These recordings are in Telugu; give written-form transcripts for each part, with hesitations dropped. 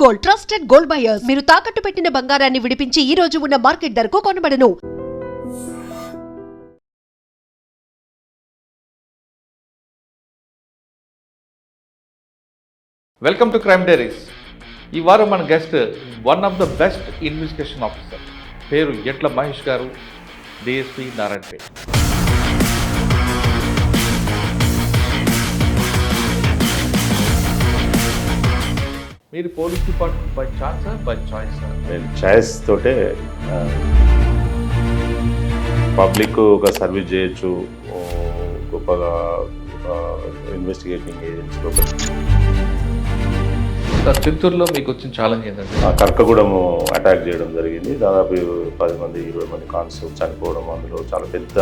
Gold, trusted gold buyers. మీరు తాకట్టు పెట్టిన బంగారాన్ని విడిపించి ఈ రోజు ఉన్న మార్కెట్ ధరకు కొనబడను. Welcome to crime diaries. ఈ వారం మన guest one of the best investigation officer, పేరు ఎట్ల మహేష్ గారు, డిఎస్పీ నారాయణపేట్. మీరు పోలీస్ డిపార్ట్మెంట్ బై ఛాన్సా బై చాయిసా? నేను చాయిస్ తోటే పబ్లిక్ ఒక సర్వీస్ చేయొచ్చు, గొప్పగా ఇన్వెస్టిగేటింగ్ ఏజెన్సీలో చిత్తూరులో మీకు వచ్చిన ఛాలెంజ్ ఏంటంటే కర్కగూడెం అటాక్ చేయడం జరిగింది. దాదాపు 10 మంది 20 మంది కానిస్టేబుల్స్ చనిపోవడం, అందులో చాలా పెద్ద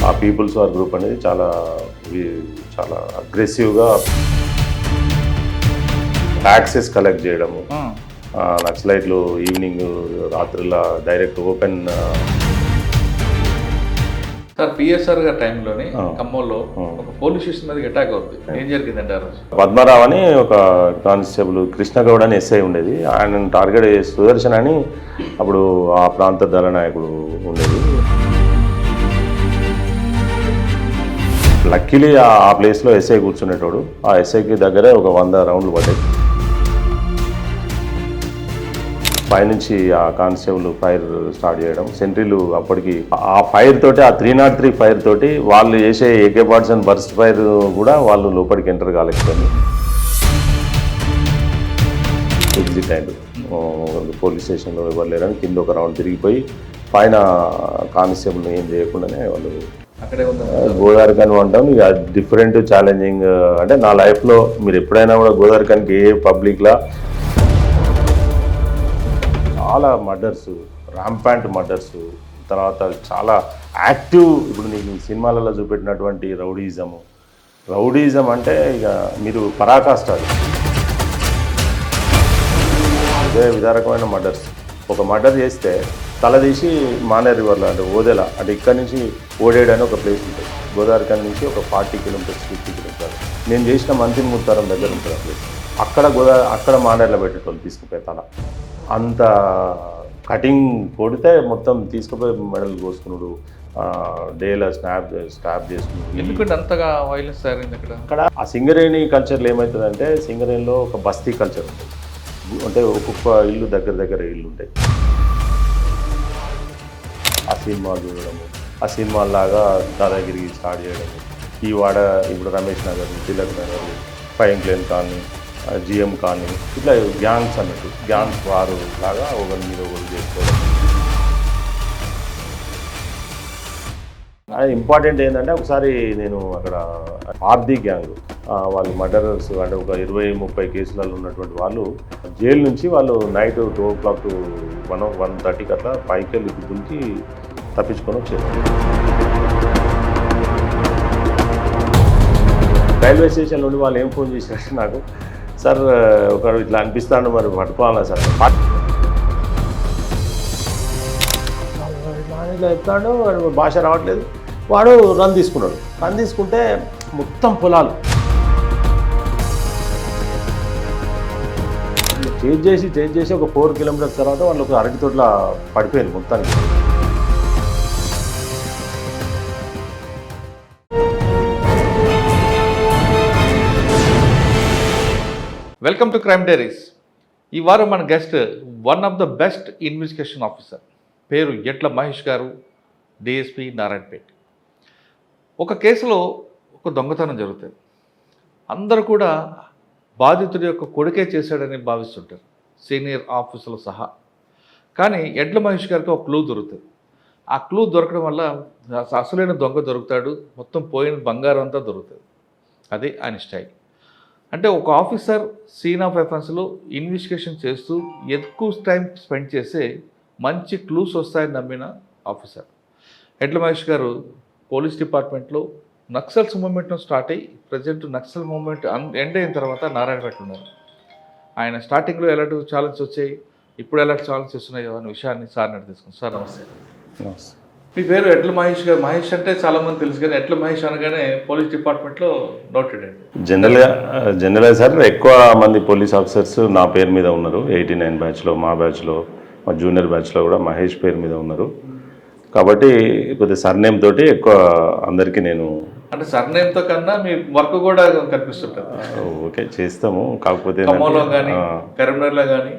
ఆ పీపుల్స్ వార్ గ్రూప్ అనేది చాలా అగ్రెసివ్గా యాక్సెస్ కలెక్ట్ చేయడము, నక్సలైట్లు ఈవినింగ్ రాత్రిలా డైరెక్ట్ ఓపెన్. సార్ పిఎస్ఆర్ గారి టైంలోని ఖమ్మంలో ఒక పోలీస్ స్టేషన్ మీద అటాక్ అవుతుంది. ఏం జరిగిందంటే ఆ రోజు పద్మరావు అని ఒక కానిస్టేబుల్, కృష్ణగౌడ్ అని ఎస్ఐ ఉండేది, ఆయన టార్గెట్ సుదర్శన్ అని అప్పుడు ఆ ప్రాంత దళ నాయకుడు ఉండేది. లక్కీలీ ఆ ప్లేస్లో ఎస్ఐ కూర్చునేటోడు. ఆ ఎస్ఐకి దగ్గరే ఒక 100 రౌండ్లు పడ్డాయి. పైనుంచి ఆ కానిస్టేబుల్ ఫైర్ స్టార్ట్ చేయడం, సెంట్రీలు అప్పటికి ఆ ఫైర్ తోటి, ఆ 303 ఫైర్ తోటి వాళ్ళు చేసే AK పార్ట్స్ బర్స్ట్ ఫైర్ కూడా వాళ్ళు లోపలికి ఎంటర్ కాలేకపోయింది. ఎగ్జిట్ అయింది. పోలీస్ స్టేషన్లో ఎవరు లేరని కింద ఒక రౌండ్ తిరిగిపోయి పైన కానిస్టేబుల్ని ఏం చేయకుండానే వాళ్ళు అక్కడే ఉంది. గోదావరి ఖని అంటాం. ఇక డిఫరెంట్ ఛాలెంజింగ్ అంటే నా లైఫ్లో మీరు ఎప్పుడైనా కూడా గోదావరి ఖనికి ఏ పబ్లిక్లా చాలా మర్డర్స్, ర్యాంపాంట్ మర్డర్స్, తర్వాత చాలా యాక్టివ్, ఇప్పుడు నీకు సినిమాలలో చూపెట్టినటువంటి రౌడీజం అంటే ఇక మీరు పరాకాష్టాలు. ఇదే విధారకమైన మర్డర్స్. ఒక మర్డర్ చేస్తే తల తీసి మానేర్ రివర్లో అంటే ఓదెలా అంటే ఇక్కడ నుంచి ఓడేడు అని ఒక ప్లేస్ ఉంటుంది. గోదావరి ఖని నుంచి ఒక 40 కిలోమీటర్స్ 50 కిలోమీటర్స్. నేను చేసిన మంత్రి ముత్తారం దగ్గర ఉంటుంది ఆ ప్లేస్. అక్కడ మానేర్లో పెట్టేటోళ్ళు తీసుకుపోయి తల అంత కటింగ్ కొడితే మొత్తం తీసుకుపోయి మెడల్ కోసుకున్నాడు, డేలా స్టాప్ చేసుకున్నాడు. ఎందుకంటే అంతగా వైలెన్స్ తయారైంది అక్కడ. ఆ సింగరేణి కల్చర్లో ఏమవుతుందంటే, సింగరేణిలో ఒక బస్తీ కల్చర్ ఉంటుంది. అంటే ఒక్కొక్క ఇల్లు దగ్గర ఇల్లు ఉంటాయి. ఆ సినిమాలు చూడడము, ఆ సినిమాలాగా దాదాగిరి స్టార్ట్ చేయడము. ఈ వాడ ఇప్పుడు Ramesh Nagar, Tilak Nagar, fine క్లేన్ colony, GM colony, ఇట్లా గ్యాంగ్స్ అన్నట్టు, గ్యాంగ్స్ వారు లాగా ఒకరి మీద ఒకరు చేసుకోవడం. అది ఇంపార్టెంట్ ఏంటంటే, ఒకసారి నేను అక్కడ ఆర్ది గ్యాంగ్ వాళ్ళు మర్డరర్స్ అంటే ఒక 20-30 కేసులలో ఉన్నటువంటి వాళ్ళు జైలు నుంచి వాళ్ళు నైట్ 2 o'clock 1:30కి అట్లా పైకి వెళ్ళి దుంకి తప్పించుకొని వచ్చారు. రైల్వే స్టేషన్ నుండి వాళ్ళు ఏం ఫోన్ చేశారంటే నాకు, సార్ ఒకడు ఇట్లా అనిపిస్తాడు, మరి పట్టుకోవాలా సార్ ఇట్లా చెప్తాడు. వాడు భాష రావట్లేదు. వాడు రన్ తీసుకుంటే మొత్తం పొలాలు చేజ్ చేసి ఒక 4 కిలోమీటర్స్ తర్వాత వాళ్ళు ఒక అరటి తోట్ల పడిపోయింది మొత్తానికి. Welcome to crime diaries. ఈ వారం మన guest one of the best investigation officer, పేరు ఎట్ల మహేష్ గారు, డిఎస్పీ నారాయణపేట్. ఒక కేసులో ఒక దొంగతనం జరుగుతుంది. అందరూ కూడా బాధితుడి యొక్క కొడుకే చేశాడని భావిస్తుంటారు, సీనియర్ ఆఫీసర్లు సహా. కానీ ఎడ్ల మహేష్ గారికి ఒక క్లూ దొరుకుతుంది. ఆ క్లూ దొరకడం వల్ల అసలైన దొంగ దొరుకుతాడు, మొత్తం పోయిన బంగారం అంతా దొరుకుతుంది. అదే ఆయన స్టైల్. అంటే ఒక ఆఫీసర్ సీన్ ఆఫ్ ఎఫెన్స్లో ఇన్వెస్టిగేషన్ చేస్తూ ఎక్కువ టైం స్పెండ్ చేసే మంచి క్లూస్ వస్తాయని నమ్మిన ఆఫీసర్ ఎడ్ల మహేష్ గారు. పోలీస్ డిపార్ట్మెంట్లో నక్సల్స్ మూమెంట్ను స్టార్ట్ అయ్యి ప్రజెంట్ నక్సల్ మూమెంట్ ఎండ్ అయిన తర్వాత నారాయణపేట ఉన్నారు. ఆయన స్టార్టింగ్లో ఎలాంటి ఛాలెంజ్ వచ్చాయి, ఇప్పుడు ఎలాంటి ఛాలెంజ్ వస్తున్నాయో అనే విషయాన్ని సార్ తీసుకున్నాం. సార్ నమస్తే. మీ పేరు ఎట్ల మహేష్ గారు. మహేష్ అంటే చాలా మంది తెలుసు కానీ ఎట్ల మహేష్ అనగానే పోలీస్ డిపార్ట్మెంట్లో నోటెడ్ అండి. జనరల్గా సార్ ఎక్కువ మంది పోలీస్ ఆఫీసర్స్ నా పేరు మీద ఉన్నారు. 89 బ్యాచ్లో, మా బ్యాచ్లో, మా జూనియర్ బ్యాచ్లో కూడా మహేష్ పేరు మీద ఉన్నారు. కాబట్టి కొద్దిగా సర్నేమ్ తోటి ఎక్కువ అందరికీ నేను అంటే సర్నేమ్తో కన్నా మీ వర్క్ కూడా కనిపిస్తుంటుంది. ఓకే చేస్తాము. కాకపోతే ఖమ్మంలో కానీ కరీంనగర్లో కానీ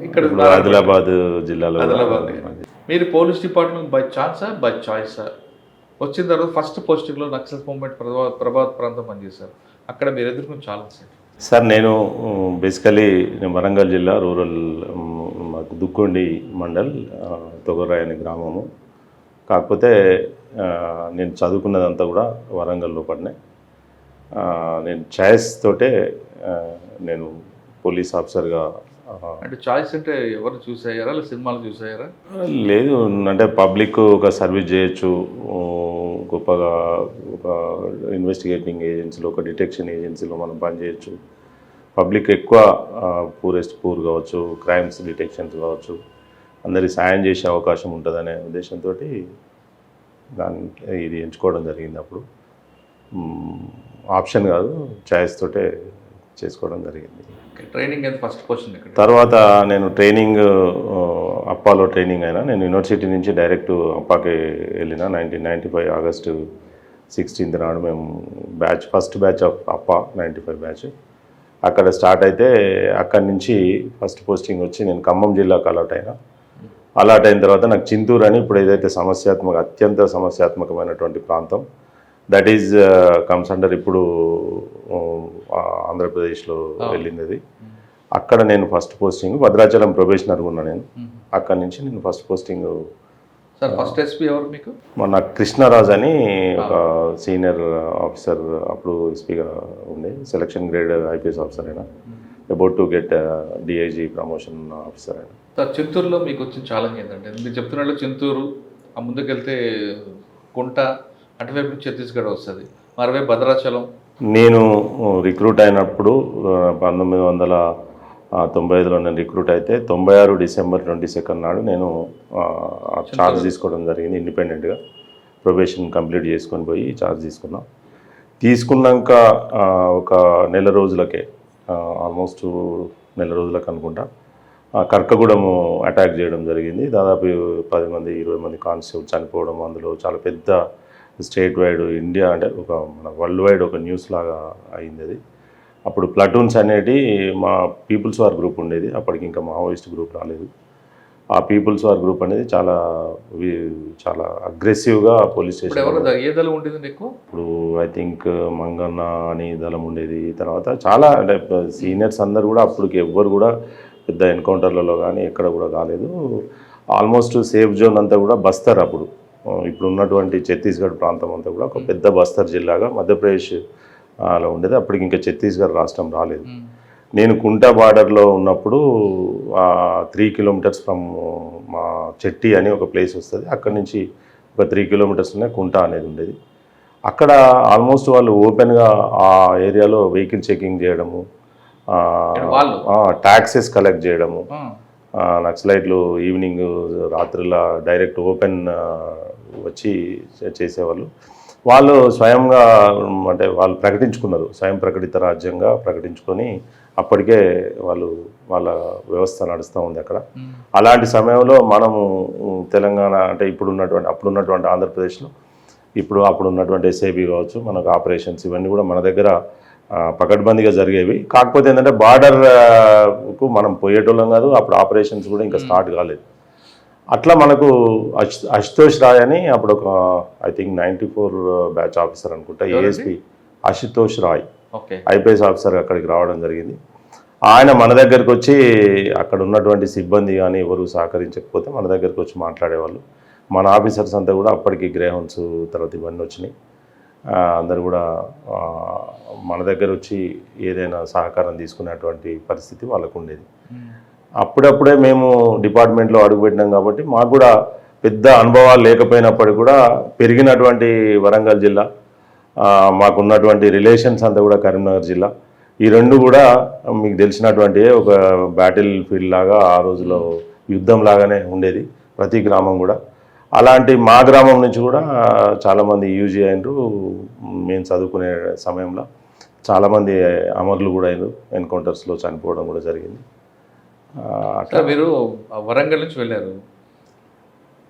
ఇక్కడ ఇప్పుడు ఆదిలాబాద్ జిల్లాలో ఆదిలాబాద్ మీరు పోలీస్ డిపార్ట్మెంట్ బై ఛాన్సా బై చాయిసా? వచ్చిన తర్వాత ఫస్ట్ పోస్టింగ్లో నక్సల్ మూవ్మెంట్ ప్రభావిత ప్రాంతం పనిచేశారు. అక్కడ మీరు ఎదుర్కొన్న ఛాలెంజ్ సార్ నేను బేసికలీ వరంగల్ జిల్లా రూరల్ దుక్కొండి మండల్ తొగరాయి అనే గ్రామము. కాకపోతే నేను చదువుకున్నదంతా కూడా వరంగల్లో పడినా. నేను చాయిస్ తోటే నేను పోలీస్ ఆఫీసర్గా. అంటే చాయిస్ అంటే ఎవరు చూసారా లేదా సినిమాలు చూసారా? లేదు, అంటే పబ్లిక్ ఒక సర్వీస్ చేయొచ్చు గొప్పగా. ఒక ఇన్వెస్టిగేటింగ్ ఏజెన్సీలో, ఒక డిటెక్షన్ ఏజెన్సీలో మనం పనిచేయచ్చు. పబ్లిక్ ఎక్కువ పూరెస్ట్ పూర్ కావచ్చు, క్రైమ్స్ డిటెక్షన్స్ కావచ్చు, అందరికి సాయం చేసే అవకాశం ఉంటుందనే ఉద్దేశంతో ఇది ఎంచుకోవడం జరిగింది. అప్పుడు ఆప్షన్ కాదు, చాయిస్ తోటే చేసుకోవడం జరిగింది. ట్రైనింగ్ అయితే ఫస్ట్ క్వశ్చన్. తర్వాత నేను ట్రైనింగ్ అప్పాలో ట్రైనింగ్ అయినా. నేను యూనివర్సిటీ నుంచి డైరెక్ట్ అప్పాకి వెళ్ళిన 1995 ఆగస్టు 16 నాడు మేము ఫస్ట్ బ్యాచ్ ఆఫ్ అప్పా 95 బ్యాచ్ అక్కడ స్టార్ట్ అయితే, అక్కడి నుంచి ఫస్ట్ పోస్టింగ్ వచ్చి నేను ఖమ్మం జిల్లాకు అలాట్ అయినా. అలాట్ అయిన తర్వాత నాకు చింతూరు అని ఇప్పుడు ఏదైతే అత్యంత సమస్యాత్మకమైనటువంటి ప్రాంతం, దట్ ఈజ్ కమ్స్ అండర్ ఇప్పుడు ఆంధ్రప్రదేశ్లో వెళ్ళింది అది. అక్కడ నేను ఫస్ట్ పోస్టింగ్ భద్రాచలం ప్రొబేషనర్గా ఉన్నా. నేను అక్కడి నుంచి నేను first posting. Sir first SP ఎవరు మీకు? మన కృష్ణరాజ్ అని ఒక సీనియర్ ఆఫీసర్, అప్పుడు ఎస్పీగా ఉండే, సెలక్షన్ గ్రేడ్ ఐపీఎస్ ఆఫీసర్ అయినా, about to get DIG promotion officer అయినా. సార్ చింతూరులో మీకు వచ్చిన ఛాలెంజ్ ఏంటంటే, మీరు చెప్తున్నట్లు చింతూరు, ఆ ముందుకెళ్తే కుంట, అటువైపు నుంచి ఛత్తీస్గఢ్ వస్తుంది, మరోవైపు భద్రాచలం. నేను రిక్రూట్ అయినప్పుడు 1995లో నేను రిక్రూట్ అయితే 96 డిసెంబర్ 22 నాడు నేను ఛార్జ్ తీసుకోవడం జరిగింది. ఇండిపెండెంట్గా ప్రొబేషన్ కంప్లీట్ చేసుకొని పోయి ఛార్జ్ తీసుకున్నాక ఒక నెల రోజులకే, ఆల్మోస్ట్ నెల రోజులకు అనుకుంటా, కర్కగూడెము అటాక్ చేయడం జరిగింది. దాదాపు 10 మంది 20 మంది కానిస్టేబుల్ చనిపోవడం, అందులో చాలా పెద్ద స్టేట్ వైడ్, ఇండియా అంటే ఒక మన వరల్డ్ వైడ్ ఒక న్యూస్ లాగా అయింది అది. అప్పుడు ప్లటూన్స్ అనేటి మా పీపుల్స్ వార్ గ్రూప్ ఉండేది, అప్పటికి ఇంకా మావోయిస్ట్ గ్రూప్ రాలేదు. ఆ పీపుల్స్ వార్ గ్రూప్ అనేది చాలా అగ్రెసివ్గా పోలీస్ స్టేషన్. ఏ దళం ఉండేది ఎక్కువ? ఇప్పుడు ఐ థింక్ మంగన్న అని దళం ఉండేది. తర్వాత చాలా అంటే సీనియర్స్ అందరు కూడా అప్పటికి ఎవ్వరు కూడా పెద్ద ఎన్కౌంటర్లలో కానీ ఎక్కడ కూడా కాలేదు. ఆల్మోస్ట్ సేఫ్ జోన్ అంతా కూడా బస్తర్, అప్పుడు ఇప్పుడు ఉన్నటువంటి ఛత్తీస్గఢ్ ప్రాంతం అంతా కూడా ఒక పెద్ద బస్తర్ జిల్లాగా మధ్యప్రదేశ్ అలా ఉండేది. అప్పటికి ఇంకా ఛత్తీస్గఢ్ రాష్ట్రం రాలేదు. నేను కుంటా బార్డర్లో ఉన్నప్పుడు 3 కిలోమీటర్స్ ఫ్రమ్ మా చెట్టి అని ఒక ప్లేస్ వస్తుంది, అక్కడి నుంచి ఒక 3 కిలోమీటర్స్లోనే కుంటా అనేది ఉండేది. అక్కడ ఆల్మోస్ట్ వాళ్ళు ఓపెన్గా ఆ ఏరియాలో వెహికల్ చెకింగ్ చేయడము, ట్యాక్సెస్ కలెక్ట్ చేయడము, నక్సలైట్లు ఈవినింగ్ రాత్రిలా డైరెక్ట్ ఓపెన్ వచ్చి చేసేవాళ్ళు. వాళ్ళు స్వయంగా అంటే వాళ్ళు ప్రకటించుకున్నారు, స్వయం ప్రకటిత రాజ్యంగా ప్రకటించుకొని అప్పటికే వాళ్ళ వ్యవస్థ నడుస్తూ ఉంది అక్కడ. అలాంటి సమయంలో మనము తెలంగాణ అంటే అప్పుడున్నటువంటి ఆంధ్రప్రదేశ్లో అప్పుడు ఉన్నటువంటి ఎస్ఐబి కావచ్చు, మనకు ఆపరేషన్స్ ఇవన్నీ కూడా మన దగ్గర పకడ్బందీగా జరిగేవి. కాకపోతే ఏంటంటే బార్డర్కు మనం పోయేటోళ్ళం కాదు, అప్పుడు ఆపరేషన్స్ కూడా ఇంకా స్టార్ట్ కాలేదు. అట్లా మనకు అశుతోష్ రాయ్ అని అప్పుడు ఒక ఐ థింక్ 94 బ్యాచ్ ఆఫీసర్ అనుకుంటా, ASP Ashutosh Rai IPS officer అక్కడికి రావడం జరిగింది. ఆయన మన దగ్గరకు వచ్చి అక్కడ ఉన్నటువంటి సిబ్బంది కానీ ఎవరు సహకరించకపోతే మన దగ్గరకు వచ్చి మాట్లాడేవాళ్ళు. మన ఆఫీసర్స్ అంతా కూడా అప్పటికి గ్రేహౌండ్స్ తర్వాత ఇవన్నీ వచ్చినాయి, అందరు కూడా మన దగ్గర వచ్చి ఏదైనా సహకారం తీసుకునేటువంటి పరిస్థితి వాళ్ళకు ఉండేది. అప్పుడప్పుడే మేము డిపార్ట్మెంట్లో అడుగుపెట్టినాం కాబట్టి మాకు కూడా పెద్ద అనుభవాలు లేకపోయినప్పటికీ కూడా పెరిగినటువంటి వరంగల్ జిల్లా, మాకున్నటువంటి రిలేషన్స్ అంతా కూడా కరీంనగర్ జిల్లా, ఈ రెండు కూడా మీకు తెలిసినటువంటి ఒక బ్యాటిల్ ఫీల్డ్ లాగా ఆ రోజులో యుద్ధం లాగానే ఉండేది ప్రతి గ్రామం కూడా. అలాంటి మా గ్రామం నుంచి కూడా చాలామంది యూజీ అయినరు. మేము చదువుకునే సమయంలో చాలామంది అమరులు కూడా అయినారు, ఎన్కౌంటర్స్లో చనిపోవడం కూడా జరిగింది. అట్లా మీరు వరంగల్ నుంచి వెళ్ళారు,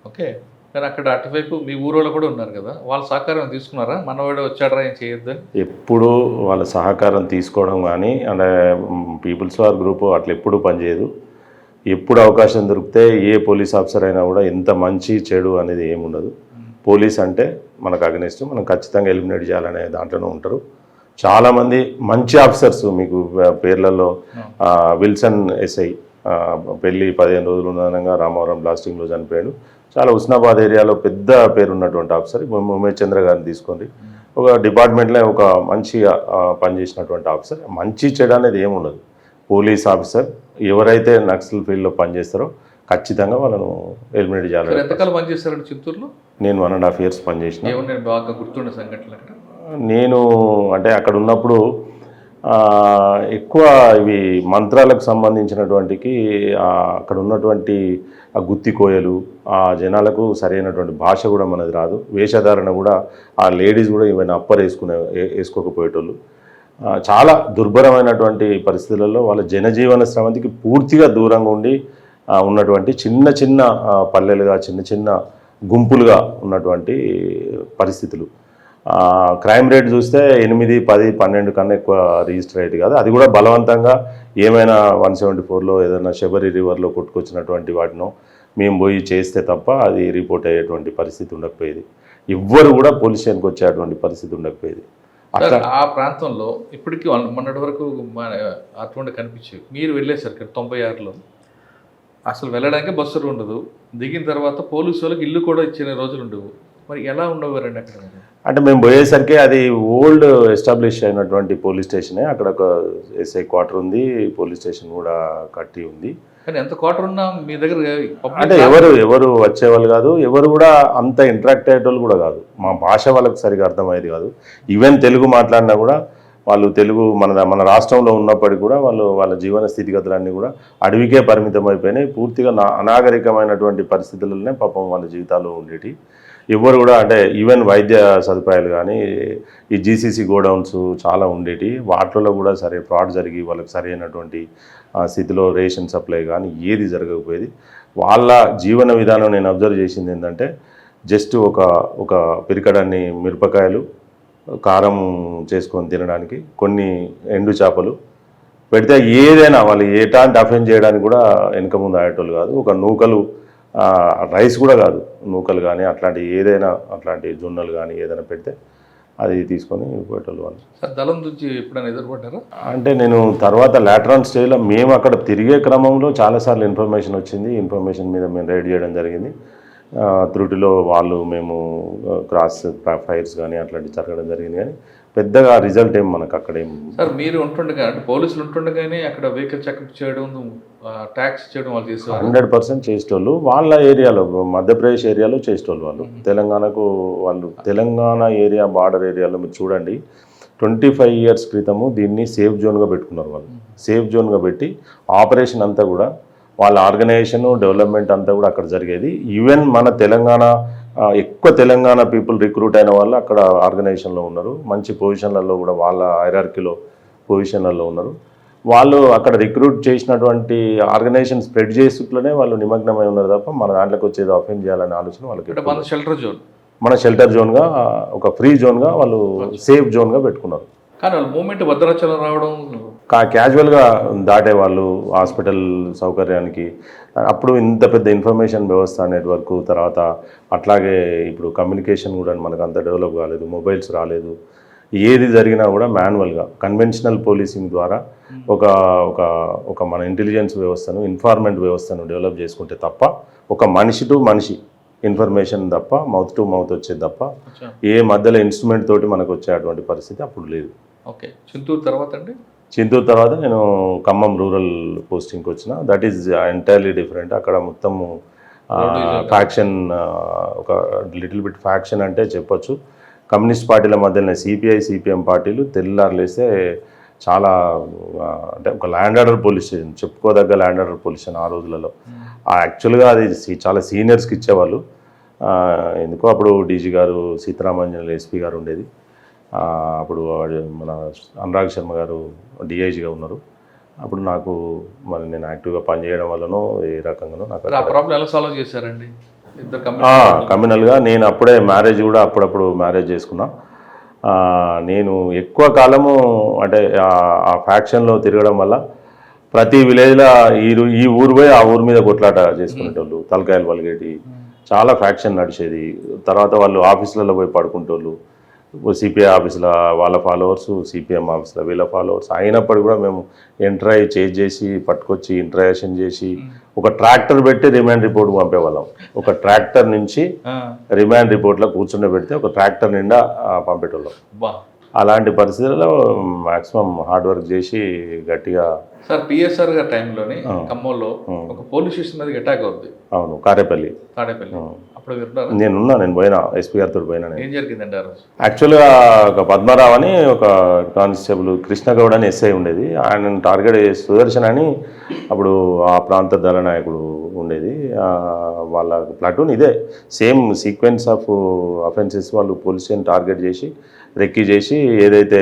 ఓకే, కానీ అక్కడ అటువైపు మీ ఊరోళ్ళు కూడా ఉన్నారు కదా, వాళ్ళ సహకారం తీసుకున్నారా? మనవాడు వచ్చాడరా ఏం చేయొద్దని? ఎప్పుడు వాళ్ళ సహకారం తీసుకోవడం కానీ అంటే పీపుల్స్ వార్ గ్రూప్ అట్లా ఎప్పుడు పనిచేయదు. ఎప్పుడు అవకాశం దొరికితే ఏ పోలీస్ ఆఫీసర్ అయినా కూడా ఎంత మంచి చెడు అనేది ఏముండదు. పోలీస్ అంటే మనకు అగెనిస్ట్, మనం ఖచ్చితంగా ఎలిమినేట్ చేయాలనే దాంట్లోనే ఉంటారు. చాలామంది మంచి ఆఫీసర్స్ మీకు పేర్లలో విల్సన్ ఎస్ఐ పెళ్ళి 15 రోజులు ఉన్నదనంగా రామవరం బ్లాస్టింగ్లో చనిపోయాడు. చాలా హుస్నాబాద్ ఏరియాలో పెద్ద పేరున్నటువంటి ఆఫీసర్. ఉమేష్ చంద్ర గారిని తీసుకోండి, ఒక డిపార్ట్మెంట్లో ఒక మంచిగా పనిచేసినటువంటి ఆఫీసర్. మంచి చెడు అనేది ఏముండదు. పోలీస్ ఆఫీసర్ ఎవరైతే నక్సల్ ఫీల్డ్లో పనిచేస్తారో ఖచ్చితంగా వాళ్ళను ఎలిమినేట్ చేయాలి. ఎంతకాలం పనిచేస్తారండి చిత్తూరులో? నేను 1.5 years పనిచేసిన. ఏమన్నా బాగా గుర్తుండే సంఘటనలు అక్కడ? నేను అంటే అక్కడ ఉన్నప్పుడు ఎక్కువ ఇవి మంత్రాలకు సంబంధించినటువంటికి అక్కడ ఉన్నటువంటి ఆ గుత్తి కోయలు, ఆ జనాలకు సరైనటువంటి భాష కూడా మనది రాదు. వేషధారణ కూడా ఆ లేడీస్ కూడా ఇవన్నీ అప్పర్ వేసుకోకపోయేటోళ్ళు. చాలా దుర్భరమైనటువంటి పరిస్థితులలో వాళ్ళ జనజీవన శ్రవంతికి పూర్తిగా దూరంగా ఉండి ఉన్నటువంటి చిన్న చిన్న పల్లెలుగా, చిన్న చిన్న గుంపులుగా ఉన్నటువంటి పరిస్థితులు. క్రైమ్ రేట్ చూస్తే 8, 10, 12 కన్నా ఎక్కువ రిజిస్టర్ అయ్యేది కాదు. అది కూడా బలవంతంగా ఏమైనా 174లో ఏదైనా శబరి రివర్లో కొట్టుకొచ్చినటువంటి వాటినో మేము పోయి చేస్తే తప్ప అది రిపోర్ట్ అయ్యేటువంటి పరిస్థితి ఉండకపోయేది. ఎవ్వరు కూడా పోలీస్ స్టేషన్కి వచ్చేటువంటి పరిస్థితి ఉండకపోయేది. ఆ ప్రాంతంలో ఇప్పటికీ మొన్నటి వరకు అటువంటి కనిపించేవి. మీరు వెళ్ళేసరికి 96లో అసలు వెళ్ళడానికి బస్సు ఉండదు, దిగిన తర్వాత పోలీసు వాళ్ళకి ఇల్లు కూడా ఇచ్చిన రోజులు ఉండవు. మరి ఎలా ఉండేవారండి అక్కడ? అంటే మేము పోయేసరికి అది ఓల్డ్ ఎస్టాబ్లిష్ అయినటువంటి పోలీస్ స్టేషనే. అక్కడ ఒక ఎస్ఐ క్వార్టర్ ఉంది, పోలీస్ స్టేషన్ కూడా కట్టి ఉంది. కానీ ఎంత క్వార్టర్ ఉన్నా మీ దగ్గర అంటే ఎవరు వచ్చేవాళ్ళు కాదు, ఎవరు కూడా అంత ఇంటరాక్ట్ అయ్యేటోళ్ళు కూడా కాదు. మా భాష వాళ్ళకి సరిగా అర్థమయ్యేది కాదు. ఈవెన్ తెలుగు మాట్లాడినా కూడా వాళ్ళు తెలుగు మన రాష్ట్రంలో ఉన్నప్పటికీ కూడా వాళ్ళ జీవన స్థితిగతులన్నీ కూడా అడవికే పరిమితం అయిపోయినాయి. పూర్తిగా అనాగరికమైనటువంటి పరిస్థితులనే పాపం వాళ్ళ జీవితాలు ఉండేటి. ఎవరు కూడా అంటే ఈవెన్ వైద్య సదుపాయాలు కానీ ఈ జీసీసీ గోడౌన్స్ చాలా ఉండేటి. వాటిలో కూడా సరే ఫ్రాడ్ జరిగి వాళ్ళకి సరైనటువంటి స్థితిలో రేషన్ సప్లై కానీ ఏది జరగకపోయేది. వాళ్ళ జీవన విధానం నేను అబ్జర్వ్ చేసింది ఏంటంటే జస్ట్ ఒక పిరికడాన్ని మిరపకాయలు కారం చేసుకొని తినడానికి, కొన్ని ఎండు చేపలు పెడితే ఏదైనా వాళ్ళు ఎలాంటి అఫెన్స్ చేయడానికి కూడా వెనక ముందు ఆడేటోళ్ళు కాదు. ఒక నూకలు రైస్ కూడా కాదు, నూకలు కానీ అట్లాంటి ఏదైనా అట్లాంటి జొన్నలు కానీ ఏదైనా పెడితే అది తీసుకొని పోయేటోళ్ళు వాళ్ళు. సార్ దళం నుంచి ఎప్పుడైనా ఎదురుపడ్డారా? అంటే నేను తర్వాత లాటరల్ స్టేజ్లో మేము అక్కడ తిరిగే క్రమంలో చాలాసార్లు ఇన్ఫర్మేషన్ వచ్చింది. ఇన్ఫర్మేషన్ మీద మేము రైడ్ చేయడం జరిగింది. త్రుటిలో మేము క్రాస్ ఫైర్స్ కానీ అట్లాంటివి జరగడం జరిగింది. కానీ పెద్దగా రిజల్ట్ ఏం మనకు అక్కడేం. సార్ మీరు ఉంటుండగా అంటే పోలీసులు ఉంటుండగానే అక్కడ వెహికల్ చెకప్ చేయడం, ట్యాక్స్ చేయడం వాళ్ళు చేస్తారు? 100% చేసేటోళ్ళు. వాళ్ళ ఏరియాలో మధ్యప్రదేశ్ ఏరియాలో చేసేటోళ్ళు వాళ్ళు. తెలంగాణకు వాళ్ళు తెలంగాణ ఏరియా బార్డర్ ఏరియాలో మీరు చూడండి 25 years క్రితము దీన్ని సేఫ్ జోన్గా పెట్టుకున్నారు వాళ్ళు. సేఫ్ జోన్గా పెట్టి ఆపరేషన్ అంతా కూడా వాళ్ళ ఆర్గనైజేషన్ డెవలప్మెంట్ అంతా కూడా అక్కడ జరిగేది. ఈవెన్ మన ఎక్కువ తెలంగాణ పీపుల్ రిక్రూట్ అయిన వాళ్ళు అక్కడ ఆర్గనైజేషన్లో ఉన్నారు. మంచి పొజిషన్లలో కూడా వాళ్ళ హైరార్కీలో పొజిషన్లలో ఉన్నారు. వాళ్ళు అక్కడ రిక్రూట్ చేసినటువంటి ఆర్గనైజేషన్ స్ప్రెడ్ చేసేట్లోనే వాళ్ళు నిమగ్నమై ఉన్నారు తప్ప మన దాంట్లోకి వచ్చేది అఫెండ్ చేయాలనే ఆలోచన వాళ్ళకి. మన షెల్టర్ జోన్గా ఒక ఫ్రీ జోన్గా వాళ్ళు సేఫ్ జోన్గా పెట్టుకున్నారు. కానీ వాళ్ళు మూమెంట్ భద్రాచలం రావడం క్యాజువల్గా దాటేవాళ్ళు హాస్పిటల్ సౌకర్యానికి. అప్పుడు ఇంత పెద్ద ఇన్ఫర్మేషన్ వ్యవస్థ నెట్వర్క్, తర్వాత అట్లాగే ఇప్పుడు కమ్యూనికేషన్ కూడా మనకు అంత డెవలప్ కాలేదు, మొబైల్స్ రాలేదు. ఏది జరిగినా కూడా మాన్యువల్గా కన్వెన్షనల్ పోలీసింగ్ ద్వారా ఒక మన ఇంటెలిజెన్స్ వ్యవస్థను, ఇన్ఫార్మెంట్ వ్యవస్థను డెవలప్ చేసుకుంటే తప్ప ఒక మనిషి టు మనిషి ఇన్ఫర్మేషన్ తప్ప మౌత్ టు మౌత్ వచ్చేది తప్ప ఏ మధ్యలో ఇన్స్ట్రుమెంట్ తోటి మనకు వచ్చే అటువంటి పరిస్థితి అప్పుడు లేదు. ఓకే. చింతూరు తర్వాత అండి? చింతూరు తర్వాత నేను ఖమ్మం రూరల్ పోస్టింగ్కి వచ్చిన. That is entirely different. అక్కడ మొత్తము ఫ్యాక్షన్, ఒక లిటిల్ బిట్ ఫ్యాక్షన్ అంటే చెప్పొచ్చు. కమ్యూనిస్ట్ పార్టీల మధ్యలో సిపిఐ సిపిఎం పార్టీలు తెల్లారులేస్తే చాలా అంటే ఒక ల్యాండ్ ఆర్డర్ పోలీస్ స్టేషన్, చెప్పుకోదగ్గ ల్యాండ్ ఆర్డర్ పోలీస్ స్టేషన్ ఆ రోజులలో. యాక్చువల్గా అది చాలా సీనియర్స్కి ఇచ్చేవాళ్ళు. ఎందుకో అప్పుడు డీజీ గారు సీతారామంజన్ ఎస్పీ గారు ఉండేది. అప్పుడు మన అనురాగ్ శర్మ గారు డిఐజీగా ఉన్నారు. అప్పుడు నాకు మరి నేను యాక్టివ్గా పనిచేయడం వల్లనో ఏ రకంగానో నాకు ఆ ప్రాబ్లం ఎలా సాల్వ్ చేశారండి? ఇద్దరు కమ్యూనల్గా నేను అప్పుడే మ్యారేజ్ కూడా అప్పుడప్పుడు మ్యారేజ్ చేసుకున్నా. నేను ఎక్కువ కాలము అంటే ఆ ఫ్యాక్షన్లో తిరగడం వల్ల ప్రతి విలేజ్లో ఈ ఊరు పోయి ఆ ఊరి మీద కొట్లాట చేసుకునేటోళ్ళు, తలకాయలు పలిగేటి, చాలా ఫ్యాక్షన్ నడిచేది. తర్వాత వాళ్ళు ఆఫీసులలో పోయి పడుకుంటోళ్ళు, సిపిఐ ఆఫీసులో వాళ్ళ ఫాలోవర్స్, సిపిఎం ఆఫీసులో వీళ్ళ ఫాలోవర్స్. అయినప్పుడు కూడా మేము ఎంట్రై చేసి పట్టుకొచ్చి ఇంట్రాక్షన్ చేసి ఒక ట్రాక్టర్ పెట్టి రిమాండ్ రిపోర్ట్ పంపేవాళ్ళం. ఒక ట్రాక్టర్ నుంచి రిమాండ్ రిపోర్ట్లో కూర్చుండే పెడితే ఒక ట్రాక్టర్ నిండా పంపేటోళ్ళం. అలాంటి పరిస్థితుల్లో మాక్సిమం హార్డ్ వర్క్ చేసి గట్టిగా. సార్ పిఎస్ఆర్ గారి టైంలోని ఖమ్మంలో ఒక పోలీస్ స్టేషన్ మీద అటాక్ అవుతుంది. అవును, కారేపల్లి. అప్పుడు నేను పోయినా, ఎస్పీ గారితో పోయినా. ఏం జరిగిందండి ఆ రోజు? యాక్చువల్గా ఒక పద్మరావు అని ఒక కానిస్టేబుల్, కృష్ణగౌడ్ అని ఎస్ఐ ఉండేది. ఆయన టార్గెట్ సుదర్శన్ అని అప్పుడు ఆ ప్రాంత దళ నాయకుడు ఉండేది. వాళ్ళ ప్లాటూన్ ఇదే సేమ్ సీక్వెన్స్ ఆఫ్ అఫెన్సెస్. వాళ్ళు పోలీస్ స్టేషన్ టార్గెట్ చేసి రెక్కీ చేసి ఏదైతే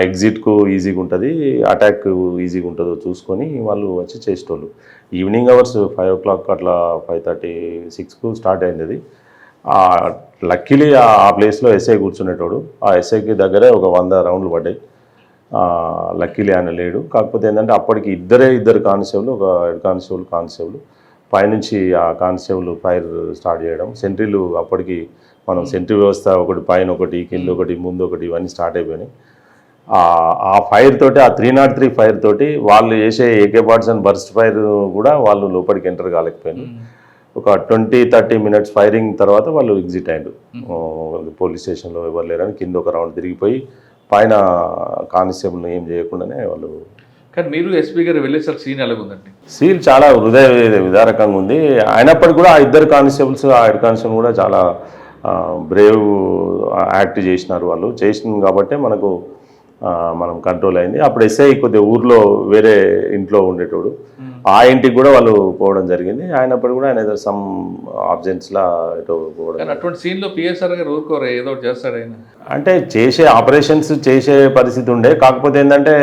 ఎగ్జిట్కు ఈజీగా ఉంటుంది, అటాక్ ఈజీగా ఉంటుందో చూసుకొని వాళ్ళు వచ్చి చేసేటోళ్ళు. ఈవినింగ్ అవర్స్ 5 o'clock అట్లా 5:30, 6కు స్టార్ట్ అయింది అది. లక్కీలీ ఆ ప్లేస్లో ఎస్ఐ కూర్చునేటోడు. ఆ ఎస్ఐకి దగ్గరే ఒక 100 రౌండ్లు పడ్డాయి. లక్కీలీ ఆయన లేడు. కాకపోతే ఏంటంటే అప్పటికి ఇద్దరు కానిస్టేబుల్, ఒక హెడ్ కానిస్టేబుల్ పైనుంచి ఆ కానిస్టేబుల్ ఫైర్ స్టార్ట్ చేయడం. సెంట్రీలు అప్పటికి మనం సెంట్రీ వ్యవస్థ ఒకటి పైన ఒకటి కింద ఒకటి ముందు ఒకటి ఇవన్నీ స్టార్ట్ అయిపోయినాయి. ఆ ఫైర్ తోటి, ఆ 303 ఫైర్ తోటి వాళ్ళు చేసే AK-47 బర్స్ట్ ఫైర్ కూడా వాళ్ళు లోపలికి ఎంటర్ కాలేకపోయారు. ఒక 20-30 minutes ఫైరింగ్ తర్వాత వాళ్ళు ఎగ్జిట్ అయ్యారు. పోలీస్ స్టేషన్లో ఎవరు లేరని కింద ఒక రౌండ్ తిరిగిపోయి పైన కానిస్టేబుల్ని ఏం చేయకుండానే వాళ్ళు. కానీ మీరు ఎస్పీ గారు వెళ్ళేసరికి సీన్ ఎలాగుందండి? సీన్ చాలా హృదయ విదారకంగా ఉంది. అయినప్పటికీ కూడా ఆ ఇద్దరు కానిస్టేబుల్స్, ఆ హెడ్ కానిస్టేబుల్ కూడా చాలా బ్రేవ్ యాక్ట్ చేసినారు. వాళ్ళు చేసిన కాబట్టే మనం కంట్రోల్ అయింది. అప్పుడు ఎస్ఐ కొద్దిగా ఊర్లో వేరే ఇంట్లో ఉండేటోడు, ఆ ఇంటికి కూడా వాళ్ళు పోవడం జరిగింది. అయినప్పుడు కూడా ఆయన ఏదో సమ్ ఆబ్జెంట్స్లా ఎటో పోవడం. అటువంటి సీన్లో పిఎస్ఆర్ గారు ఊరుకోరు, ఏదో చేస్తాడు ఆయన. అంటే చేసే ఆపరేషన్స్ చేసే పరిస్థితి ఉండే. కాకపోతే ఏంటంటే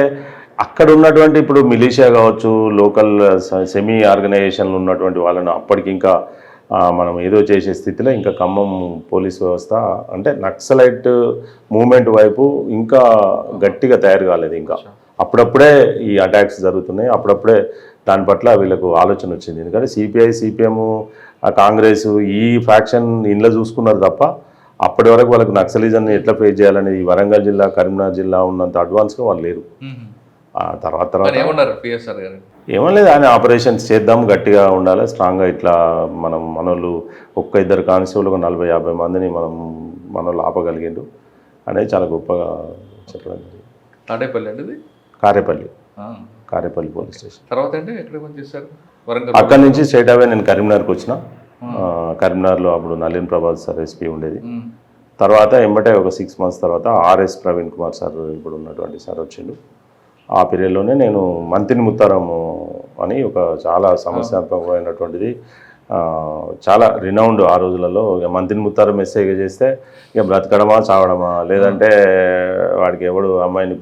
అక్కడ ఉన్నటువంటి ఇప్పుడు మిలీషియా కావచ్చు, లోకల్ సెమీ ఆర్గనైజేషన్లు ఉన్నటువంటి వాళ్ళను అప్పటికి ఇంకా మనం ఏదో చేసే స్థితిలో ఇంకా ఖమ్మం పోలీస్ వ్యవస్థ అంటే నక్సలైట్ మూమెంట్ వైపు ఇంకా గట్టిగా తయారు కాలేదు. ఇంకా అప్పుడప్పుడే ఈ అటాక్స్ జరుగుతున్నాయి. అప్పుడప్పుడే దాని పట్ల వీళ్ళకు ఆలోచన వచ్చింది. ఎందుకంటే సిపిఐ, సిపిఎం, కాంగ్రెస్ ఈ ఫ్యాక్షన్ ఇంట్లో చూసుకున్నారు తప్ప అప్పటి వరకు వాళ్ళకు నక్సలిజాన్ని ఎట్లా ఫేస్ చేయాలనేది ఈ వరంగల్ జిల్లా, కరీంనగర్ జిల్లా ఉన్నంత అడ్వాన్స్గా వాళ్ళు లేరు. తర్వాత ఏమన్నారు పిఎస్ఆర్ గారు? ఏమో లేదు, ఆయన ఆపరేషన్స్ చేద్దాం, గట్టిగా ఉండాలి, స్ట్రాంగ్గా ఇట్లా మనోళ్ళు ఒక్క ఇద్దరు కానిస్టేబుల్ ఒక 40-50 మందిని మనోళ్ళు ఆపగలిగిండు అనేది చాలా గొప్పగా చెప్పడం జరిగింది. తాడేపల్లి అండి? Karepalli police station. తర్వాత అంటే ఎక్కడ పని చేశారు? అక్కడి నుంచి స్ట్రైట్ అవే నేను కరీంనగర్కి వచ్చిన. కరీంనగర్లో అప్పుడు నలిన్ ప్రభాత్ సార్ ఎస్పీ ఉండేది. తర్వాత ఎంబటే ఒక 6 months తర్వాత ఆర్ఎస్ ప్రవీణ్ కుమార్ సార్ ఇప్పుడు ఉన్నటువంటి సార్ వచ్చిండు. ఆ పీరియడ్లోనే నేను మంతిని ముత్తారము అని ఒక చాలా సమస్యాత్మకమైనటువంటిది, చాలా రినౌండ్ ఆ రోజులలో. ఇక మంతిని ముత్తారం ఎస్ఐగా చేస్తే ఇక బ్రతకడమా చావడమా, లేదంటే వాడికి ఎవడు అమ్మాయిని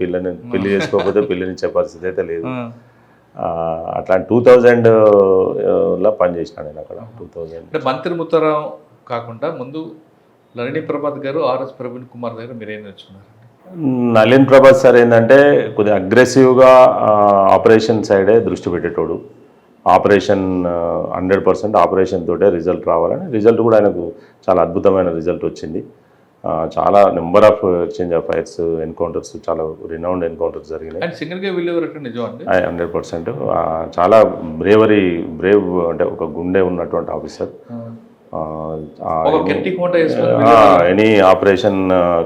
పెళ్లి చేసుకోకపోతే పెళ్లినిచ్చే పరిస్థితి అయితే లేదు. అట్లా 2000లో పనిచేసినాను నేను అక్కడ. 2000 అంటే మంత్రి ముత్తారం కాకుండా ముందు నళిని ప్రభాత్ గారు, ఆర్ఎస్ ప్రవీణ్ కుమార్ దగ్గర మీరేం నేర్చుకున్నారు? నలిన్ ప్రభాత్ సార్ ఏంటంటే కొద్దిగా అగ్రెసివ్గా ఆపరేషన్ సైడే దృష్టి పెట్టేటోడు. ఆపరేషన్ 100% ఆపరేషన్ తోటే రిజల్ట్ రావాలని, రిజల్ట్ కూడా ఆయనకు చాలా అద్భుతమైన రిజల్ట్ వచ్చింది. చాలా number of exchange of fires, encounters, చాలా రినౌండ్ ఎన్కౌంటర్స్ జరిగినాయి. 100%. చాలా బ్రేవ్ అంటే ఒక గుండె ఉన్నటువంటి ఆఫీసర్. ఎనీ ఆపరేషన్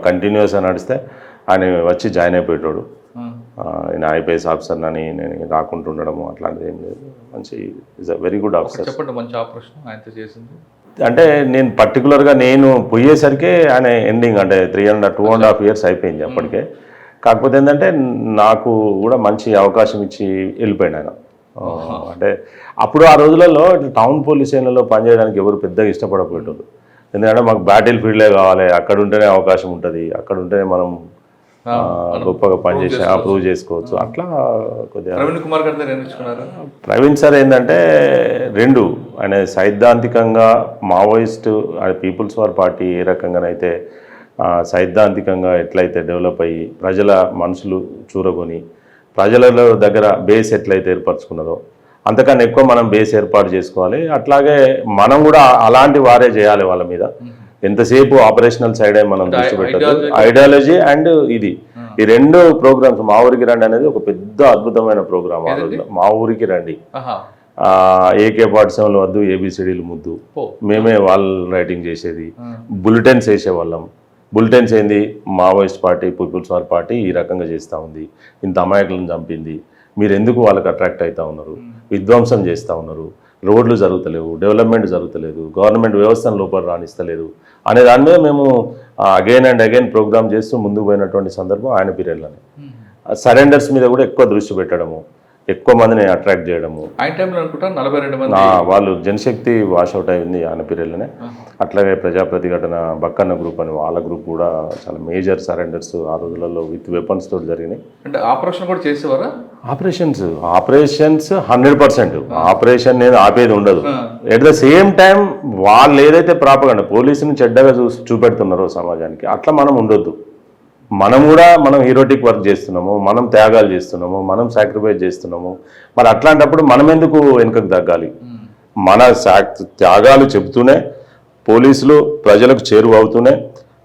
కంటిన్యూస్ అని నడిస్తే ఆయన వచ్చి జాయిన్ అయిపోయేటోడు. ఆయన ఐపీఎస్ ఆఫీసర్ అని నేను రాకుండా ఉండడము అట్లాంటిది ఏం లేదు. మంచి is a very good officer. చెప్పండి, మంచి ఆపరేషన్ ఆయనతో చేసింది. అంటే నేను పర్టికులర్గా నేను పోయేసరికి ఆయన ఎండింగ్ అంటే 2.5 years అయిపోయింది అప్పటికే. కాకపోతే ఏంటంటే నాకు కూడా మంచి అవకాశం ఇచ్చి వెళ్ళిపోయాడు ఆయన. అంటే అప్పుడు ఆ రోజులలో టౌన్ పోలీస్ స్టేషన్లలో పనిచేయడానికి ఎవరు పెద్దగా ఇష్టపడకపోయేటోళ్ళు. ఎందుకంటే మాకు బ్యాటిల్ ఫీల్డే కావాలి, అక్కడ ఉంటేనే అవకాశం ఉంటుంది, అక్కడ ఉంటేనే మనం గొప్పగా పనిచేసి ప్రూవ్ చేసుకోవచ్చు. అట్లా కొద్దిగా ప్రవీణ్ కుమార్ గారి దగ్గర నేర్చుకున్నారు. ప్రవీణ్ సార్ ఏంటంటే రెండు, ఆయన సైద్ధాంతికంగా మావోయిస్ట్ పీపుల్స్ వార్ పార్టీ ఏ రకంగానైతే సైద్ధాంతికంగా ఎట్లయితే డెవలప్ అయ్యి ప్రజల మనసులు చూరగొని ప్రజల దగ్గర బేస్ ఎట్లయితే ఏర్పరచుకున్నదో అంతకన్నా ఎక్కువ మనం బేస్ ఏర్పాటు చేసుకోవాలి. అట్లాగే మనం కూడా అలాంటి వారే చేయాలి వాళ్ళ మీద. ఎంతసేపు ఆపరేషనల్ సైడే మనం దృష్టి పెట్టదు, ఐడియాలజీ అండ్ ఇది ఈ రెండు ప్రోగ్రామ్స్. మా ఊరికి రండి అనేది ఒక పెద్ద అద్భుతమైన ప్రోగ్రామ్. ఆ రోజులో మా ఊరికి రండి, AK-47 వద్దు, ABCDలు ముద్దు, మేమే వాల్ రైటింగ్ చేసేది, బులెటిన్స్ వేసేవాళ్ళం. బులెటిన్స్ ఏంది, Maoist party people's war party ఈ రకంగా చేస్తూ ఉంది, ఇంత అమాయకులను చంపింది, మీరు ఎందుకు వాళ్ళకి అట్రాక్ట్ అవుతూ ఉన్నారు, విధ్వంసం చేస్తూ ఉన్నారు, రోడ్లు జరుగుతలేవు, డెవలప్మెంట్ జరుగుతలేదు, గవర్నమెంట్ వ్యవస్థను లోపల రాణిస్తలేదు అనే దాని మీద మేము అగైన్ అండ్ అగైన్ ప్రోగ్రామ్ చేస్తూ ముందుకు పోయినటువంటి సందర్భం ఆయన పీరియడ్లోనే. సరెండర్స్ మీద కూడా ఎక్కువ దృష్టి పెట్టడము, ఎక్కువ మందిని అట్రాక్ట్ చేయడము. ఆయన టైంలో అనుకుంటా 42 మంది వాళ్ళు జనశక్తి వాషౌట్ అయింది ఆయన పీరియడ్లోనే. అట్లాగే ప్రజా ప్రతిఘటన బక్కన్న గ్రూప్ అని వాళ్ళ గ్రూప్ కూడా చాలా మేజర్ సరెండర్స్ ఆ రోజులలో విత్ వెపన్స్ తోటి జరిగినాయి. అంటే ఆపరేషన్ కూడా చేసేవారా? ఆపరేషన్స్ 100%. ఆపరేషన్ నేను ఆపేది ఉండదు. ఎట్ ద సేమ్ టైం వాళ్ళు ఏదైతే ప్రాపగండ పోలీసుని చెడ్డగా చూపెడుతున్నారో సమాజానికి, అట్లా మనం ఉండొద్దు. మనం కూడా మనం హీరోటిక్ వర్క్ చేస్తున్నాము, మనం త్యాగాలు చేస్తున్నాము, మనం సాక్రిఫైస్ చేస్తున్నాము. మరి అట్లాంటప్పుడు మనం ఎందుకు వెనుకకు తగ్గాలి? మన త్యాగాలు చెబుతూనే పోలీసులు ప్రజలకు చేరువవుతూనే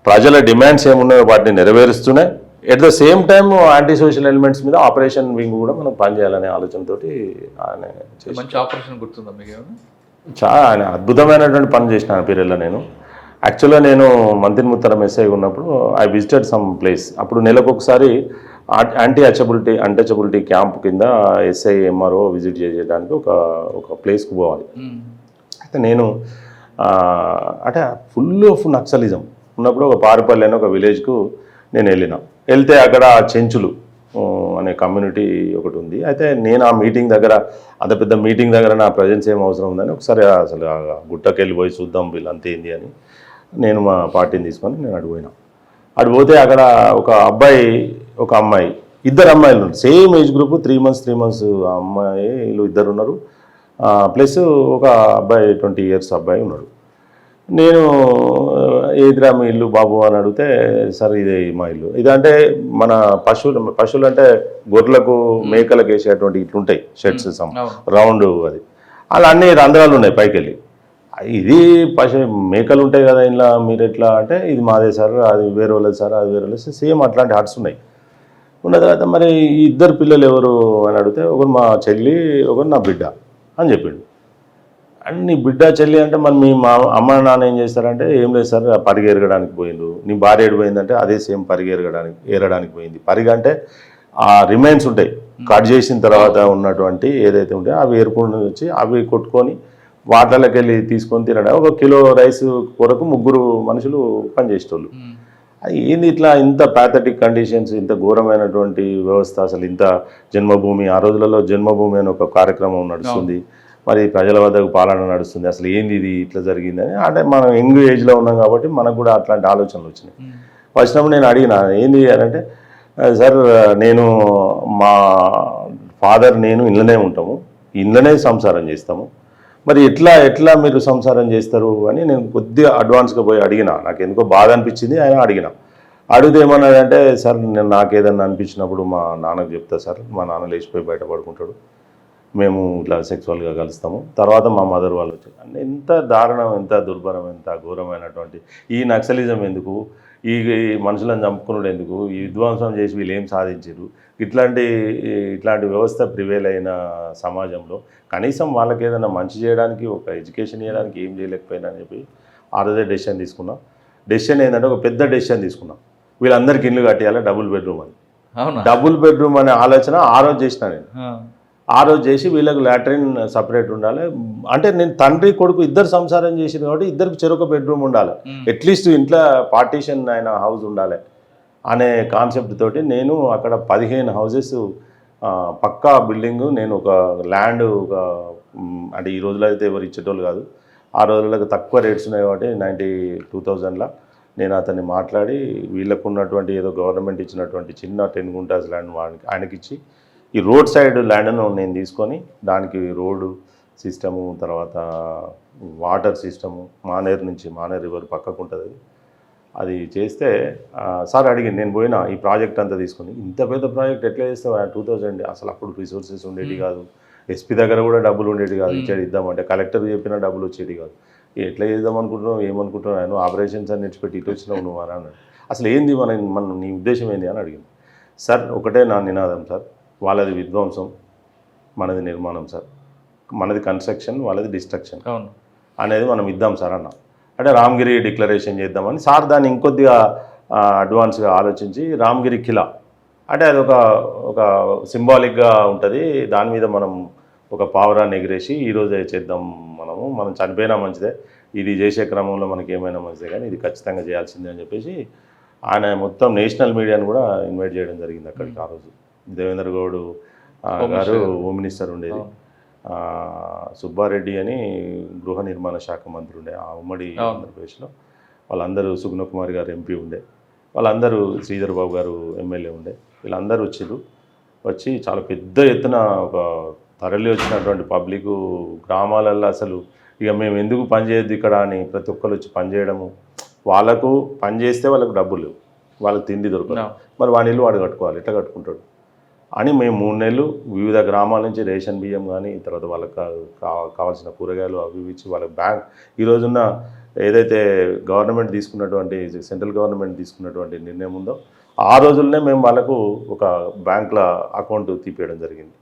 ప్రజల డిమాండ్స్ ఏమున్నాయో వాటిని నెరవేరుస్తూనే at the same time anti social elements మీద ఆపరేషన్ వింగ్ కూడా మనం పనిచేయాలనే ఆలోచనతోటి ఆయన మంచి ఆపరేషన్ గుర్తుందా మీకు? చాలా ఆయన అద్భుతమైనటువంటి పని చేసిన ఆ పీరియడ్లో. నేను యాక్చువల్గా నేను మంతినిముత్తరం ఎస్ఐ ఉన్నప్పుడు ఐ విజిటెడ్ సమ్ ప్లేస్. అప్పుడు నెలకొకసారి అన్టచబిలిటీ క్యాంప్ కింద ఎస్ఐ MRO విజిట్ చేయడానికి ఒక ప్లేస్కి పోవాలి. అయితే నేను అంటే ఫుల్ ఆఫ్ నక్సలిజం ఉన్నప్పుడు ఒక పారిపల్లి అనే ఒక విలేజ్కు నేను వెళ్తే అక్కడ చెంచులు అనే కమ్యూనిటీ ఒకటి ఉంది. అయితే నేను ఆ మీటింగ్ దగ్గర, అంత పెద్ద మీటింగ్ దగ్గర నా ప్రజెన్స్ ఏం అవసరం ఉందని ఒకసారి అసలు గుట్టకెళ్ళి పోయి చూద్దాం వీళ్ళంతా ఏంది అని నేను మా పార్టీని తీసుకొని నేను అడిగిపోతే అక్కడ ఒక అబ్బాయి ఒక అమ్మాయి, ఇద్దరు అమ్మాయిలు ఉన్నారు, సేమ్ ఏజ్ గ్రూప్, 3 months అమ్మాయిలు ఇద్దరు ఉన్నారు, ప్లస్ ఒక అబ్బాయి 20 years అబ్బాయి ఉన్నాడు. నేను ఏదిరా మీ ఇల్లు బాబు అని అడిగితే, సార్ ఇదే మా ఇల్లు. ఇదంటే మన పశువులు అంటే గొర్రెలకు మేకలకు వేసేటువంటి ఇట్లుంటాయి షెడ్స్ రౌండ్, అది అలా అన్ని రంధ్రాలు ఉన్నాయి పైకి వెళ్ళి. ఇది మేకలు ఉంటాయి కదా ఇలా, మీరు ఎట్లా అంటే ఇది మాదే సార్, అది వేరే వాళ్ళది సార్, అది వేరే వాళ్ళది, సేమ్ అట్లాంటి హట్స్ ఉన్నాయి. ఉన్న తర్వాత మరి ఈ ఇద్దరు పిల్లలు ఎవరు అని అడిగితే, ఒకరు మా చెల్లి, ఒకరు నా బిడ్డ అని చెప్పిండు. అండ్ నీ బిడ్డ చెల్లి అంటే మరి మీ అమ్మ నాన్న ఏం చేస్తారంటే, ఏం లేదు సార్ పరిగె ఎరగడానికి పోయిండు. నీ భార్య ఏడిపోయిందంటే అదే సేమ్ పరిగె ఏరడానికి పోయింది. పరిగె అంటే ఆ రిమైన్స్ ఉంటాయి కట్ చేసిన తర్వాత ఉన్నటువంటి ఏదైతే ఉంటాయో అవి ఏరుకుని వచ్చి అవి కొట్టుకొని వాటర్లోకి వెళ్ళి తీసుకొని తినడం. 1 kilo రైస్ కొరకు 3 మనుషులు పనిచేసేటోళ్ళు. ఏంది ఇట్లా ఇంత ప్యాథటిక్ కండిషన్స్, ఇంత ఘోరమైనటువంటి వ్యవస్థ, అసలు ఇంత జన్మభూమి, ఆ రోజులలో జన్మభూమి అని ఒక కార్యక్రమం నడుస్తుంది, మరి ప్రజల వద్దకు పాలన నడుస్తుంది, అసలు ఏంది ఇది ఇట్లా జరిగిందని. అంటే మనం యంగ్ ఏజ్లో ఉన్నాం కాబట్టి మనకు కూడా అట్లాంటి ఆలోచనలు వచ్చినాయి. వచ్చినప్పుడు నేను అడిగిన ఏంది అని అంటే, సార్ నేను మా ఫాదర్ నేను ఇళ్ళనే ఉంటాము, ఇళ్ళనే సంసారం చేస్తాము, మరి ఎట్లా మీరు సంసారం చేస్తారు అని నేను కొద్దిగా అడ్వాన్స్గా పోయి అడిగిన. నాకు ఎందుకో బాధ అనిపించింది. ఆయన అడిగితే ఏమన్నాడంటే, సార్ నేను నాకు ఏదన్నా అనిపించినప్పుడు మా నాన్నకు చెప్తా సార్, మా నాన్న లేచిపోయి బయట పడుకుంటాడు, మేము ఇట్లా సెక్సువల్గా కలుస్తాము, తర్వాత మా మదర్ వాళ్ళు వచ్చారు. అంటే ఎంత దారుణం, ఎంత దుర్భరం, ఎంత ఘోరమైనటువంటి ఈ నక్సలిజం ఎందుకు, ఈ మనుషులను చంపుకున్నాడు ఎందుకు, ఈ విధ్వంసం చేసి వీళ్ళు ఏం సాధించారు, ఇట్లాంటి వ్యవస్థ ప్రివేల్ అయిన సమాజంలో కనీసం వాళ్ళకి ఏదైనా మంచి చేయడానికి, ఒక ఎడ్యుకేషన్ చేయడానికి ఏం చేయలేకపోయినా అని చెప్పి ఆ రోజే డెసిషన్ తీసుకున్నాం. డెసిషన్ ఏంటంటే ఒక పెద్ద డెసిషన్ తీసుకున్నాం, వీళ్ళందరికీ ఇల్లు కట్టేయాలి, డబుల్ బెడ్రూమ్ అని. డబుల్ బెడ్రూమ్ అనే ఆలోచన ఆ రోజు చేసిన నేను. ఆ రోజు చేసి వీళ్ళకి లాట్రిన్ సపరేట్ ఉండాలి. అంటే నేను తండ్రి కొడుకు ఇద్దరు సంసారం చేసింది కాబట్టి ఇద్దరికి చెరొక బెడ్రూమ్ ఉండాలి, అట్లీస్ట్ ఇంట్లో పార్టీషన్ అయిన హౌస్ ఉండాలి అనే కాన్సెప్ట్ తోటి నేను అక్కడ 15 houses పక్కా బిల్డింగు, నేను ఒక ల్యాండ్, ఒక అంటే ఈ రోజులో అయితే ఎవరు ఇచ్చేటోళ్ళు కాదు, ఆ రోజులకు తక్కువ రేట్స్ ఉన్నాయి కాబట్టి 92,000లో నేను అతన్ని మాట్లాడి వీళ్ళకు ఉన్నటువంటి ఏదో గవర్నమెంట్ ఇచ్చినటువంటి చిన్న 10 గుంటాస్ ల్యాండ్ ఆయనకి ఇచ్చి ఈ రోడ్ సైడ్ ల్యాండ్ను నేను తీసుకొని దానికి రోడ్డు సిస్టము, తర్వాత వాటర్ సిస్టము, మానేరు రివర్ పక్కకు ఉంటుంది అది చేస్తే సార్ అడిగింది. నేను పోయినా ఈ ప్రాజెక్ట్ అంతా తీసుకొని, ఇంత పెద్ద ప్రాజెక్ట్ ఎట్లా చేస్తావు 2000 అసలు అప్పుడు రిసోర్సెస్ ఉండేవి కాదు, ఎస్పీ దగ్గర కూడా డబ్బులు ఉండేవి కాదు, ఇద్దామంటే కలెక్టర్ చెప్పినా డబ్బులు వచ్చేది కాదు, ఎట్లా చేద్దాం అనుకుంటున్నావు, ఏమనుకుంటున్నావు, నువ్వు ఆపరేషన్స్ అని ఇచ్చిపెట్టి ఇటు వచ్చినావు నువ్వు అని అన్నాడు. అసలు ఏంది మన నీ ఉద్దేశం ఏంది అని అడిగింది. సార్ ఒకటే నా నినాదం సార్, వాళ్ళది విధ్వంసం మనది నిర్మాణం సార్, మనది కన్స్ట్రక్షన్ వాళ్ళది డిస్ట్రక్షన్ అనేది మనం ఇద్దాం సార్ అన్న. అంటే రామగిరి డిక్లరేషన్ చేద్దామని సార్ దాన్ని ఇంకొద్దిగా అడ్వాన్స్గా ఆలోచించి రామగిరి కిలా అంటే అది ఒక సింబాలిక్గా ఉంటుంది, దాని మీద మనం ఒక పావురాన్ని ఎగిరేసి ఈరోజే చేద్దాం, మనం చనిపోయినా మంచిదే, ఇది చేసే క్రమంలో మనకి ఏమైనా మంచిదే కానీ ఇది ఖచ్చితంగా చేయాల్సిందే అని చెప్పేసి ఆయన మొత్తం నేషనల్ మీడియాను కూడా ఇన్వైట్ చేయడం జరిగింది అక్కడికి. ఆ రోజు దేవేంద్ర గౌడ్ గారు హోమ్ మినిస్టర్ ఉండేది, సుబ్బారెడ్డి అని గృహ నిర్మాణ శాఖ మంత్రి ఉండే ఆ ఉమ్మడి ఆంధ్రప్రదేశ్లో, వాళ్ళందరూ సుగుణ కుమార్ గారు ఎంపీ ఉండే, వాళ్ళందరూ శ్రీధర్ బాబు గారు ఎమ్మెల్యే ఉండే, వీళ్ళందరూ వచ్చి చాలా పెద్ద ఎత్తున ఒక తరలి వచ్చినటువంటి పబ్లిక్ గ్రామాలల్లో అసలు ఇక మేము ఎందుకు పని చేయొద్దు ఇక్కడ అని ప్రతి ఒక్కరు వచ్చి పనిచేయడము, వాళ్ళకు పని చేస్తే వాళ్ళకు డబ్బులు లేవు, వాళ్ళకి తిండి దొరకదు, మరి వాడి ఇల్లు వాడు కట్టుకోవాలి, ఎట్లా కట్టుకుంటాడు అని మేము 3 నెలలు వివిధ గ్రామాల నుంచి రేషన్ బియ్యం కానీ తర్వాత వాళ్ళకి కావాల్సిన కూరగాయలు అవి ఇచ్చి వాళ్ళకి బ్యాంక్ ఈ రోజున్న ఏదైతే గవర్నమెంట్ తీసుకున్నటువంటి సెంట్రల్ గవర్నమెంట్ తీసుకున్నటువంటి నిర్ణయం ఉందో ఆ రోజుల్లోనే మేము వాళ్ళకు ఒక బ్యాంకుల అకౌంట్ తీపియడం జరిగింది.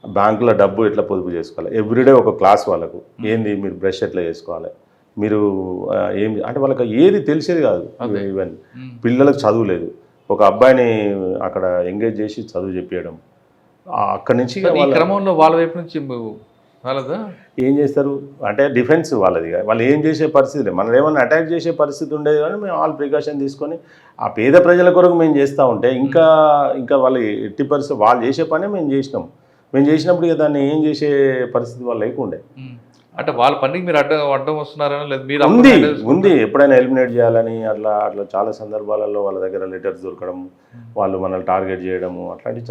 బ్యాంకులో డబ్బు ఎట్లా పొదుపు చేసుకోవాలి, ఎవ్రీడే ఒక క్లాస్ వాళ్ళకు ఏంది మీరు బ్రష్ ఎట్లా చేసుకోవాలి, మీరు ఏమి అంటే వాళ్ళకి ఏది తెలిసేది కాదు. ఈవెన్ పిల్లలకు చదువు లేదు, ఒక అబ్బాయిని అక్కడ ఎంగేజ్ చేసి చదువు చెప్పేయడం, అక్కడి నుంచి క్రమంలో వాళ్ళ వైపు నుంచి ఏం చేస్తారు అంటే డిఫెన్స్ వాళ్ళది, వాళ్ళు ఏం చేసే పరిస్థితి లేదు, మనం ఏమన్నా అటాక్ చేసే పరిస్థితి ఉండేది కానీ మేము ఆల్ ప్రికాషన్ తీసుకొని ఆ పేద ప్రజల కొరకు మేము చేస్తూ ఉంటే ఇంకా వాళ్ళు ఎట్టి పరిస్థితి వాళ్ళు చేసే పనే మేము చేసినప్పుడు ఇక దాన్ని ఏం చేసే పరిస్థితి వాళ్ళు లేకుండే. అంటే వాళ్ళ పనికి మీరు అడ్డం వస్తున్నారని లేదు మీరు ఉంది ఎప్పుడైనా ఎలిమినేట్ చేయాలని అట్లా చాలా సందర్భాలలో వాళ్ళ దగ్గర లెటర్స్ దొరకడం, వాళ్ళు మనల్ని టార్గెట్ చేయడము అట్లాంటివి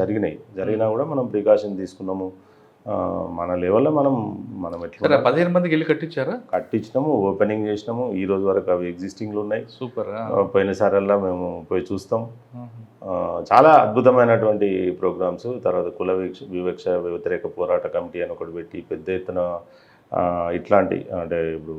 జరిగినా కూడా మనం ప్రికాషన్ తీసుకున్నాము. మన లెవెల్లో మనం ఎట్లా 15 మందికి ఇల్లు కట్టించాము, ఓపెనింగ్ చేసినాము, ఈ రోజు వరకు అవి ఎగ్జిస్టింగ్లు ఉన్నాయి. సూపర్. పోయినసారల్లా మేము పోయి చూస్తాం, చాలా అద్భుతమైనటువంటి ప్రోగ్రామ్స్. తర్వాత కుల వివక్ష వ్యతిరేక పోరాట కమిటీ అని ఒకటి పెట్టి పెద్ద ఎత్తున ఇట్లాంటి అంటే ఇప్పుడు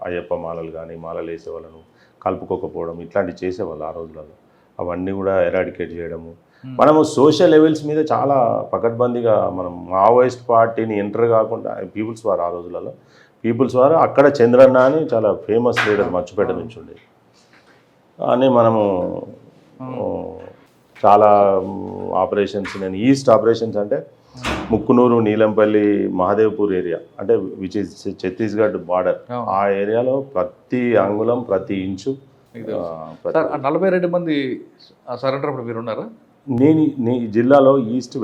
అయ్యప్ప మాలలు కానీ మాలలు వేసే వాళ్ళను కలుపుకోకపోవడం ఇట్లాంటివి చేసేవాళ్ళు ఆ రోజులలో, అవన్నీ కూడా ఎరాడికేట్ చేయడము. మనము సోషల్ లెవెల్స్ మీద చాలా పకడ్బందీగా మనం మావోయిస్ట్ పార్టీని ఎంటర్ కాకుండా పీపుల్స్ వార్, ఆ రోజులలో పీపుల్స్ వార్ అక్కడ చంద్రన్న అని చాలా ఫేమస్ లీడర్ మర్చిపేట నుంచి ఉండేది అని మనము చాలా ఆపరేషన్స్, నేను ఈస్ట్ ఆపరేషన్స్ అంటే ముక్కునూరు, నీలంపల్లి, మహదేవ్పూర్ ఏరియా అంటే విచ్ ఇస్ ఛత్తీస్గఢ్ బార్డర్, ఆ ఏరియాలో ప్రతి అంగుళం ప్రతి ఇంచు 42 మంది సరెండర్ అప్పుడు మీరు ఉన్నారా? నీ జిల్లాలో ఈస్ట్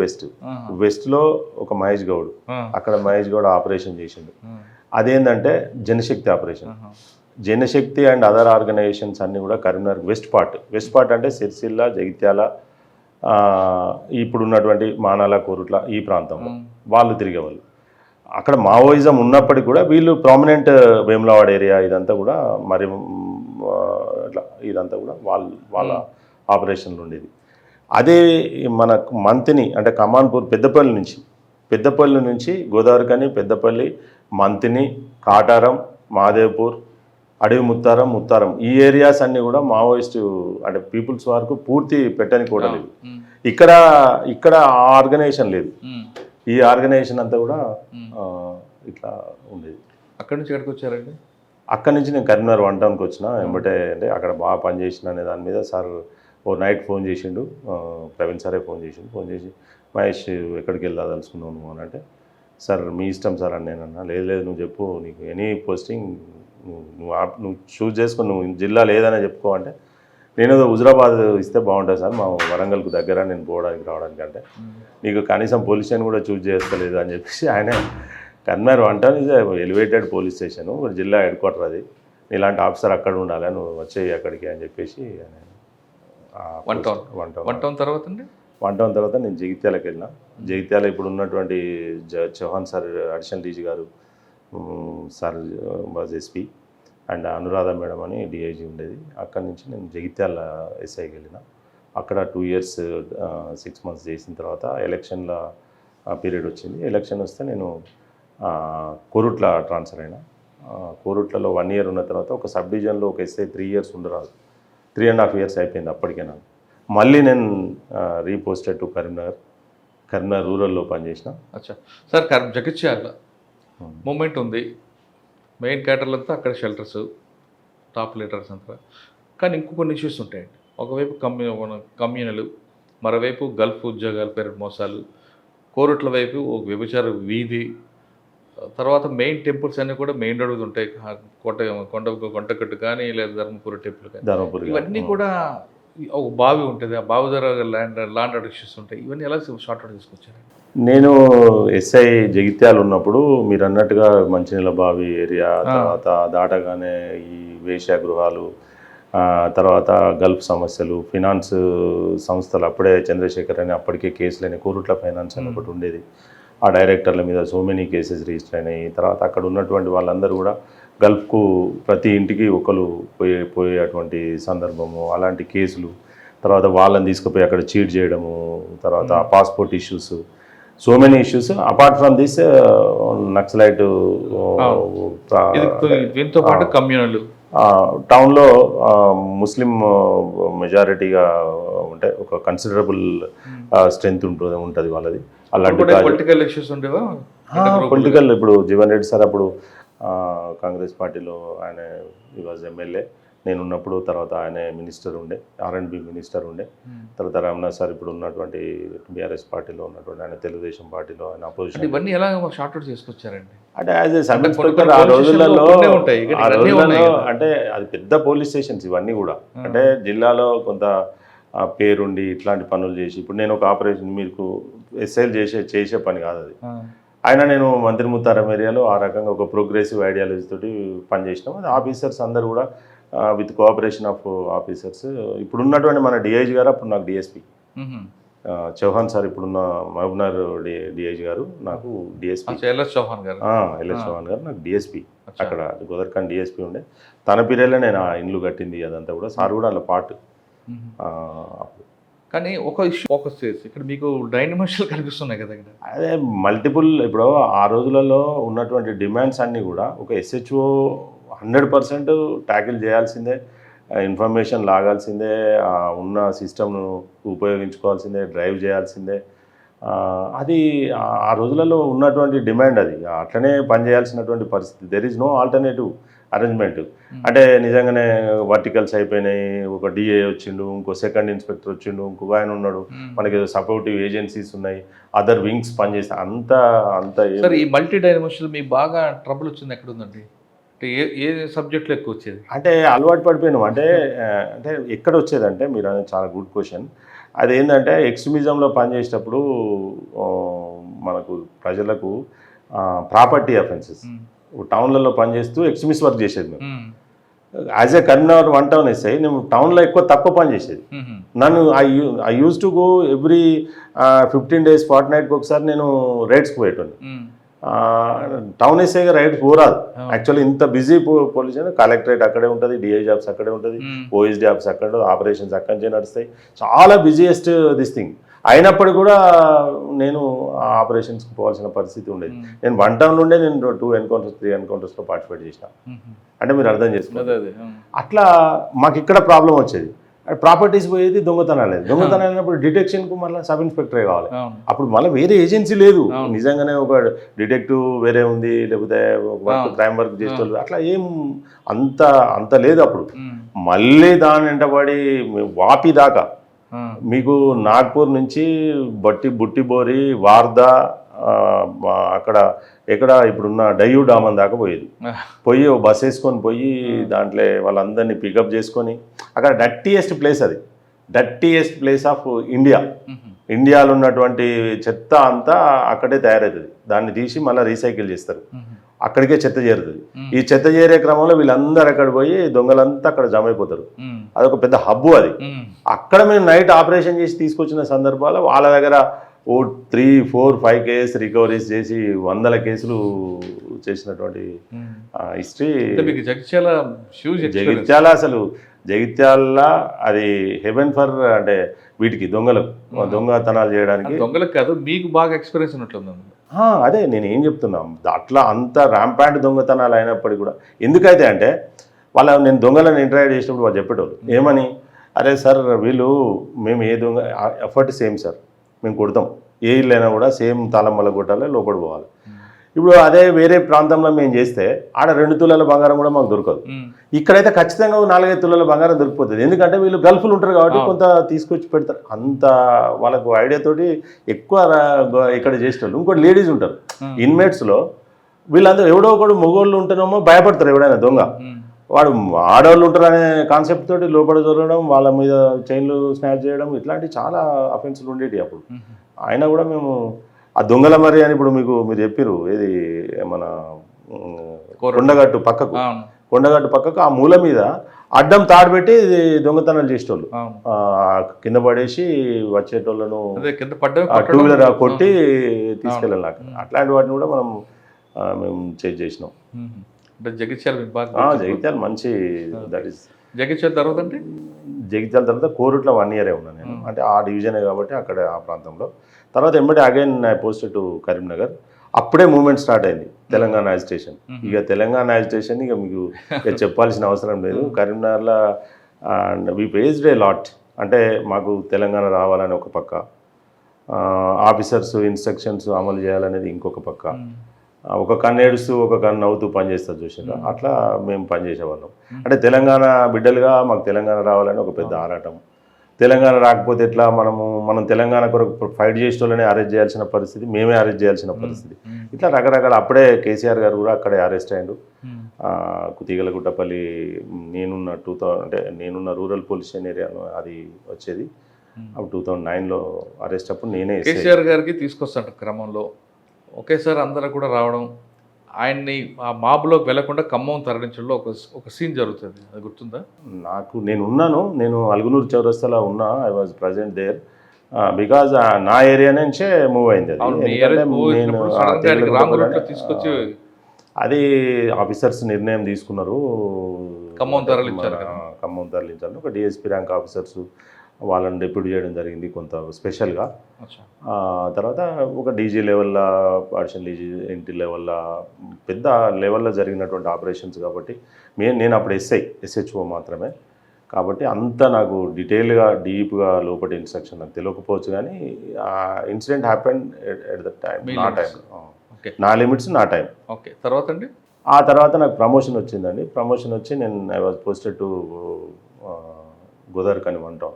వెస్ట్లో ఒక మహేష్ గౌడ్, అక్కడ మహేష్ గౌడ్ ఆపరేషన్ చేసిండు. అదేంటంటే జనశక్తి operation. Janashakti and other organisations అన్నీ కూడా కరీంనగర్ వెస్ట్ పార్ట్ అంటే సిరిసిల్ల, జగిత్యాల, ఇప్పుడు ఉన్నటువంటి మానాల, కోరుట్ల ఈ ప్రాంతంలో వాళ్ళు తిరిగేవాళ్ళు. అక్కడ మావోయిజం ఉన్నప్పటికీ కూడా వీళ్ళు ప్రామినెంట్ వేములవాడ ఏరియా ఇదంతా కూడా మరి ఇదంతా కూడా వాళ్ళ ఆపరేషన్లు ఉండేది. అదే మన మంతిని అంటే కమాన్పూర్ పెద్దపల్లి నుంచి గోదావరికని, పెద్దపల్లి, మంతిని, కాటారం, మాదేవ్పూర్, అడవి ముత్తారం ఈ ఏరియాస్ అన్నీ కూడా మావోయిస్టు అంటే పీపుల్స్ వరకు పూర్తి పెట్టని కూడా లేదు. ఇక్కడ ఆ ఆర్గనైజేషన్ లేదు, ఈ ఆర్గనైజేషన్ అంతా కూడా ఇట్లా ఉండేది. అక్కడి నుంచి ఎక్కడికి వచ్చారండి? అక్కడి నుంచి నేను కరీంనగర్ 1 టౌన్కి వచ్చిన. ఏమంటే అంటే అక్కడ బాగా పనిచేసిన అనే దాని మీద సార్ ఓ నైట్ ఫోన్ చేసిండు, ప్రవీణ్ సారే ఫోన్ చేసి మహేష్ ఎక్కడికి వెళ్ళదలుచుకున్నావు నువ్వు అని అంటే, సార్ మీ ఇష్టం సార్ అని నేను అన్నా. లేదు నువ్వు చెప్పు, నీకు ఎనీ పోస్టింగ్ నువ్వు చూజ్ చేసుకుని నువ్వు జిల్లా లేదనే చెప్పుకో అంటే, నేను హుజరాబాద్ ఇస్తే బాగుంటుంది సార్, మా వరంగల్కు దగ్గర నేను రావడానికి అంటే, నీకు కనీసం పోలీస్ స్టేషన్ కూడా చూజ్ చేసుకోలేదు అని చెప్పేసి ఆయన కన్మేర్ అంటాను ఇది ఎలివేటెడ్ పోలీస్ స్టేషన్ జిల్లా హెడ్ క్వార్టర్ అది ఇలాంటి ఆఫీసర్ అక్కడ ఉండాలి నువ్వు వచ్చేయి అక్కడికి అని చెప్పేసి వన్ టౌన్ తర్వాత అండి వన్ టౌన్ తర్వాత నేను జగిత్యాలకు వెళ్ళిన జగిత్యాల ఇప్పుడు ఉన్నటువంటి చౌహాన్ సార్ అడిషనల్ డీజీ గారు sir was SP and Anuradha madam అని డిఐజీ ఉండేది అక్కడి నుంచి నేను జగిత్యాల ఎస్ఐకి వెళ్ళిన అక్కడ 2 years 6 months చేసిన తర్వాత ఎలక్షన్ల పీరియడ్ వచ్చింది ఎలక్షన్ వస్తే నేను కోరుట్ల ట్రాన్స్ఫర్ అయినా కోరుట్లలో 1 year ఉన్న తర్వాత ఒక సబ్ డివిజన్లో ఒక ఎస్ఐ 3 years ఉండరాదు 3.5 years అయిపోయింది అప్పటికే నాకు మళ్ళీ నేను రీపోస్టెడ్ టు కరీంనగర్ రూరల్లో పనిచేసిన అచ్చా సార్ జగిత్యాల మూమెంట్ ఉంది మెయిన్ క్యాటర్లంతా అక్కడ షెల్టర్స్ టాప్ లీడర్స్ అంతా కానీ ఇంకో కొన్ని ఇష్యూస్ ఉంటాయండి ఒకవైపు కమ్యూనలు మరోవైపు గల్ఫ్ ఉద్యోగాలు పేరు మోసాలు కోరుట్ల వైపు ఒక వ్యభిచార వీధి తర్వాత మెయిన్ టెంపుల్స్ అన్నీ కూడా మెయిన్ రోడ్డు ఉంటాయి కొండకట్టు కానీ లేదా ధర్మపురి టెంపుల్ కానీ ఇవన్నీ కూడా ఒక బావి ఉంటుంది ఆ బావి దగ్గర ల్యాండ్ ఇష్యూస్ ఉంటాయి ఇవన్నీ ఎలా షార్ట్ అవుట్ తీసుకొచ్చారు నేను ఎస్ఐ జగిత్యాలు ఉన్నప్పుడు మీరు అన్నట్టుగా మంచినీళ్ళ బావి ఏరియా తర్వాత దాటగానే ఈ వేశ్యాగృహాలు తర్వాత గల్ఫ్ సమస్యలు ఫినాన్స్ సంస్థలు అప్పుడే చంద్రశేఖర్ అని అప్పటికే కేసులని కోరుట్ల ఫైనాన్స్ అని ఒకటి ఉండేది ఆ డైరెక్టర్ల మీద సో మెనీ కేసెస్ రిజిస్టర్ అయినాయి తర్వాత అక్కడ ఉన్నటువంటి వాళ్ళందరూ కూడా గల్ఫ్కు ప్రతి ఇంటికి ఒకరు పోయేటువంటి సందర్భము అలాంటి కేసులు తర్వాత వాళ్ళని తీసుకుపోయి అక్కడ చీట్ చేయడము తర్వాత passport issues so many issues apart from this naxalite దీంతో పాటు కమ్యూనల్ టౌన్లో ముస్లిం మెజారిటీగా ఉంటే ఒక కన్సిడరబుల్ స్ట్రెంగ్త్ ఉంటుంది వాళ్ళది అలాంటి పొలిటికల్ ఇష్యూస్ ఉండేవా పొలిటికల్ ఇప్పుడు జీవన్ రెడ్డి సార్ అప్పుడు కాంగ్రెస్ పార్టీలో ఆయన ఈ వాజ్ ఎమ్మెల్యే నేను ఉన్నప్పుడు తర్వాత ఆయన మినిస్టర్ ఉండే R&B మినిస్టర్ ఉండే తర్వాత రమణ సార్ ఇప్పుడు ఉన్నటువంటి బీఆర్ఎస్ పార్టీలో ఉన్నటువంటి ఆయన తెలుగుదేశం పార్టీలో ఆయన అపోజిషన్ ఇవన్నీ ఎలా షార్ట్ అవుట్ చేసుకొచ్చారండి అంటే యాజ్ ఏ సబ్ ఇన్స్పెక్టర్ ఆ రోజులలో అంటే అది పెద్ద పోలీస్ స్టేషన్స్ ఇవన్నీ కూడా అంటే జిల్లాలో కొంత పేరుండి ఇట్లాంటి పనులు చేసి ఇప్పుడు నేను ఒక ఆపరేషన్ మీకు ఎస్ఐలు చేసే పని కాదు అది ఆయన నేను మంత్రి ముత్తారం ఏరియాలో ఆ రకంగా ఒక ప్రోగ్రెసివ్ ఐడియాలజీ తోటి పనిచేసినాం అది ఆఫీసర్స్ అందరు కూడా విత్ కోఆపరేషన్ ఆఫ్ ఆఫీసర్స్ ఇప్పుడు ఉన్నటువంటి మన డిఐజీ గారు అప్పుడు నాకు డిఎస్పీ చౌహాన్ సార్ ఇప్పుడున్న మహబూబ్నగర్ డిఐజీ గారు నాకు డిఎస్పీ ఎల్ఎస్ చౌహాన్ గారు నాకు డిఎస్పీ అక్కడ గోదర్ఖండ్ డిఎస్పీ ఉండే తన పీరియడ్లో నేను ఆ ఇండ్లు కట్టింది అదంతా కూడా సార్ కూడా అలా పార్ట్ కానీ ఒక ఇష్యూ ఫోకస్ చేసి ఇక్కడ మీకు డైనమిషన్లు కనిపిస్తున్నాయి కదా ఇక్కడ అదే మల్టిపుల్ ఇప్పుడు ఆ రోజులలో ఉన్నటువంటి డిమాండ్స్ అన్నీ కూడా ఒక SHO 100% ట్యాకిల్ చేయాల్సిందే ఇన్ఫర్మేషన్ లాగాల్సిందే ఉన్న సిస్టమ్ను ఉపయోగించుకోవాల్సిందే డ్రైవ్ చేయాల్సిందే అది ఆ రోజులలో ఉన్నటువంటి డిమాండ్ అది అట్లనే పనిచేయాల్సినటువంటి పరిస్థితి there is no alternative arrangement అంటే నిజంగానే వర్టికల్స్ అయిపోయినాయి ఒక డిఏ వచ్చిండు ఇంకో సెకండ్ ఇన్స్పెక్టర్ వచ్చిండు ఇంకొక ఆయన ఉన్నాడు మనకి సపోర్టివ్ ఏజెన్సీస్ ఉన్నాయి అదర్ వింగ్స్ పనిచేస్తాయి అంత సార్ ఈ మల్టీ డైమెన్షనల్ మీకు బాగా ట్రబుల్ వచ్చింది ఎక్కడ ఉందండి అంటే ఏ సబ్జెక్ట్లో ఎక్కువ వచ్చేది అంటే అలవాటు పడిపోయినాం అంటే ఎక్కడ వచ్చేదంటే మీరు అనేది చాలా గుడ్ క్వశ్చన్ అదేంటంటే ఎక్స్ట్రీమిజంలో పనిచేసేటప్పుడు మనకు ప్రజలకు ప్రాపర్టీ అఫెన్సెస్ టౌన్లలో పనిచేస్తూ ఎక్స్ట్రీమిస్ట్ వర్క్ చేసేది మేము as a Karimnagar 1 town SI నేను టౌన్లో ఎక్కువ తక్కువ పని చేసేది నన్ను I use to go every 15 days ఫార్ట్నైట్కి ఒకసారి నేను రైడ్స్కి పోయేటోని టౌన్ ఎస్ఐగా రైడ్స్ పోరాదు యాక్చువల్లీ ఇంత బిజీ పొల్యూషన్ కలెక్టరేట్ అక్కడే ఉంటుంది డిఐ జాబ్స్ అక్కడే ఉంటుంది OSD జాబ్స్ అక్కడ ఆపరేషన్స్ అక్కడి నుంచే నడుస్తాయి చాలా బిజియెస్ట్ దిస్ థింగ్ అయినప్పుడు కూడా నేను ఆపరేషన్స్కి పోవాల్సిన పరిస్థితి ఉండేది నేను 1 town నుండే నేను 2 encounters 3 encountersలో పార్టిసిపేట్ చేసిన అంటే మీరు అర్థం చేసుకున్నారు అట్లా మాకు ఇక్కడ ప్రాబ్లం వచ్చేది ప్రాపర్టీస్ పోయేది దొంగతనాలు అయినప్పుడు డిటెక్షన్కు మళ్ళీ సబ్ ఇన్స్పెక్టరే కావాలి అప్పుడు మళ్ళీ వేరే ఏజెన్సీ లేదు నిజంగానే ఒక డిటెక్టివ్ వేరే ఉంది లేకపోతే క్రైమ్ వర్క్ చేసేవాళ్ళు అట్లా ఏం అంత లేదు అప్పుడు మళ్ళీ దాని వెంటబడి వాపి దాకా మీకు నాగ్పూర్ నుంచి బుట్టిబోరి వార్దా అక్కడ ఎక్కడ ఇప్పుడున్న డయ్యూ డామన్ దాకా పోయి ఓ బస్ వేసుకొని పోయి దాంట్లో వాళ్ళందరినీ పికప్ చేసుకొని అక్కడ డర్టీయెస్ట్ ప్లేస్ అది డర్టీయెస్ట్ ప్లేస్ ఆఫ్ ఇండియా ఇండియాలో ఉన్నటువంటి చెత్త అంతా అక్కడే తయారవుతుంది. దాన్ని తీసి మళ్ళీ రీసైకిల్ చేస్తారు, అక్కడికే చెత్త చేరుతుంది. ఈ చెత్త చేరే క్రమంలో వీళ్ళందరూ అక్కడ పోయి దొంగలంతా అక్కడ జమ అయిపోతారు. అదొక పెద్ద హబ్బు అది. అక్కడ మేము నైట్ ఆపరేషన్ చేసి తీసుకొచ్చిన సందర్భాలు వాళ్ళ దగ్గర 3, 4, 5 కేసెస్ రికవరీస్ చేసి 100 కేసులు చేసినటువంటి హిస్టరీ. జగిత్యాల అసలు జగిత్యాల అది హెవెన్ ఫర్ అంటే వీటికి దొంగతనాలు చేయడానికి. దొంగలకు కాదు, మీకు బాగా ఎక్స్పీరియన్స్ ఉన్నట్లుంది. అదే నేను ఏం చెప్తున్నాం, అట్లా అంత ర్యాంపాంట్ దొంగతనాలు అయినప్పటికీ కూడా ఎందుకైతే అంటే నేను దొంగలను ఇంటరాక్ట్ చేసినప్పుడు వాళ్ళు చెప్పేటోళ్ళు ఏమని, అరే సార్ వీళ్ళు మేము ఏ దొంగ ఎఫర్ట్ సేమ్ సార్, మేము కొడతాం, ఏ ఇల్లు అయినా కూడా సేమ్ తాళం వల్ల కొట్టాలి, లోపడి పోవాలి. ఇప్పుడు అదే వేరే ప్రాంతంలో మేము చేస్తే ఆడ 2 తులాల బంగారం కూడా మాకు దొరకదు. ఇక్కడైతే ఖచ్చితంగా 4-5 తులాల బంగారం దొరికిపోతుంది. ఎందుకంటే వీళ్ళు గల్ఫ్లు ఉంటారు కాబట్టి కొంత తీసుకొచ్చి పెడతారు. అంత వాళ్ళకు ఐడియాతోటి ఎక్కువ ఇక్కడ చేసేటోళ్ళు. ఇంకోటి లేడీస్ ఉంటారు ఇన్మేట్స్లో, వీళ్ళందరూ ఎవడో ఒకడు మగోళ్ళు ఉంటేనేమో భయపడతారు. ఎవడైనా దొంగ వాడు ఆడవాళ్ళు ఉంటారు అనే కాన్సెప్ట్ తోటి లోపల జరగడం, వాళ్ళ మీద చైన్లు స్నాచ్ చేయడం, ఇట్లాంటి చాలా అఫెన్స్లు ఉండేవి అప్పుడు. అయినా కూడా మేము ఆ దొంగల మరి అని ఇప్పుడు మీరు చెప్పారు ఏది మన కొండగట్టు పక్కకు ఆ మూల మీద అడ్డం తాడు పెట్టి దొంగతనాలు చేసేటోళ్ళు, కింద పడేసి వచ్చేటోళ్ళను 2 వీలర్ కొట్టి తీసుకెళ్ళాలి. అట్లాంటి వాటిని కూడా మేము చేసినాం. జగిత్యాల మంచి జగిత్యాల తర్వాత అంటే జగిత్యాల తర్వాత కోరుట్ల 1 ఇయరే ఉన్నాను నేను. అంటే ఆ డివిజనే కాబట్టి అక్కడ ఆ ప్రాంతంలో. తర్వాత ఎంబడి అగైన్ పోస్టెడ్ టు కరీంనగర్. అప్పుడే మూవ్మెంట్ స్టార్ట్ అయింది తెలంగాణ యాజిటేషన్. ఇక తెలంగాణ యాజిటేషన్ ఇక మీకు చెప్పాల్సిన అవసరం లేదు. కరీంనగర్లో వి ఫేస్డ్ ఏ లాట్. అంటే మాకు తెలంగాణ రావాలని ఒక పక్క, ఆఫీసర్స్ ఇన్స్ట్రక్షన్స్ అమలు చేయాలనేది ఇంకొక పక్క. ఒక కన్ను ఏడుస్తూ ఒక కన్ను నవ్వుతూ పనిచేస్తారు చూసారా, అట్లా మేము పనిచేసేవాళ్ళం. అంటే తెలంగాణ బిడ్డలుగా మాకు తెలంగాణ రావాలని ఒక పెద్ద ఆరాటం. తెలంగాణ రాకపోతే ఎట్లా, మనం తెలంగాణ కొరకు ఫైట్ చేసేటోళ్ళనే అరెస్ట్ చేయాల్సిన పరిస్థితి, మేమే అరెస్ట్ చేయాల్సిన పరిస్థితి. ఇట్లా రకరకాల. అప్పుడే కేసీఆర్ గారు కూడా అక్కడే అరెస్ట్ అయ్యాడు. కుతీగలగుట్టపల్లి నేనున్న రూరల్ పోలీస్ స్టేషన్ ఏరియాలో అది వచ్చేది. అప్పుడు 2009లో అరెస్ట్ అప్పుడు నేనే కేసీఆర్ గారికి తీసుకొస్తాను క్రమంలో ఒకేసారి అందరూ కూడా రావడం, ఆయన్ని ఆ మాబ్లోకి వెళ్లకుండా ఖమ్మం తరలించడంలో ఒక సీన్ జరుగుతుంది, అది గుర్తుందా? నేను అల్గునూరు చౌరస్తాలో ఉన్నా. I was present there because నా ఏరియా నుంచే మూవ్ అయింది తీసుకొచ్చి. అది ఆఫీసర్స్ నిర్ణయం తీసుకున్నారు, ఖమ్మం తరలించాలని. ఒక డిఎస్పీ ర్యాంక్ ఆఫీసర్స్ వాళ్ళని డిప్యూట్ చేయడం జరిగింది కొంత స్పెషల్గా. తర్వాత ఒక డీజీ లెవెల్లో, అడిషనల్ డీజీ ఎన్టీ లెవెల్లో, పెద్ద లెవెల్లో జరిగినటువంటి ఆపరేషన్స్ కాబట్టి నేను అప్పుడు ఎస్హెచ్ఓ మాత్రమే కాబట్టి అంత నాకు డీటెయిల్గా డీప్గా లోపటి ఇన్స్ట్రక్షన్ నాకు తెలియకపోవచ్చు. కానీ ఆ incident happen at the time, నా లిమిట్స్ నా టైం. ఓకే. తర్వాత అండి, ఆ తర్వాత నాకు ప్రమోషన్ వచ్చిందండి. ప్రమోషన్ వచ్చి I was posted to Godavarikhani అంటాం.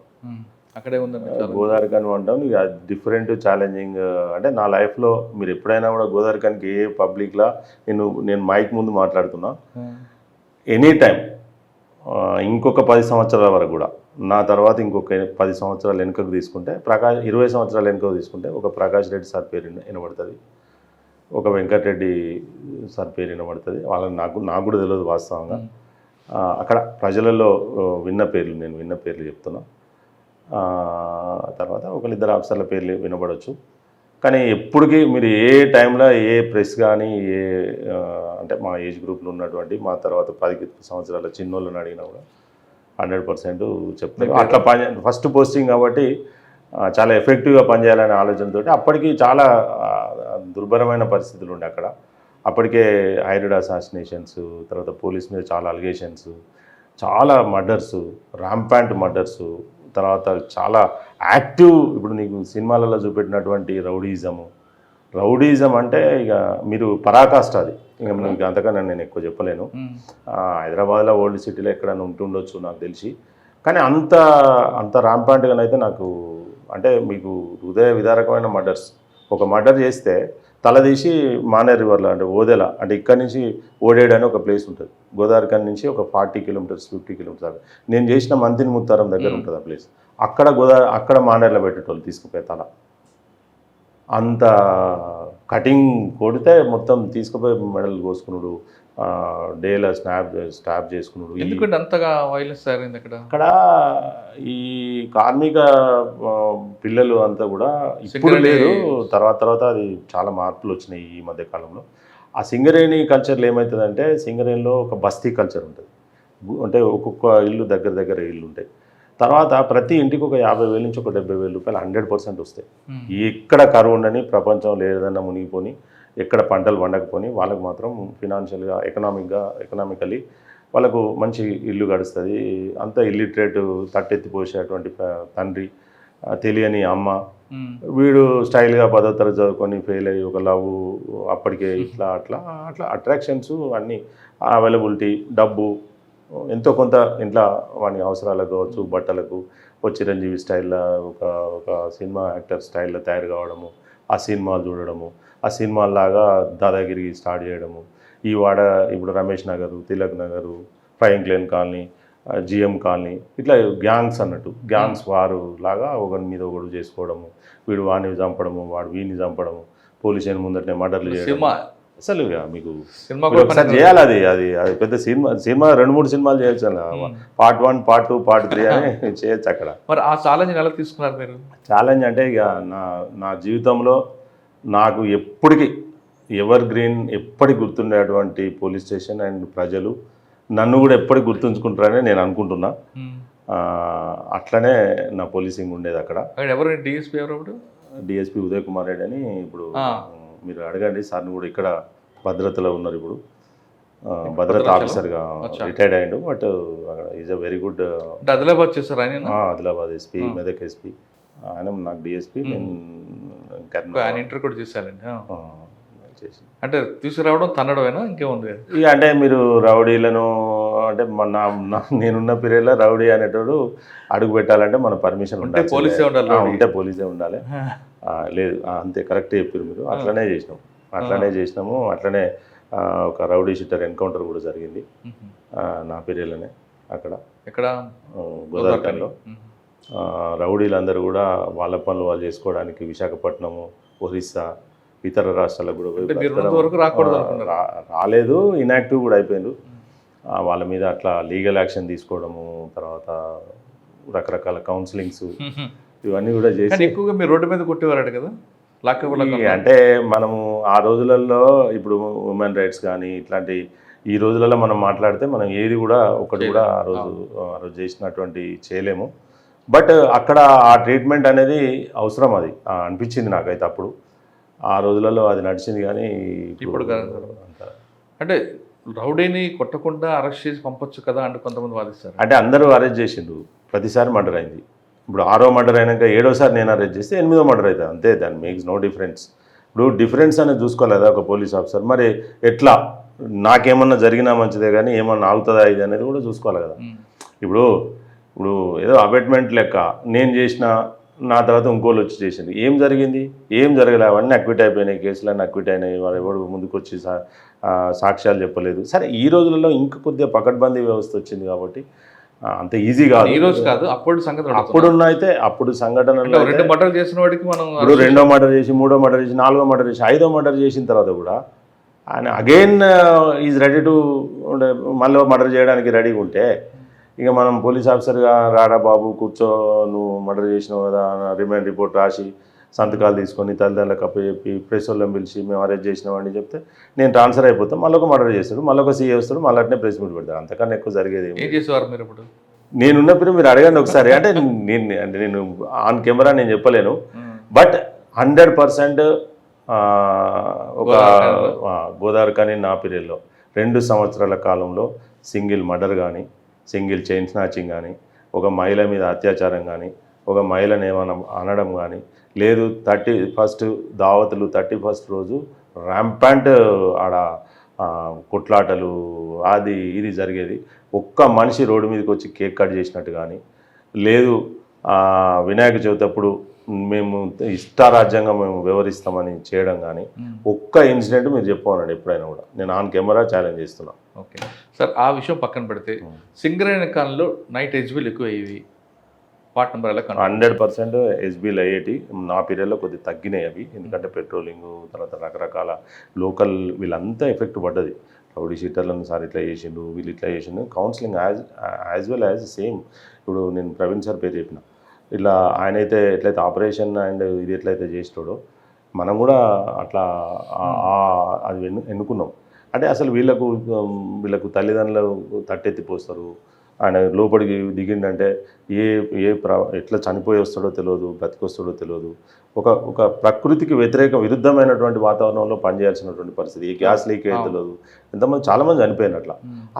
అక్కడే ఉందండి గోదావరిఖని అంటాం. ఇక డిఫరెంట్ ఛాలెంజింగ్. అంటే నా లైఫ్లో మీరు ఎప్పుడైనా కూడా గోదావరిఖనికి ఏ పబ్లిక్లా నేను మైక్ ముందు మాట్లాడుతున్నా, ఎనీ టైం ఇంకొక 10 సంవత్సరాల వరకు కూడా, నా తర్వాత ఇంకొక 10 సంవత్సరాలు వెనుకకు తీసుకుంటే 20 సంవత్సరాలు వెనుకకు తీసుకుంటే ఒక ప్రకాష్ రెడ్డి సార్ పేరు వినబడుతుంది, ఒక వెంకటరెడ్డి సార్ పేరు వినబడుతుంది. వాళ్ళని నాకు కూడా తెలియదు వాస్తవంగా. అక్కడ ప్రజలలో విన్న పేర్లు చెప్తున్నా. తర్వాత 1-2 ఆఫీసర్ల పేర్లు వినబడవచ్చు. కానీ ఎప్పటికీ మీరు ఏ టైంలో ఏ ప్రెస్ కానీ అంటే మా ఏజ్ గ్రూప్లో ఉన్నటువంటి మా తర్వాత 10 సంవత్సరాల చిన్నోళ్ళని అడిగినా కూడా 100% చెప్తారు. అట్లా ఫస్ట్ పోస్టింగ్ కాబట్టి చాలా ఎఫెక్టివ్గా పనిచేయాలనే ఆలోచనతో అప్పటికి చాలా దుర్భరమైన పరిస్థితులు ఉండే అక్కడ. అప్పటికే హైడ్రాయిడ్ అసాసినేషన్స్, తర్వాత పోలీస్ మీద చాలా అలిగేషన్స్, చాలా మర్డర్స్, ర్యాంపాంట్ మర్డర్స్, తర్వాత చాలా యాక్టివ్. ఇప్పుడు నీకు సినిమాలలో చూపెట్టినటువంటి రౌడీజం అంటే ఇక మీరు పరాకాష్ట. అది ఇక మీకు అంతకన్నా నేను ఎక్కువ చెప్పలేను. హైదరాబాద్లో ఓల్డ్ సిటీలో ఎక్కడైనా ఉంటుండొచ్చు నాకు తెలిసి. కానీ అంత ర్యాంపాంట్గానైతే నాకు, అంటే మీకు హృదయ విదారకమైన మర్డర్స్. ఒక మర్డర్ చేస్తే తలదీసి మానేర్ రివర్లో, అంటే ఓదెల, అంటే ఇక్కడ నుంచి ఓడేడు అని ఒక ప్లేస్ ఉంటుంది. గోదావరిఖని నుంచి ఒక 40 కిలోమీటర్స్ 50 కిలోమీటర్స్. నేను చేసిన మంతిని ముత్తారం దగ్గర ఉంటుంది ఆ ప్లేస్. అక్కడ మానేర్లో పెట్టేటోళ్ళు తీసుకుపోయే తల. అంత కటింగ్ కొడితే మొత్తం తీసుకుపోయి మెడల్ కోసుకున్నాడు, డేలో స్టాప్ చేసుకున్నాడు. ఎందుకంటే అంతగా వైలెన్స్ తయారైంది అక్కడ? అక్కడ ఈ కార్మిక పిల్లలు అంతా కూడా ఇప్పుడు లేదు, తర్వాత అది చాలా మార్పులు వచ్చినాయి ఈ మధ్య కాలంలో. ఆ సింగరేణి కల్చర్లో ఏమవుతుందంటే, సింగరేణిలో ఒక బస్తీ కల్చర్ ఉంటుంది. అంటే ఒక్కొక్క ఇల్లు దగ్గర ఇల్లు ఉంటాయి. తర్వాత ప్రతి ఇంటికి ఒక 50,000 నుంచి ఒక 70,000 రూపాయలు 100% వస్తాయి. ఎక్కడ కరువు ఉండని, ప్రపంచంలో ఏదైనా మునిగిపోని, ఎక్కడ పంటలు పండకపోని, వాళ్ళకు మాత్రం ఫినాన్షియల్గా ఎకనామికలీ వాళ్ళకు మంచి ఇల్లు గడుస్తుంది. అంత ఇల్లిటరేట్ తట్టెత్తిపోసేటువంటి తండ్రి, తెలియని అమ్మ, వీడు స్టైల్గా 10వ తరగతి చదువుకొని ఫెయిల్ అయ్యి ఒక లవ్, అప్పటికే అట్లా అట్రాక్షన్స్ అన్నీ, అవైలబిలిటీ, డబ్బు ఎంతో కొంత ఇంట్లో వాని అవసరాలకు కావచ్చు, బట్టలకు, చిరంజీవి స్టైల్లో ఒక సినిమా యాక్టర్ స్టైల్లో తయారు కావడము, ఆ సినిమాలు చూడడము, ఆ సినిమాలాగా దాదాగిరి స్టార్ట్ చేయడము. ఈ వాడ ఇప్పుడు Ramesh Nagar, Tilak Nagar, Franklin colony, GM colony, ఇట్లా గ్యాంగ్స్ అన్నట్టు, గ్యాంగ్స్ వారు లాగా ఒకరి మీద ఒకడు చేసుకోవడము, వీడు వాడిని చంపడము, వాడు వీడిని చంపడము, పోలీస్ స్టేషన్ ముందటనే మర్డర్లు చేయడం. అసలు మీకు ఒకసారి చేయాలి. అది పెద్ద సినిమా 2-3 సినిమాలు చేయొచ్చు. పార్ట్ 1, పార్ట్ 2, పార్ట్ 3 అని చేయొచ్చు అక్కడ. మరి ఆ ఛాలెంజ్ ఎలా తీసుకున్నారు మీరు? ఛాలెంజ్ అంటే ఇక నా జీవితంలో నాకు ఎప్పటికీ ఎవర్ గ్రీన్, ఎప్పటికి గుర్తుండేటువంటి పోలీస్ స్టేషన్ అండ్ ప్రజలు నన్ను కూడా ఎప్పటికి గుర్తుంచుకుంటారని నేను అనుకుంటున్నా. అట్లనే నా పోలీసింగ్ ఉండేది అక్కడ. ఎవరు డిఎస్పీ? ఎవరు? డిఎస్పీ ఉదయ్ కుమార్ రెడ్డి అని. ఇప్పుడు మీరు అడగండి సార్ని, కూడా ఇక్కడ భద్రతలో ఉన్నారు. ఇప్పుడు భద్రతా ఆఫీసర్గా రిటైర్డ్ అయ్యిండు. బట్ అక్కడ is a very good. Adilabad చేశారు ఆయన? Adilabad SP, Medak SP. ఆయన నాకు డిఎస్పీ, నేను ఇంటర్ కూడా చేశానండి. అంటే తీసుకురావడం తన్నడమేనా, ఇంకేముంది? ఇక అంటే మీరు రౌడీలను అంటే నేనున్న పీరియడ్లో రౌడీ అనేటోడు అడుగు పెట్టాలంటే మన పర్మిషన్ ఉండాలి, పోలీసే ఉండాలి, ఉంటే పోలీసే ఉండాలి. లేదు అంతే, కరెక్ట్ చెప్పారు మీరు. అట్లనే చేసినాము. అట్లనే ఒక రౌడీ షీటర్ ఎన్కౌంటర్ కూడా జరిగింది నా పీరియడ్లోనే. అక్కడ గోదావరిలో రౌడీలందరూ కూడా వాళ్ళ పనులు వాళ్ళు చేసుకోవడానికి విశాఖపట్నము, ఒరిస్సా, ఇతర రాష్ట్రాలకు కూడా రాలేదు, ఇన్యాక్టివ్ కూడా అయిపోయింది. వాళ్ళ మీద అట్లా లీగల్ యాక్షన్ తీసుకోవడము, తర్వాత రకరకాల కౌన్సిలింగ్స్ ఇవన్నీ కూడా చేసి. ఎక్కువగా మీరు రోడ్డు మీద కొట్టేవారట కదా? అంటే మనము ఆ రోజులలో, ఇప్పుడు ఉమెన్ రైట్స్ కానీ ఇట్లాంటి ఈ రోజులలో మనం మాట్లాడితే మనం ఏది కూడా ఒకటి కూడా ఆ రోజు చేసినటువంటి చేయలేము. బట్ అక్కడ ఆ ట్రీట్మెంట్ అనేది అవసరం, అది అనిపించింది నాకైతే అప్పుడు. ఆ రోజులలో అది నడిచింది. కానీ ఇప్పుడు అంటే రౌడీని కొట్టకుండా అరెస్ట్ చేసి పంపొచ్చు కదా అంటే కొంతమంది వాదిస్తారు. అంటే అందరూ అరెస్ట్ చేసిండు, ప్రతిసారి మర్డర్ అయింది. ఇప్పుడు 6వ మర్డర్ అయినాక 7వసారి నేను అరెస్ట్ చేస్తే 8వ మర్డర్ అవుతుంది, అంతే. దాని మేక్స్ నో డిఫరెన్స్. ఇప్పుడు డిఫరెన్స్ అనేది చూసుకోలేదా ఒక పోలీస్ ఆఫీసర్? మరి ఎట్లా నాకేమన్నా జరిగినా మంచిదే కానీ ఏమన్నా ఆగుతుందా ఇది అనేది కూడా చూసుకోవాలి కదా. ఇప్పుడు ఏదో అబెట్మెంట్ లెక్క నేను చేసిన, నా తర్వాత ఇంకోళ్ళు వచ్చి చేసింది, ఏం జరిగింది? ఏం జరగలే, అవన్నీ అక్విట్ అయిపోయినాయి, కేసులన్నీ అక్విట్ అయినాయి, వాళ్ళు ఎవరు ముందుకు వచ్చి సాక్ష్యాలు చెప్పలేదు. సరే, ఈ రోజులలో ఇంకా కొద్దిగా పకడ్బందీ వ్యవస్థ వచ్చింది కాబట్టి అంత ఈజీ కాదు. ఈ రోజు కాదు, అప్పుడు సంఘటన, అప్పుడు సంఘటనలు 2 మర్డర్ చేసిన వాడికి మనం ఇప్పుడు 2వ మర్డర్ చేసి, 3వ మర్డర్ చేసి, 4వ మర్డర్ చేసి, 5వ మర్డర్ చేసిన తర్వాత కూడా ఆయన అగైన్ ఈజ్ రెడీ టు మళ్ళీ మర్డర్ చేయడానికి రెడీగా ఉంటే, ఇక మనం పోలీస్ ఆఫీసర్గా రాడా బాబు కూర్చో, నువ్వు మర్డర్ చేసినావు కదా, రిమాండ్ రిపోర్ట్ రాసి సంతకాలు తీసుకొని తల్లిదండ్రులకు అప్పచెప్పి ప్రెస్ వాళ్ళని పిలిచి మేము అరెస్ట్ చేసినామని చెప్తే నేను ట్రాన్స్ఫర్ అయిపోతాం, మళ్ళీ ఒక మర్డర్ చేస్తాడు, మళ్ళీ ఒక సీఏ వస్తాడు, మళ్ళీ అట్నే ప్రెస్ మీట్ పెడతాడు. అంతకన్నా ఎక్కువ జరిగేది ఏం చేసేవారు మీరు? ఇప్పుడు నేనున్నప్పుడు మీరు అడగండి ఒకసారి. అంటే నేను ఆన్ కెమెరా నేను చెప్పలేను, బట్ 100% ఒక గోదావరి కానీ నా పీరియడ్లో 2 సంవత్సరాల కాలంలో సింగిల్ మర్డర్ కానీ, సింగిల్ చైన్ స్నాచింగ్ కానీ, ఒక మహిళ మీద అత్యాచారం కానీ, ఒక మహిళను ఏమైనా అనడం కానీ లేదు. 31st దావతులు, 31st రోజు ర్యాంపాంట్ ఆడ కొట్లాటలు అది ఇది జరిగేది. ఒక్క మనిషి రోడ్డు మీదకి వచ్చి కేక్ కట్ చేసినట్టు కానీ లేదు. వినాయక చవితి అప్పుడు మేము ఇష్టారాజ్యంగా మేము వివరిస్తామని చేయడం కానీ ఒక్క ఇన్సిడెంట్ మీరు చెప్పమనండి ఎప్పుడైనా కూడా. నేను ఆన్ కెమెరా ఛాలెంజ్ చేస్తున్నా. ఓకే సార్, ఆ విషయం పక్కన పెడితే సింగరేణి కాలంలో నైట్ ఎగ్జిబిల్ ఎక్కువ అయ్యేవి, వార్డ్ నెంబర్ ఎలా 100% ఎస్బీలు అయ్యేటి నా పీరియడ్లో కొద్దిగా తగ్గినాయి అవి, ఎందుకంటే పెట్రోలింగ్ తర్వాత రకరకాల లోకల్ వీళ్ళంతా ఎఫెక్ట్ పడ్డది. రౌడీ షీటర్లను సార్ ఇట్లా చేసిండు, వీళ్ళు ఇట్లా చేసిండు. Counselling as well as same. ఇప్పుడు నేను ప్రవీణ్ సార్ పేరు చెప్పిన, ఇట్లా ఆయన అయితే ఎట్లయితే ఆపరేషన్ అండ్ ఇది ఎట్లయితే చేస్తాడో మనం కూడా అట్లా అది ఎన్నుకున్నాం. అంటే అసలు వీళ్ళకు తల్లిదండ్రులు తట్టెత్తిపోస్తారు. ఆయన లోపలికి దిగిండంటే ఎట్లా చనిపోయి వస్తాడో తెలియదు, బ్రతికొస్తాడో తెలియదు. ఒక ప్రకృతికి విరుద్ధమైనటువంటి వాతావరణంలో పనిచేయాల్సినటువంటి పరిస్థితి. ఈ గ్యాస్ లీక్ అయితే తెలియదు, ఎంతమంది చాలామంది చనిపోయిన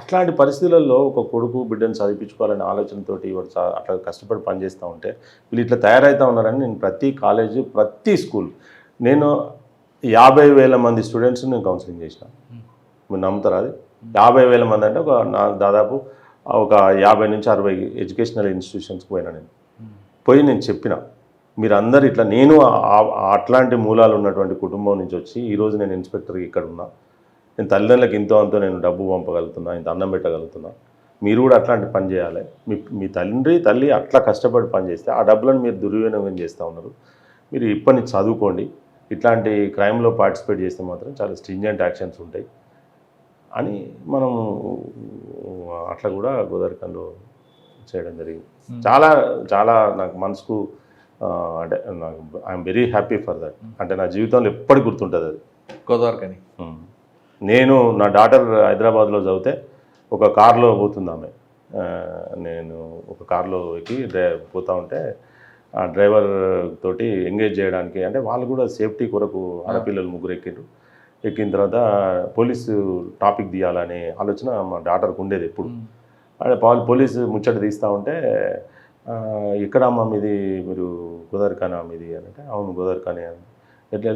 అట్లాంటి పరిస్థితులలో ఒక కొడుకు బిడ్డను చదివించుకోవాలనే ఆలోచనతోటి అట్లా కష్టపడి పనిచేస్తూ ఉంటే వీళ్ళు ఇట్లా తయారవుతూ ఉన్నారని నేను ప్రతి కాలేజీ ప్రతి స్కూల్ నేను 50,000 మంది స్టూడెంట్స్ని నేను కౌన్సిలింగ్ చేసిన. మీరు నమ్ముతారా? అది 50,000 మంది అంటే దాదాపు ఒక 50 నుంచి 60 ఎడ్యుకేషనల్ ఇన్స్టిట్యూషన్స్కి పోయినా. నేను చెప్పిన మీరందరూ ఇట్లా, నేను అట్లాంటి మూలాలు ఉన్నటువంటి కుటుంబం నుంచి వచ్చి ఈరోజు నేను ఇన్స్పెక్టర్కి ఇక్కడ ఉన్నా. నేను తల్లిదండ్రులకు ఇంతో అంతో నేను డబ్బు పంపగలుగుతున్నా, ఇంత అన్నం పెట్టగలుగుతున్నా. మీరు కూడా అట్లాంటి పని చేయాలి. మీ తల్లి అట్లా కష్టపడి పని చేస్తే ఆ డబ్బులను మీరు దుర్వినియోగం చేస్తూ ఉన్నారు. మీరు ఇప్పటి నుంచి చదువుకోండి, ఇట్లాంటి క్రైమ్లో పార్టిసిపేట్ చేస్తే మాత్రం చాలా స్ట్రింజెంట్ యాక్షన్స్ ఉంటాయి అని మనం అట్లా కూడా గోదావరిఖండ్లో చేయడం జరిగింది. చాలా చాలా నాకు మనసుకు అంటే నాకు I'm very happy for that. అంటే నా జీవితంలో ఎప్పటికి గుర్తుంటుంది అది గోదావరిఖని. నేను నా డాటర్ హైదరాబాద్లో చదివితే ఒక కార్లో పోతుంది ఆమె, నేను ఒక కార్లో ఎక్కి పోతూ ఉంటే ఆ డ్రైవర్ తోటి ఎంగేజ్ చేయడానికి, అంటే వాళ్ళు కూడా సేఫ్టీ కొరకు ఆడపిల్లలు 3 ఎక్కిన తర్వాత పోలీసు టాపిక్ తీయాలనే ఆలోచన మా డాటర్కి ఉండేది ఎప్పుడు. అంటే పోలీసు ముచ్చట తీస్తూ ఉంటే ఎక్కడ అమ్మ మీది, మీరు గోదావరిఖని మీది అని అంటే, అవును గోదావరిఖని అని.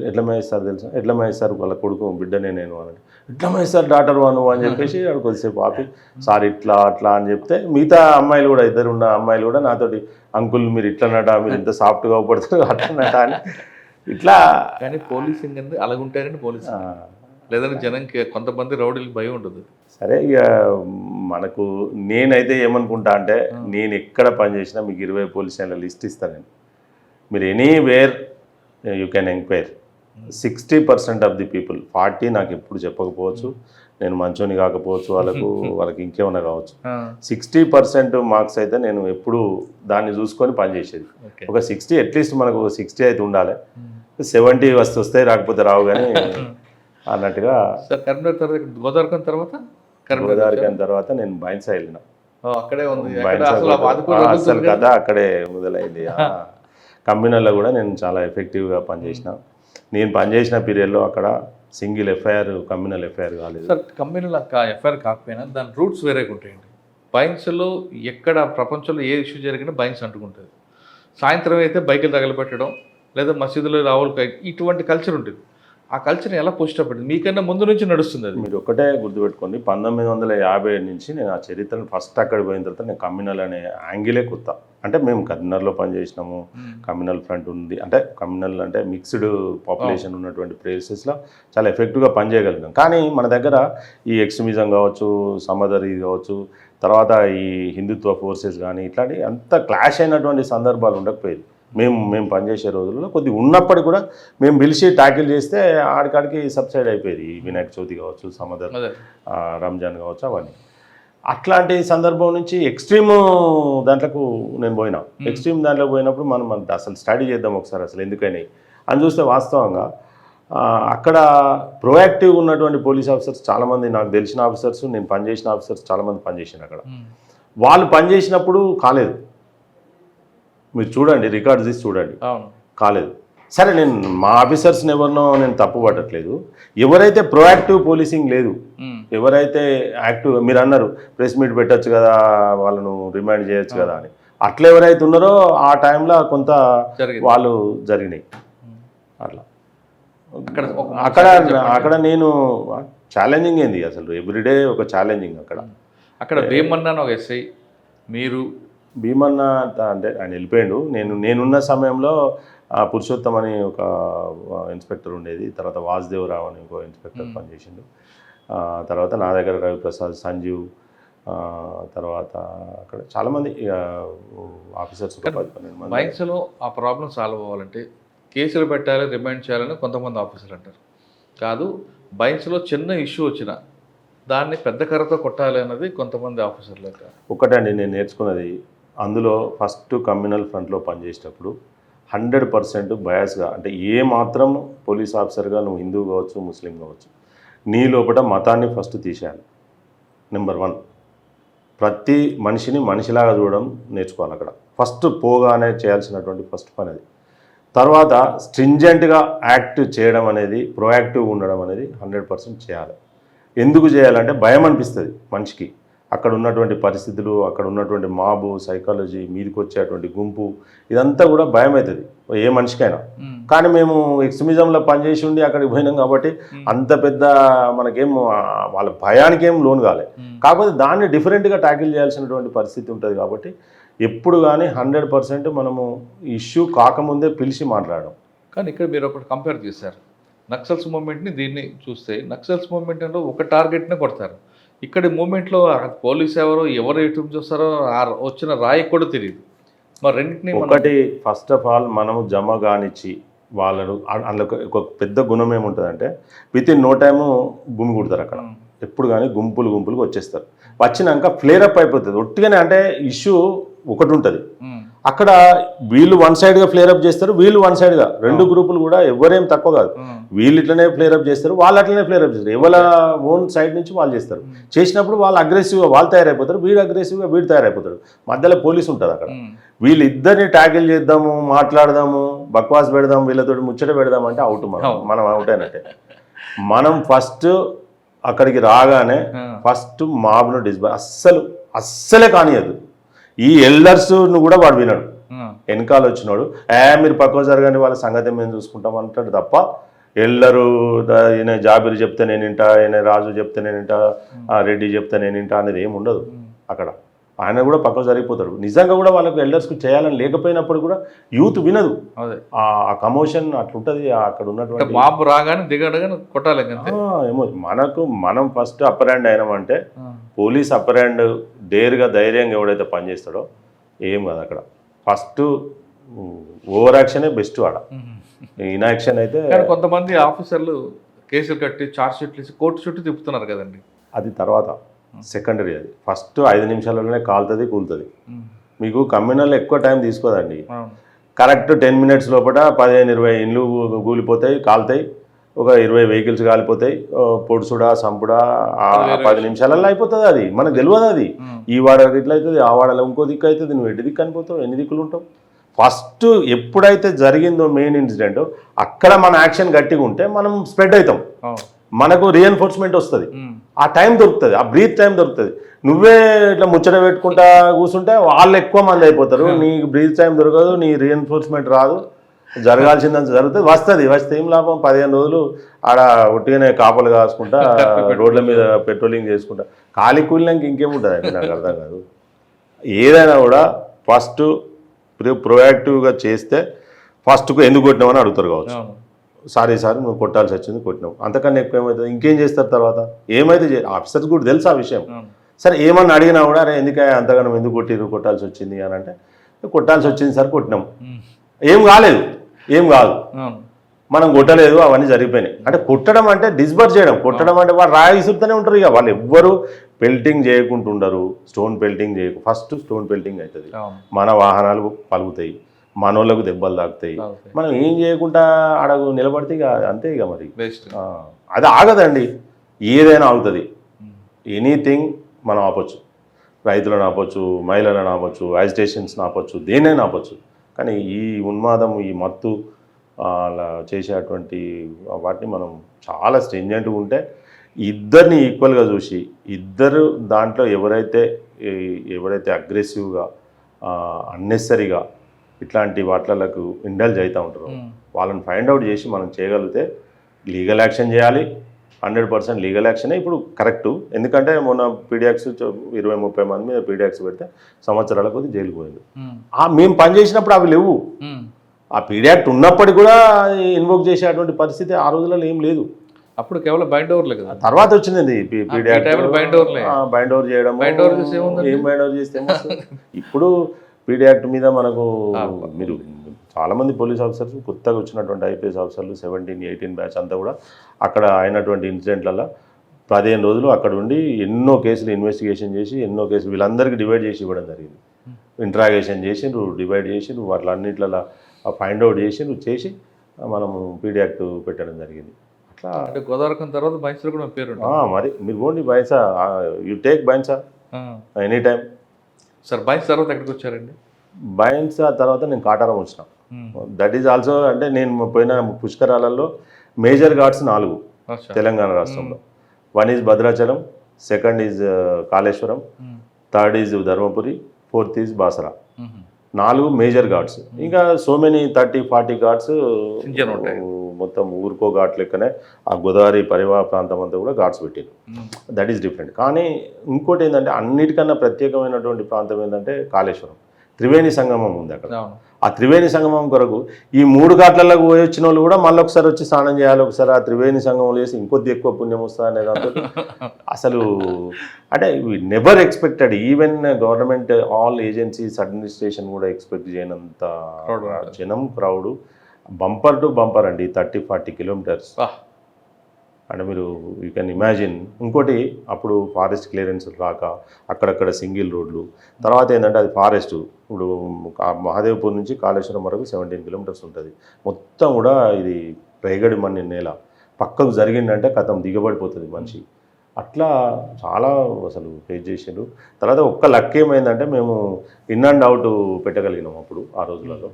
ఎట్లా మహేష్ సార్ తెలుసా? ఎట్లా మహేష్ సార్ వాళ్ళ కొడుకు బిడ్డనే నేను అని. ఎట్లా మహేష్ సార్ డాటర్ నువ్వు అని చెప్పేసి ఆడు కొద్దిసేపు ఆపి సార్ ఇట్లా అట్లా అని చెప్తే మిగతా అమ్మాయిలు కూడా, ఇద్దరు ఉన్న అమ్మాయిలు కూడా నాతోటి అంకుల్ మీరు ఇట్లనట, మీరు ఇంత సాఫ్ట్గా అవపడతారు అట్లనట అని ఇట్లా. కానీ పోలీసింగ్ అనేది అలాగుంటారని పోలీసు, లేదంటే జనంకి కొంతమంది రౌడీలకు భయం ఉంటుంది. సరే, ఇక మనకు నేనైతే ఏమనుకుంటా అంటే, నేను ఎక్కడ పనిచేసినా మీకు 20 పోలీస్ స్టేషన్ల లిస్ట్ ఇస్తాను నేను. మీరు anywhere you can enquire. 60% of the people, 40 నాకు ఎప్పుడు చెప్పకపోవచ్చు, నేను మంచోని కాకపోవచ్చు, వాళ్ళకి ఇంకేమన్నా కావచ్చు. 60% మార్క్స్ అయితే నేను ఎప్పుడు దాన్ని చూసుకొని పనిచేసేది. ఒక 60 అట్లీస్ట్ మనకు 60 అయితే ఉండాలి. 70 వస్తాయి, రాకపోతే రావు కానీ అన్నట్టుగా. గోదావరిఖని తర్వాత నేను బైన్సా వెళ్ళిన. అసలు కథ అక్కడే మొదలైంది. కమ్యూనల్లో కూడా నేను చాలా ఎఫెక్టివ్గా పనిచేసిన. నేను పనిచేసిన పీరియడ్లో అక్కడ సింగిల్ ఎఫ్ఐఆర్, కమ్యూనల్ ఎఫ్ఐఆర్ కాలేదు. సార్ కమ్యూనల్ ఎఫ్ఐఆర్ కాకపోయినా దాని రూట్స్ వేరేగా ఉంటాయండి. బైన్స్లో ఎక్కడ ప్రపంచంలో ఏ ఇష్యూ జరిగినా బైన్స్ అంటుకుంటుంది. సాయంత్రం అయితే బైకులు తగలబెట్టడం, లేదా మసీదులో రావులు, ఇటువంటి కల్చర్ ఉంటుంది. ఆ కల్చర్ని ఎలా పోస్టపడింది? మీకన్నా ముందు నుంచి నడుస్తుంది అది. మీరు ఒకటే గుర్తుపెట్టుకోండి, 1950 నుంచి నేను ఆ చరిత్రను ఫస్ట్ అక్కడ పోయిన తర్వాత నేను కమ్యూనల్ అనే యాంగిలే కొత్త. అంటే మేము కర్నూలులో పనిచేసినాము, కమ్యూనల్ ఫ్రంట్ ఉంది. అంటే కమ్యూనల్ అంటే మిక్స్డ్ పాపులేషన్ ఉన్నటువంటి ప్లేసెస్లో చాలా ఎఫెక్టివ్గా పనిచేయగలిగాం. కానీ మన దగ్గర ఈ ఎక్స్ట్రీమిజం కావచ్చు, సమదరి కావచ్చు, తర్వాత ఈ హిందుత్వ ఫోర్సెస్ కానీ ఇట్లాంటి అంత క్లాష్ అయినటువంటి సందర్భాలు ఉండకపోయేది. మేము పనిచేసే రోజుల్లో కొద్దిగా ఉన్నప్పటికీ కూడా మేము పిలిచి ట్యాకిల్ చేస్తే ఆడికాడికి సబ్సైడ్ అయిపోయేది. వినాయక చవితి కావచ్చు, సమదర్, రంజాన్ కావచ్చు, అవన్నీ. అట్లాంటి సందర్భం నుంచి ఎక్స్ట్రీమ్ దాంట్లకు నేను పోయినా. ఎక్స్ట్రీమ్ దాంట్లోకి పోయినప్పుడు మనం అసలు స్టడీ చేద్దాం ఒకసారి అసలు ఎందుకని అని చూస్తే వాస్తవంగా అక్కడ ప్రొయాక్టివ్గా ఉన్నటువంటి పోలీస్ ఆఫీసర్స్ చాలామంది, నాకు తెలిసిన ఆఫీసర్స్, నేను పనిచేసిన ఆఫీసర్స్ చాలామంది పనిచేసాను అక్కడ. వాళ్ళు పనిచేసినప్పుడు కాలేదు. మీరు చూడండి, రికార్డ్స్ తీసి చూడండి, కాలేదు. సరే, నేను మా ఆఫీసర్స్ని ఎవరినో నేను తప్పు పట్టట్లేదు. ఎవరైతే ప్రొయాక్టివ్ పోలీసింగ్ లేదు, ఎవరైతే యాక్టివ్, మీరు అన్నారు ప్రెస్ మీట్ పెట్టచ్చు కదా, వాళ్ళను రిమైండ్ చేయొచ్చు కదా అని, అట్లా ఎవరైతే ఉన్నారో ఆ టైంలో కొంత వాళ్ళు జరిగినాయి. అట్లా అక్కడ నేను ఛాలెంజింగ్ ఏంది అసలు, ఎవ్రీడే ఒక ఛాలెంజింగ్. అక్కడ భీమన్న ఒక ఎస్ఐ, మీరు భీమన్న అంటే ఆయన వెళ్ళిపోయాడు. నేనున్న సమయంలో పురుషోత్తం అని ఒక ఇన్స్పెక్టర్ ఉండేది, తర్వాత వాసుదేవరావు అని ఇంకో ఇన్స్పెక్టర్ పనిచేసిండు, తర్వాత నా దగ్గర రవిప్రసాద్, సంజీవ్, తర్వాత అక్కడ చాలామంది ఆఫీసర్స్ 10-12 మంది. మైన్స్లో ఆ ప్రాబ్లం సాల్వ్ అవ్వాలంటే కేసులు పెట్టాలి, రిమైండ్ చేయాలని కొంతమంది ఆఫీసర్లు అంటారు. కాదు, బైన్స్లో చిన్న ఇష్యూ వచ్చినా దాన్ని పెద్ద కర్రతో కొట్టాలి అన్నది కొంతమంది ఆఫీసర్లు అంటారు. ఒకటండి నేను నేర్చుకున్నది, అందులో ఫస్ట్ కమ్యూనల్ ఫ్రంట్లో పనిచేసేటప్పుడు 100% బయాస్గా, అంటే ఏ మాత్రం పోలీస్ ఆఫీసర్గా నువ్వు హిందూ కావచ్చు, ముస్లిం కావచ్చు, నీ లోపల మతాన్ని ఫస్ట్ తీసేయాలి. నెంబర్ 1, ప్రతి మనిషిని మనిషిలాగా చూడడం నేర్చుకోవాలి. అక్కడ ఫస్ట్ పోగానే చేయాల్సినటువంటి ఫస్ట్ పని అది. తర్వాత స్ట్రింజెంట్గా యాక్ట్ చేయడం అనేది, ప్రొయాక్టివ్గా ఉండడం అనేది 100% చేయాలి. ఎందుకు చేయాలంటే భయం అనిపిస్తుంది మనిషికి. అక్కడ ఉన్నటువంటి పరిస్థితులు, అక్కడ ఉన్నటువంటి మాబు సైకాలజీ, మీదకి వచ్చేటువంటి గుంపు, ఇదంతా కూడా భయం అవుతుంది ఏ మనిషికైనా. కానీ మేము ఎక్స్ట్రీమిజంలో పనిచేసి ఉండి అక్కడికి పోయినాం కాబట్టి అంత పెద్ద మనకేం వాళ్ళ భయానికి ఏం లోన్ కాలే. కాకపోతే దాన్ని డిఫరెంట్గా ట్యాకిల్ చేయాల్సినటువంటి పరిస్థితి ఉంటుంది. కాబట్టి ఎప్పుడు కానీ 100% మనము ఇష్యూ కాకముందే పిలిచి మాట్లాడడం. కానీ ఇక్కడ మీరు ఒకటి కంపేర్ చేశారు, నక్సల్స్ మూమెంట్ని దీన్ని చూస్తే నక్సల్స్ మూమెంట్లో ఒక టార్గెట్నే కొడతారు. ఇక్కడ మూమెంట్లో పోలీస్ ఎవరు ఎటు చూస్తారో వచ్చిన రాయి కూడా తెలియదు. మరి రెండింటినీ ఒకటి ఫస్ట్ ఆఫ్ ఆల్ మనము జమ కానిచ్చి వాళ్ళను, అందులో ఒక పెద్ద గుణం ఏముంటుందంటే వితిన్ నో టైము గుమి కుడతారు. అక్కడ ఎప్పుడు కానీ గుంపులుగా వచ్చేస్తారు. వచ్చినాక ఫ్లేరప్ అయిపోతుంది ఒట్టిగానే. అంటే ఇష్యూ ఒకటి ఉంటుంది అక్కడ, వీళ్ళు వన్ సైడ్గా ఫ్లేరప్ చేస్తారు, వీళ్ళు వన్ సైడ్గా, రెండు గ్రూపులు కూడా ఎవరేం తక్కువ కాదు. వీళ్ళు ఇట్లనే ఫ్లేరప్ చేస్తారు, వాళ్ళు అట్లనే ఫ్లేరప్ చేస్తారు. ఎవరి ఓన్ సైడ్ నుంచి వాళ్ళు చేస్తారు. చేసినప్పుడు వాళ్ళు అగ్రెసివ్గా వాళ్ళు తయారైపోతారు, వీడు అగ్రెసివ్గా వీడు తయారైపోతాడు. మధ్యలో పోలీసు ఉంటుంది అక్కడ. వీళ్ళిద్దరిని ట్యాకిల్ చేద్దాము, మాట్లాడదాము, బక్వాస్ పెడదాం, వీళ్ళతో ముచ్చట పెడదాం అంటే అవుట్. మనం అవుట్ అయినట్టే. మనం ఫస్ట్ అక్కడికి రాగానే ఫస్ట్ మాబ్ను అస్సలే కానియద్దు. ఈ ఎల్డర్స్ను కూడా వాడు వినడు. వెనకాల వచ్చినాడు మీరు పక్కన జరగండి, వాళ్ళ సంగతి మేము చూసుకుంటాం అంటాడు తప్ప, ఎల్డరు ఈయన జాబిరి చెప్తే నేను ఇంటా, ఈయన రాజు చెప్తే నేను ఇంటా, రెడ్డి చెప్తే నేను ఇంటా అనేది ఏమి ఉండదు అక్కడ. ఆయన కూడా పక్కన జరిగిపోతాడు. నిజంగా కూడా వాళ్ళకు ఎల్డర్స్కి చేయాలని లేకపోయినప్పుడు కూడా యూత్ వినదు. ఆ కమోషన్ అట్లుంటుంది అక్కడ ఉన్నటువంటి. మాబ్ రాగానే దిగడగానే కొట్టాలి ఏమో. మనం ఫస్ట్ అప్పర్ హ్యాండ్ అయినామంటే, పోలీస్ అప్పర్ హ్యాండ్ డేర్గా ధైర్యంగా ఎవడైతే పనిచేస్తాడో ఏం కాదు అక్కడ. ఫస్ట్ ఓవర్ యాక్షనే బెస్ట్. ఆడ ఇన్యాక్షన్ అయితే కొంతమంది ఆఫీసర్లు కేసులు కట్టి చార్జ్ షీట్లు ఇచ్చి కోర్టు చుట్టూ తిప్పుతున్నారు కదండి. అది తర్వాత సెకండరీ. అది ఫస్ట్ 5 నిమిషాలలోనే కాలుతుంది, కూలుతుంది. మీకు కమ్యూనల్ ఎక్కువ టైం తీసుకోదండి. కరెక్ట్ 10 మినిట్స్ లోపల 15-20 ఇండ్లు కూలిపోతాయి, కాలుతాయి, ఒక 20 వెహికల్స్ కాలిపోతాయి. పొడుసుడా సంపుడా 10 నిమిషాలలో అయిపోతుంది. అది మనకు తెలియదు. అది ఈ వాడకి ఇట్లా అవుతుంది, ఆ వాడలో ఇంకో దిక్కు అవుతుంది. నువ్వు ఎటు దిక్కు అనిపోతావు, ఎన్ని దిక్కులు ఉంటావు. ఫస్ట్ ఎప్పుడైతే జరిగిందో మెయిన్ ఇన్సిడెంట్, అక్కడ మన యాక్షన్ గట్టిగా ఉంటే మనం స్ప్రెడ్ అవుతాం. మనకు రీఎన్ఫోర్స్మెంట్ వస్తుంది, ఆ టైం దొరుకుతుంది, ఆ బ్రీత్ టైం దొరుకుతుంది. నువ్వే ఇట్లా ముచ్చట పెట్టుకుంటా కూర్చుంటే వాళ్ళు ఎక్కువ మంది అయిపోతారు, నీకు బ్రీత్ టైం దొరకదు, నీ రీఎన్ఫోర్స్మెంట్ రాదు. జరగాల్సిందంత జరుగుతుంది, వస్తే ఏం లాభం. 15 రోజులు ఆడ ఒట్టిగానే కాపలు కాసుకుంటా, రోడ్ల మీద పెట్రోలింగ్ చేసుకుంటా, ఖాళీ కూలినాక ఇంకేముంటుంది నాకు అర్థం కాదు. ఏదైనా కూడా ఫస్ట్ ప్రొయాక్టివ్గా చేస్తే ఫస్ట్కు ఎందుకు కొట్టినామని అడుగుతారు కావచ్చు. సారీ సార్ నువ్వు కొట్టాల్సి వచ్చింది, కొట్టినావు. అంతకన్నా ఎక్కువ ఏమవుతుంది, ఇంకేం చేస్తారు తర్వాత? ఏమైతే ఆఫీసర్స్ కూడా తెలుసు ఆ విషయం. సరే ఏమన్నా అడిగినా కూడా అరే ఎందుకే అంతగానో ఎందుకు కొట్టిరు, కొట్టాల్సి వచ్చింది అని అంటే, కొట్టాల్సి వచ్చింది సార్ కొట్టినాం, ఏం కాలేదు, ఏం కాదు, మనం కొట్టలేదు, అవన్నీ జరిగిపోయినాయి. అంటే కొట్టడం అంటే డిస్బర్స్ చేయడం. కొట్టడం అంటే వాళ్ళు రాయి విసురుతూనే ఉంటారు. ఇక వాళ్ళు ఎవ్వరు పెల్టింగ్ చేయకుండా ఉండరు. Stone pelting first stone pelting అవుతుంది, మన వాహనాలు పలుగుతాయి, మనోళ్ళకు దెబ్బలు తాకుతాయి. మనం ఏం చేయకుండా అడగు నిలబడితే ఇక అంతే. ఇక మరి అది ఆగదండి, ఏదైనా ఆగుతుంది. ఎనీథింగ్ మనం ఆపొచ్చు, రైతులను ఆపొచ్చు, మహిళలను ఆపొచ్చు, యాజిటేషన్స్ని ఆపొచ్చు, దేనైనా ఆపొచ్చు. కానీ ఈ ఉన్మాదం, ఈ మత్తు అలా చేసేటువంటి వాటిని మనం చాలా స్ట్రింజెంట్గా ఉంటే, ఇద్దరిని ఈక్వల్గా చూసి, ఇద్దరు దాంట్లో ఎవరైతే అగ్రెసివ్గా అన్నెసరీగా ఇట్లాంటి వాటిలకు ఇండల్జ్ అవుతూ ఉంటారో వాళ్ళని ఫైండ్ అవుట్ చేసి మనం చేయగలిగితే లీగల్ యాక్షన్ చేయాలి. 100% లీగల్ యాక్షనే ఇప్పుడు కరెక్టు. ఎందుకంటే మొన్న పీడియాక్స్ 20-30 మంది మీద పీడియాక్స్ పెడితే సంవత్సరాల కొద్ది జైలుకు పోయింది. మేము పనిచేసినప్పుడు అవి లేవు. ఆ పీడియాక్ట్ ఉన్నప్పటికీ కూడా ఇన్వోక్ చేసేటువంటి పరిస్థితి ఆ రోజులలో ఏం లేదు. అప్పుడు కేవలం బైండ్ ఓవర్లే కదా. తర్వాత వచ్చింది టైంలో బైండ్ ఓవర్లే. బైండ్ ఓవర్ చేయడం. బైండ్ ఓవర్ చేస్తే ఏముందండి? ఏం బైండ్ ఓవర్ చేస్తే ఏమొస్తుంది? ఇప్పుడు పీడీ యాక్ట్ మీద మనకు మీరు చాలామంది పోలీస్ ఆఫీసర్స్ కొత్తగా వచ్చినటువంటి ఐపీఎస్ ఆఫీసర్లు 17-18 బ్యాచ్ అంతా కూడా అక్కడ అయినటువంటి ఇన్సిడెంట్లలో 15 రోజులు అక్కడ ఉండి ఎన్నో కేసులు ఇన్వెస్టిగేషన్ చేసి ఎన్నో కేసులు వీళ్ళందరికీ డివైడ్ చేసి ఇవ్వడం జరిగింది. ఇంట్రాగేషన్ చేసి నువ్వు డివైడ్ చేసి నువ్వు అన్నింటిలో ఫైండ్ అవుట్ చేసి మనము పీడీ యాక్ట్ పెట్టడం జరిగింది. అట్లా అంటే గోదావరికం తర్వాత బైన్స్లో కూడా పేరు మరి మీరు పోండి Bhainsa, you take Bhainsa any time. Sir binds తర్వాత ఎక్కడికి వచ్చారండి? బైన్సా తర్వాత నేను కాటారం వచ్చిన. దట్ ఈజ్ ఆల్సో అంటే నేను పోయిన పుష్కరాలలో మేజర్ ఘాట్స్ 4 తెలంగాణ రాష్ట్రంలో. 1 is Bhadrachalam, 2nd is Kaleshwaram, 3rd is Dharmapuri, 4th is Basara. 4 major ghats. ఇంకా సో మెనీ 30-40 ఘాట్స్ మొత్తం ఊరుకో ఘాట్ లెక్కనే ఆ గోదావరి పరివాహ ప్రాంతం అంతా కూడా ఘాట్స్ పెట్టారు. That is different. కానీ ఇంకోటి ఏంటంటే అన్నిటికన్నా ప్రత్యేకమైనటువంటి ప్రాంతం ఏంటంటే కాళేశ్వరం. త్రివేణి సంగమం ఉంది అక్కడ. ఆ త్రివేణి సంగమం కొరకు ఈ 3 ఘాట్లకు పోయి వచ్చిన వాళ్ళు కూడా మళ్ళీ ఒకసారి వచ్చి స్నానం చేయాలి, ఒకసారి ఆ త్రివేణి సంగమం చేసి ఇంకొద్ది ఎక్కువ పుణ్యం వస్తుంది అనే దాంతో అసలు అంటే never expected. Even government all agencies administration కూడా ఎక్స్పెక్ట్ చేయనంత జనం క్రౌడ్. బంపర్ టు బంపర్ అండి, 30-40 కిలోమీటర్స్. అంటే మీరు యూ కెన్ ఇమాజిన్. ఇంకోటి అప్పుడు ఫారెస్ట్ క్లియరెన్స్ రాక అక్కడక్కడ సింగిల్ రోడ్లు. తర్వాత ఏంటంటే అది ఫారెస్ట్. ఇప్పుడు మహాదేవ్పూర్ నుంచి కాళేశ్వరం వరకు 17 కిలోమీటర్స్ ఉంటుంది. మొత్తం కూడా ఇది రేగడి మన్ని నేల. పక్కకు జరిగిందంటే కథం దిగబడిపోతుంది మనిషి. అట్లా చాలా అసలు ఫేస్ చేసారు. తర్వాత ఒక్క లక్ ఏమైందంటే మేము ఇన్ అండ్ అవుట్ పెట్టగలిగినాం అప్పుడు ఆ రోజులలో.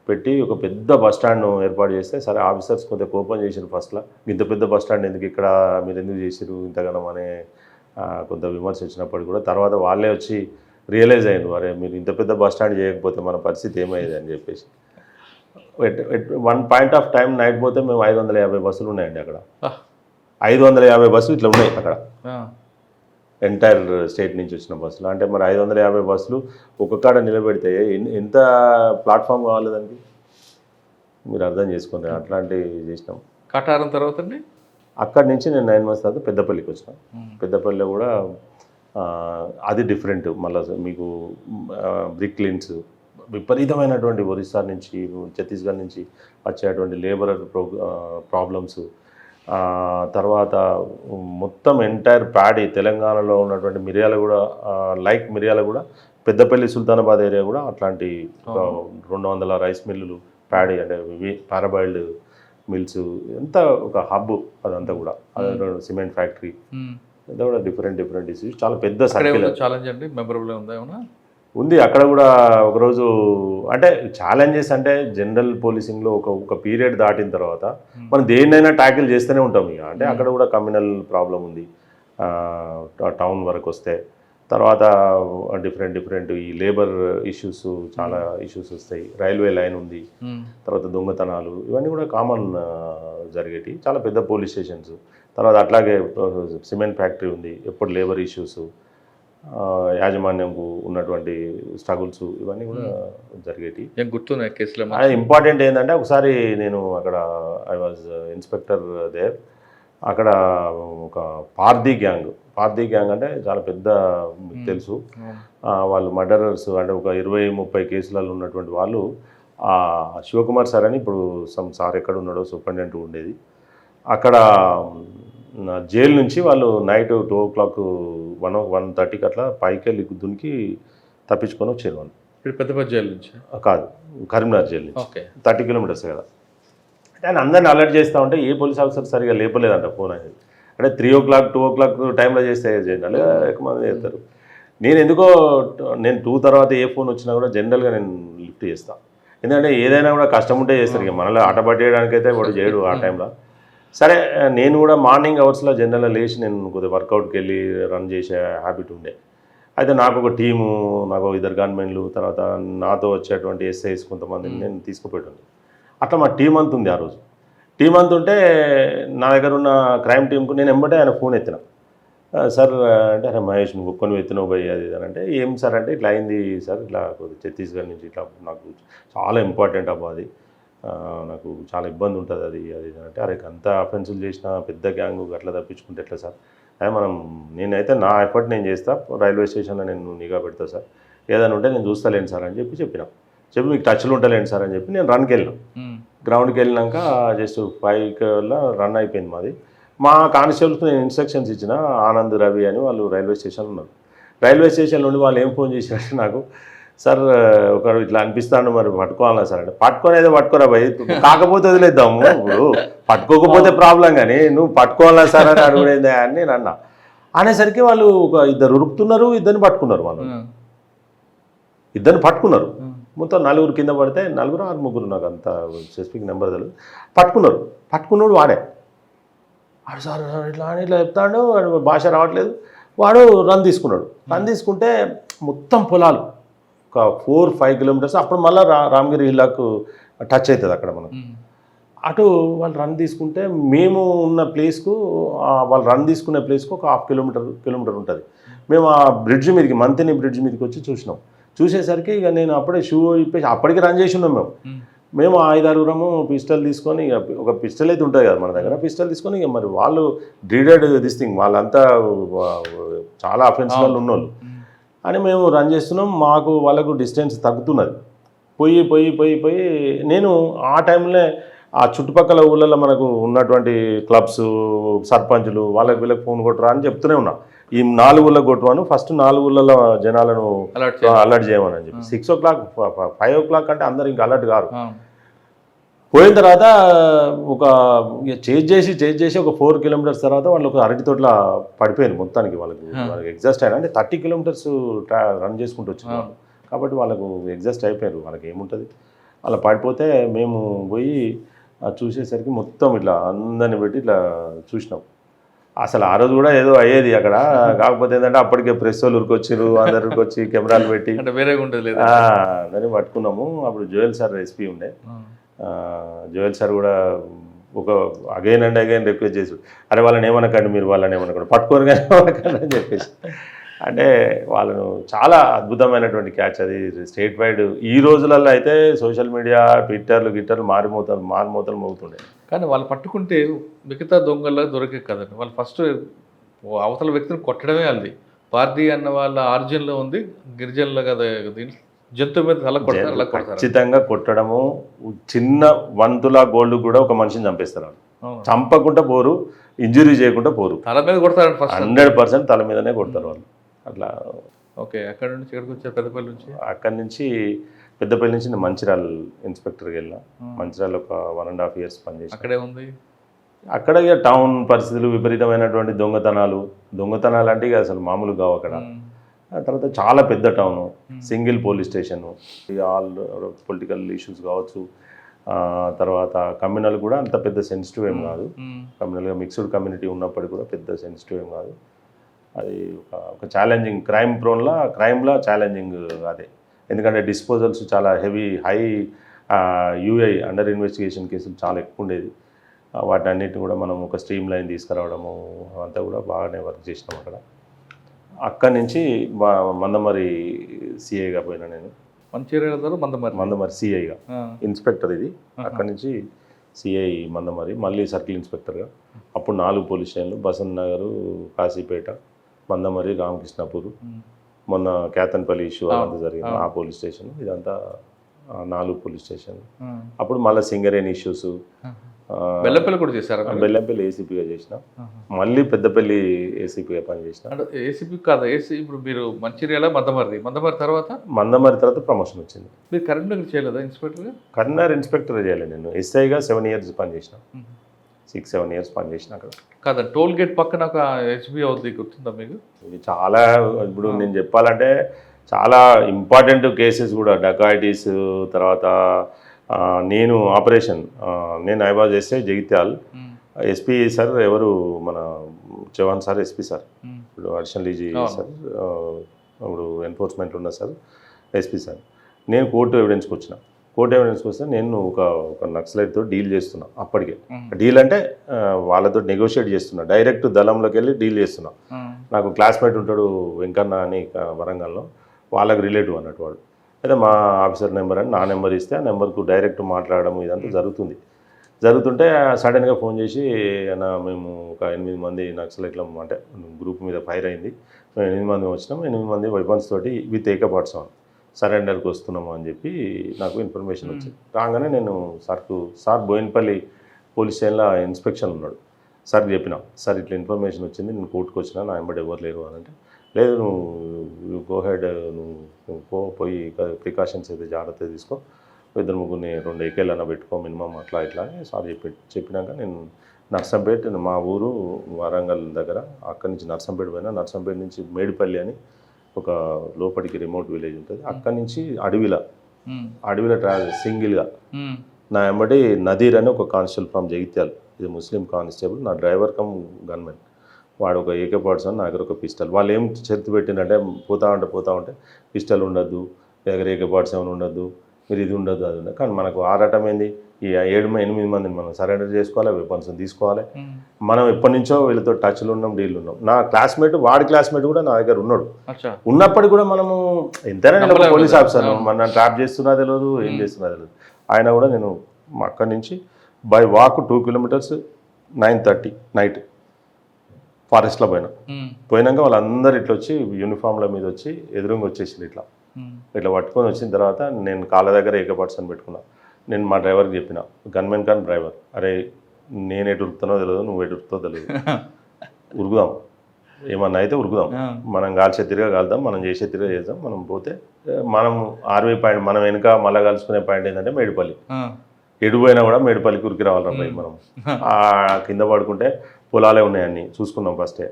పెట్టి ఒక పెద్ద బస్ స్టాండ్ ఏర్పాటు చేస్తే సరే ఆఫీసర్స్ కొంత కోపం చేసారు ఫస్ట్లో. ఇంత పెద్ద బస్ స్టాండ్ ఎందుకు ఇక్కడ, మీరు ఎందుకు చేసారు ఇంతగానం అనే కొంత విమర్శ వచ్చినప్పటికీ కూడా తర్వాత వాళ్ళే వచ్చి రియలైజ్ అయ్యారు, అరే మీరు ఇంత పెద్ద బస్ స్టాండ్ చేయకపోతే మన పరిస్థితి ఏమయ్యేది అని చెప్పేసి. One point of time night పోతే మేము 550 బస్సులు ఉన్నాయండి అక్కడ. 550 బస్సులు ఇట్లా ఉన్నాయి అక్కడ, ఎంటైర్ స్టేట్ నుంచి వచ్చిన బస్సులు. అంటే మరి 550 బస్సులు ఒక్కొక్కడ నిలబెడితే ఎంత ప్లాట్ఫామ్ కావాలి దానికి, మీరు అర్థం చేసుకున్నారు. అట్లాంటివి చేసినాం. కటారం తర్వాత అండి అక్కడి నుంచి నేను 9 months తర్వాత పెద్దపల్లికి వచ్చిన. పెద్దపల్లిలో కూడా అది డిఫరెంట్. మళ్ళీ మీకు బ్రిక్ లిన్స్ విపరీతమైనటువంటి ఒరిస్సా నుంచి ఛత్తీస్గఢ్ నుంచి వచ్చేటువంటి లేబరర్ ప్రాబ్లమ్స్. తర్వాత మొత్తం ఎంటైర్ ప్యాడీ తెలంగాణలో ఉన్నటువంటి మిర్యాలగూడ, మిర్యాలగూడ, పెద్దపల్లి, సుల్తానాబాద్ ఏరియా కూడా అట్లాంటి 200 రైస్ మిల్లులు, ప్యాడీ అంటే పారాబాయిల్డ్ మిల్స్, ఎంత ఒక హబ్ అదంతా కూడా. సిమెంట్ ఫ్యాక్టరీ అంతా కూడా డిఫరెంట్ ఇష్యూస్. చాలా పెద్ద సర్కిల్. ఛాలెంజ్ అండి మెమరబుల్ ఉందా ఏమన్నా? ఉంది అక్కడ కూడా. ఒకరోజు అంటే ఛాలెంజెస్ అంటే జనరల్ పోలీసింగ్లో ఒక పీరియడ్ దాటిన తర్వాత మనం దేన్నైనా ట్యాకిల్ చేస్తూనే ఉంటాం ఇక. అంటే అక్కడ కూడా కమ్యూనల్ ప్రాబ్లం ఉంది టౌన్ వరకు వస్తే. తర్వాత డిఫరెంట్ ఈ లేబర్ ఇష్యూస్, చాలా ఇష్యూస్ వస్తాయి. రైల్వే లైన్ ఉంది, తర్వాత దొంగతనాలు, ఇవన్నీ కూడా కామన్ జరిగేటి. చాలా పెద్ద పోలీస్ స్టేషన్స్. తర్వాత అట్లాగే సిమెంట్ ఫ్యాక్టరీ ఉంది, ఎప్పుడు లేబర్ ఇష్యూస్, యాజమాన్యంకు ఉన్నటువంటి స్ట్రగుల్స్, ఇవన్నీ కూడా జరిగేటి. గుర్తున్నాయి కేసులో. ఇంపార్టెంట్ ఏంటంటే ఒకసారి నేను అక్కడ ఐ వాజ్ ఇన్స్పెక్టర్ దేర్. అక్కడ ఒక పార్దీ గ్యాంగ్ అంటే చాలా పెద్ద, మీకు తెలుసు, వాళ్ళు మర్డరర్స్. అంటే ఒక 20-30 కేసులలో ఉన్నటువంటి వాళ్ళు. శివకుమార్ సార్ అని ఇప్పుడు సార్ ఎక్కడ ఉన్నాడో సూపరింటెండెంట్ ఉండేది అక్కడ. జైలు నుంచి వాళ్ళు నైట్ 2 o'clock 1:30కి అట్లా పైకి వెళ్ళి దునికి తప్పించుకొని వచ్చారు వాళ్ళు. పెద్ద జైలు నుంచి కాదు, కరీంనగర్ జైలు నుంచి 30 kilometers కదా. అంటే ఆయన అందరిని అలర్ట్ చేస్తూ ఉంటే ఏ పోలీస్ ఆఫీసర్ సరిగా లేపలేదంట ఫోన్ అనేది. అంటే 3 o'clock 2 o'clock టైంలో చేస్తే చేయాలి, ఎక్కువ మంది చేస్తారు. నేను ఎందుకో నేను 2 తర్వాత ఏ ఫోన్ వచ్చినా కూడా జనరల్గా నేను లిఫ్ట్ చేస్తాను. ఎందుకంటే ఏదైనా కూడా కష్టం ఉంటే చేస్తారు. ఇక మనల్ని ఆట పట్టేయడానికైతే వాడు చేయడు ఆ టైంలో. సరే నేను కూడా మార్నింగ్ అవర్స్లో జనరల్గా లేచి నేను కొద్దిగా వర్కౌట్కి వెళ్ళి రన్ చేసే హ్యాబిట్ ఉండే. అయితే నాకు ఒక టీము, నాకు 2 గన్మెన్లు, తర్వాత నాతో వచ్చేటువంటి ఎస్ఐస్ కొంతమందిని నేను తీసుకుపోయాను. అట్లా మా టీం అంత ఉంది ఆ రోజు. టీం అంత ఉంటే నా దగ్గర ఉన్న క్రైమ్ టీంకు నేను ఎంబటే ఆయన ఫోన్ ఎత్తిన. సార్ అంటే అరే మహేష్ నువ్వు ఒక్కని ఎత్తినవు పోయి అది అని అంటే, ఏం సార్ అంటే ఇట్లా అయింది సార్, ఇట్లా ఛత్తీస్గఢ్ నుంచి ఇట్లా నాకు చాలా ఇంపార్టెంట్ అబ్బా అది, నాకు చాలా ఇబ్బంది ఉంటుంది అది అది అంటే అరే అంత అఫెన్సులు చేసిన పెద్ద గ్యాంగ్ అట్లా తప్పించుకుంటే ఎట్లా సార్ అదే నేనైతే నా ఎఫర్ట్ నేను చేస్తా, రైల్వే స్టేషన్లో నేను నిఘా పెడతా సార్, ఏదైనా ఉంటే నేను చూస్తలేను సార్ అని చెప్పిన మీకు టచ్లు ఉంటలేండి సార్ అని చెప్పి నేను రన్కి వెళ్ళినాం. గ్రౌండ్కి వెళ్ళినాక జస్ట్ 5 రన్ అయిపోయింది మాది. మా కానిస్టేబుల్స్కి నేను ఇన్స్ట్రక్షన్స్ ఇచ్చిన, ఆనంద్, రవి అని వాళ్ళు రైల్వే స్టేషన్లో ఉన్నారు. రైల్వే స్టేషన్ నుండి వాళ్ళు ఏం ఫోన్ చేసినట్టు నాకు, సార్ ఒకడు ఇట్లా అనిపిస్తాడు మరి పట్టుకోవాలా సార్ అంటే, పట్టుకునేదే పట్టుకోరా భయ్, కాకపోతే వదిలేద్దాము, ఇప్పుడు పట్టుకోకపోతే ప్రాబ్లం కానీ నువ్వు పట్టుకోవాలా సార్ అని అడుగునేదే అని నేను అన్నా. అనేసరికి వాళ్ళు ఒక 2 ఉరుకుతున్నారు, 2 పట్టుకున్నారు. వాళ్ళు 2 పట్టుకున్నారు. మొత్తం 4 కింద పడితే 4 or 3 నాకు అంత స్పెసిఫిక్ నెంబర్ తెలియదు. పట్టుకున్నాడు వాడే. వాడు సార్ ఇట్లా అని ఇట్లా చెప్తాడు, వాడు భాష రావట్లేదు. వాడు రన్ తీసుకున్నాడు. రన్ తీసుకుంటే మొత్తం పొలాలు ఒక 4-5 కిలోమీటర్స్. అప్పుడు మళ్ళీ రామగిరి హిల్లాకు టచ్ అవుతుంది అక్కడ మనం. అటు వాళ్ళు రన్ తీసుకుంటే మేము ఉన్న ప్లేస్కు వాళ్ళు రన్ తీసుకునే ప్లేస్కు ఒక 1/2 కిలోమీటర్ ఉంటుంది. మేము ఆ బ్రిడ్జ్ మీదకి, మంతిని బ్రిడ్జ్ మీదకి వచ్చి చూసినాం. చూసేసరికి ఇక నేను అప్పుడే షూ ఇప్పేసి అప్పటికి రన్ చేసి ఉన్నాం. మేము 5-6 పిస్టల్ తీసుకొని, ఒక పిస్టల్ అయితే ఉంటుంది కదా మన దగ్గర, పిస్టల్ తీసుకొని ఇక మరి వాళ్ళు డ్రీడెడ్ దిస్ థింగ్, వాళ్ళంతా చాలా అఫెన్స్లలో ఉన్నోళ్ళు అని మేము రన్ చేస్తున్నాం. మాకు వాళ్ళకు డిస్టెన్స్ తగ్గుతున్నది. పోయి నేను ఆ టైంలో ఆ చుట్టుపక్కల ఊళ్ళల్లో మనకు ఉన్నటువంటి క్లబ్స్, సర్పంచులు వాళ్ళకి వీళ్ళకి ఫోన్ కొట్టరా అని చెప్తూనే ఉన్నా. ఈ 4 ఊళ్ళకి కొట్టువాను, ఫస్ట్ 4 ఊళ్ళలో జనాలను అలర్ట్ చేయమని చెప్పి. 6 o'clock 5 o'clock అంటే అందరు ఇంకా అలర్ట్ కారు. పోయిన తర్వాత ఒక చేజ్ చేసి ఒక 4 kilometers తర్వాత వాళ్ళు ఒక అరటి తోట్ల పడిపోయింది మొత్తానికి. వాళ్ళకి ఎగ్జాస్ట్ అయినా అంటే 30 kilometers రన్ చేసుకుంటూ వచ్చిన వాళ్ళు కాబట్టి వాళ్ళకు ఎగ్జాస్ట్ అయిపోయారు. వాళ్ళకి ఏముంటుంది అలా పడిపోతే మేము పోయి చూసేసరికి మొత్తం ఇట్లా అందరిని పెట్టి ఇట్లా చూసినాం. అసలు ఆ రోజు కూడా ఏదో అయ్యేది అక్కడ, కాకపోతే ఏంటంటే అప్పటికే ప్రెస్ వాళ్ళు ఉరికొచ్చారు, అందరికి వచ్చి కెమెరాలు పెట్టి అందరినీ పట్టుకున్నాము. అప్పుడు జోయల్ సార్ ఎస్పీ ఉండే, జోయల్ సార్ కూడా ఒక అగైన్ అండ్ అగైన్ రిక్వెస్ట్ చేసి, అరే వాళ్ళని ఏమనకండి, మీరు వాళ్ళని ఏమనకండి, పట్టుకోరు కానీ ఏమనకండి అని చెప్పేసి. అంటే వాళ్ళను చాలా అద్భుతమైనటువంటి క్యాచ్ అది. స్టేట్ వైడ్ ఈ రోజులలో అయితే సోషల్ మీడియా, ట్విట్టర్లు మారుమూతలు మోగుతుండే. కానీ వాళ్ళు పట్టుకుంటే మిగతా దొంగల్లో దొరికే కదండి. వాళ్ళు ఫస్ట్ అవతల వ్యక్తిని కొట్టడమే అది. పార్టీ అన్న వాళ్ళ ఆర్జిన్లో ఉంది, గిరిజనులు కదా, జంతువు మీద అలా కొడతారు. ఖచ్చితంగా కొట్టడము. చిన్న 1 తులా గోల్డ్ కూడా ఒక మనిషిని చంపేస్తారు వాళ్ళు. చంపకుండా పోరు, ఇంజురీ చేయకుండా పోరు, తల మీద కొడతారు. 100% తల మీదనే కొడతారు వాళ్ళు. అట్లా ఓకే. అక్కడ నుంచి ఎక్కడికి వచ్చారు? పెద్దపల్లి నుంచి. అక్కడి నుంచి పెద్దపల్లి నుంచి నేను మంచిర్యాల ఇన్స్పెక్టర్కి వెళ్ళినా. మంచిర్యాల ఒక 1.5 years పనిచేసి అక్కడే ఉంది. అక్కడ ఇక టౌన్ పరిస్థితులు, విపరీతమైనటువంటి దొంగతనాలు అంటే ఇక అసలు మామూలు కావు అక్కడ. ఆ తర్వాత చాలా పెద్ద town, single police station, all political issues కావచ్చు. తర్వాత కమ్యూనల్ కూడా అంత పెద్ద సెన్సిటివ్ ఏం కాదు. కమ్యూనల్గా మిక్స్డ్ కమ్యూనిటీ ఉన్నప్పటికీ కూడా పెద్ద సెన్సిటివ్ ఏం కాదు. అది ఒక ఛాలెంజింగ్ క్రైమ్లా ఛాలెంజింగ్ అదే. ఎందుకంటే డిస్పోజల్స్ చాలా హై యూఐ అండర్ ఇన్వెస్టిగేషన్ కేసులు చాలా ఎక్కువ ఉండేది. వాటి అన్నిటిని కూడా మనం ఒక స్ట్రీమ్ లైన్ తీసుకురావడము అంతా కూడా బాగానే వర్క్ చేసినాం అక్కడ. అక్కడి నుంచి మందమరి సిఐగా పోయినా నేను. మందమరి సిఐగా, ఇన్స్పెక్టర్ ఇది. అక్కడి నుంచి సిఐ మందమరి, మళ్ళీ సర్కిల్ ఇన్స్పెక్టర్గా. అప్పుడు 4 పోలీస్ స్టేషన్లు, బసంత్ నగర్, కాశీపేట, మందమరి, రామకృష్ణపూర్, మొన్న కేతన్పల్లి ఇష్యూ అదంతా జరిగింది ఆ పోలీస్ స్టేషన్. ఇదంతా 4 పోలీస్ స్టేషన్లు. అప్పుడు మళ్ళీ సింగరేణి ఇష్యూస్. బెల్లంపల్లి కూడా చేశారు. బెల్లంపల్లి ఏసీపీగా చేసిన, మళ్ళీ పెద్దపల్లి ఏసీపీగా పనిచేసిన. ఏసీపీ కాదు, ఇప్పుడు మీరు మంచిర్యాల, మందమరి తర్వాత ప్రమోషన్ వచ్చింది. మీరు కరీంనగర్ చేయలేదా ఇన్స్పెక్టర్గా? కరీంనగర్ ఇన్స్పెక్టర్ చేయలేదు నేను. ఎస్ఐగా 7 years పనిచేసిన, 6-7 years పనిచేసిన అక్కడ. కాదా, టోల్ గేట్ పక్కన ఒక హెచ్బి అవుతుంది, గుర్తుందా మీకు? ఇది చాలా, ఇప్పుడు నేను చెప్పాలంటే చాలా ఇంపార్టెంట్ కేసెస్ కూడా, డకాయిటీస్. తర్వాత నేను ఆపరేషన్, నేను I was SI Jagtial. SP sir ఎవరు, మన చవాన్ సార్ ఎస్పీ సార్, ఇప్పుడు అడిషనల్ డీజీ సార్, ఇప్పుడు ఎన్ఫోర్స్మెంట్లో ఉన్న సార్ ఎస్పీ సార్. నేను కోర్టు ఎవిడెన్స్కి వస్తే నేను ఒక నక్సలైట్తో డీల్ చేస్తున్నా. అప్పటికే డీల్ అంటే వాళ్ళతో నెగోషియేట్ చేస్తున్నా, డైరెక్ట్ దళంలోకి వెళ్ళి డీల్ చేస్తున్నా. నాకు క్లాస్మేట్ ఉంటాడు వెంకన్న అని వరంగల్లో, వాళ్ళకి రిలేటివ్ అన్నట్టు వాడు. అయితే మా ఆఫీసర్ నెంబర్ అని నా నెంబర్ ఇస్తే ఆ నెంబర్కు డైరెక్ట్ మాట్లాడడం ఇదంతా జరుగుతుంటే సడన్గా ఫోన్ చేసి అన్న మేము ఒక 8 మంది నక్సలైట్ల అంటే గ్రూప్ మీద ఫైర్ అయింది, మేము 8 మంది వచ్చినాం, 8 మంది వెపన్స్ తోటి విత్ ఏకపాట్స్ సరెండర్కి వస్తున్నాము అని చెప్పి నాకు ఇన్ఫర్మేషన్ వచ్చింది. రాగానే నేను సార్ బోయినపల్లి పోలీస్ స్టేషన్లో ఇన్స్పెక్షన్ ఉన్నాడు, సార్కి చెప్పిన, సార్ ఇట్లా ఇన్ఫర్మేషన్ వచ్చింది, నేను కోర్టుకు వచ్చినా, నా వెంబడి ఎవరు లేరు అని అంటే, లేదు నువ్వు గో హెడ్, నువ్వు పోయి ప్రికాషన్స్ అయితే జాగ్రత్త తీసుకో, 2-3 ఏకేళ్ళన్నా పెట్టుకో మినిమం అట్లా ఇట్లా అని సార్ చెప్పినాక నేను నర్సంపేట, మా ఊరు వరంగల్ దగ్గర, అక్కడి నుంచి నర్సంపేట పోయినా, నర్సంపేట నుంచి మేడిపల్లి అని ఒక లోపలికి రిమోట్ విలేజ్ ఉంటుంది, అక్కడి నుంచి అడవిలో ట్రావెల్ సింగిల్గా నా వెంబడి నదీర్ అని ఒక కానిస్టేబుల్ ఫ్రమ్ జగిత్యాల, ఇది ముస్లిం కానిస్టేబుల్, నా డ్రైవర్ కమ్ గన్మెన్, వాడు ఒక AK-47 నా దగ్గర ఒక పిస్టల్. వాళ్ళు ఏం షరతు పెట్టిందంటే పోతా ఉంటే పిస్టల్ ఉండద్దు, దగ్గర AK-47 ఉండద్దు, మీరు ఇది ఉండద్దు అది ఉండదు. కానీ మనకు ఆరాటం ఏంది, ఈ 7-8 మందిని మనం సరెండర్ చేసుకోవాలి, వెపన్స్ తీసుకోవాలి. మనం ఎప్పటి నుంచో వీళ్ళతో టచ్లో ఉన్నాం, డీల్ ఉన్నాం. నా క్లాస్మేట్, వాడి క్లాస్మేట్ కూడా నా దగ్గర ఉన్నాడు. ఉన్నప్పటికీ కూడా మనము ఎంతైనా పోలీస్ ఆఫీసర్, మన ట్రాప్ చేస్తున్నా తెలియదు, ఏం చేస్తున్నా తెలియదు. ఆయన కూడా నేను అక్కడి నుంచి బై వాక్ 2 కిలోమీటర్స్ 9:30 నైట్ ఫారెస్ట్లో పోయినాక వాళ్ళందరూ ఇట్లా వచ్చి యూనిఫామ్ల మీద వచ్చి ఎదురుగా వచ్చేసింది, ఇట్లా పట్టుకొని వచ్చిన తర్వాత నేను కాళ్ళ దగ్గర AK-47 పెట్టుకున్నా. నేను మా డ్రైవర్కి చెప్పిన, గన్మెన్ కాన్ డ్రైవర్, అరే నేను ఎటు ఉరుకుతానో తెలియదు, నువ్వు ఎటు ఉరుకుతావు తెలియదు, ఉరుకుదాం, ఏమన్నా అయితే ఉరుకుదాం, మనం కాల్చే తిరిగా కాలుదాం, మనం చేసే తిరిగా చేద్దాం, మనం పోతే మనం ఆర్మీ పాయింట్, మనం వెనుక మళ్ళీ కలుసుకునే పాయింట్ ఏంటంటే మేడిపల్లి, ఎటు పోయినా కూడా మేడిపల్లికి ఉరికి రావాలి పోయి మనం. కింద పడుకుంటే పొలాలే ఉన్నాయని చూసుకున్నాం ఫస్టే,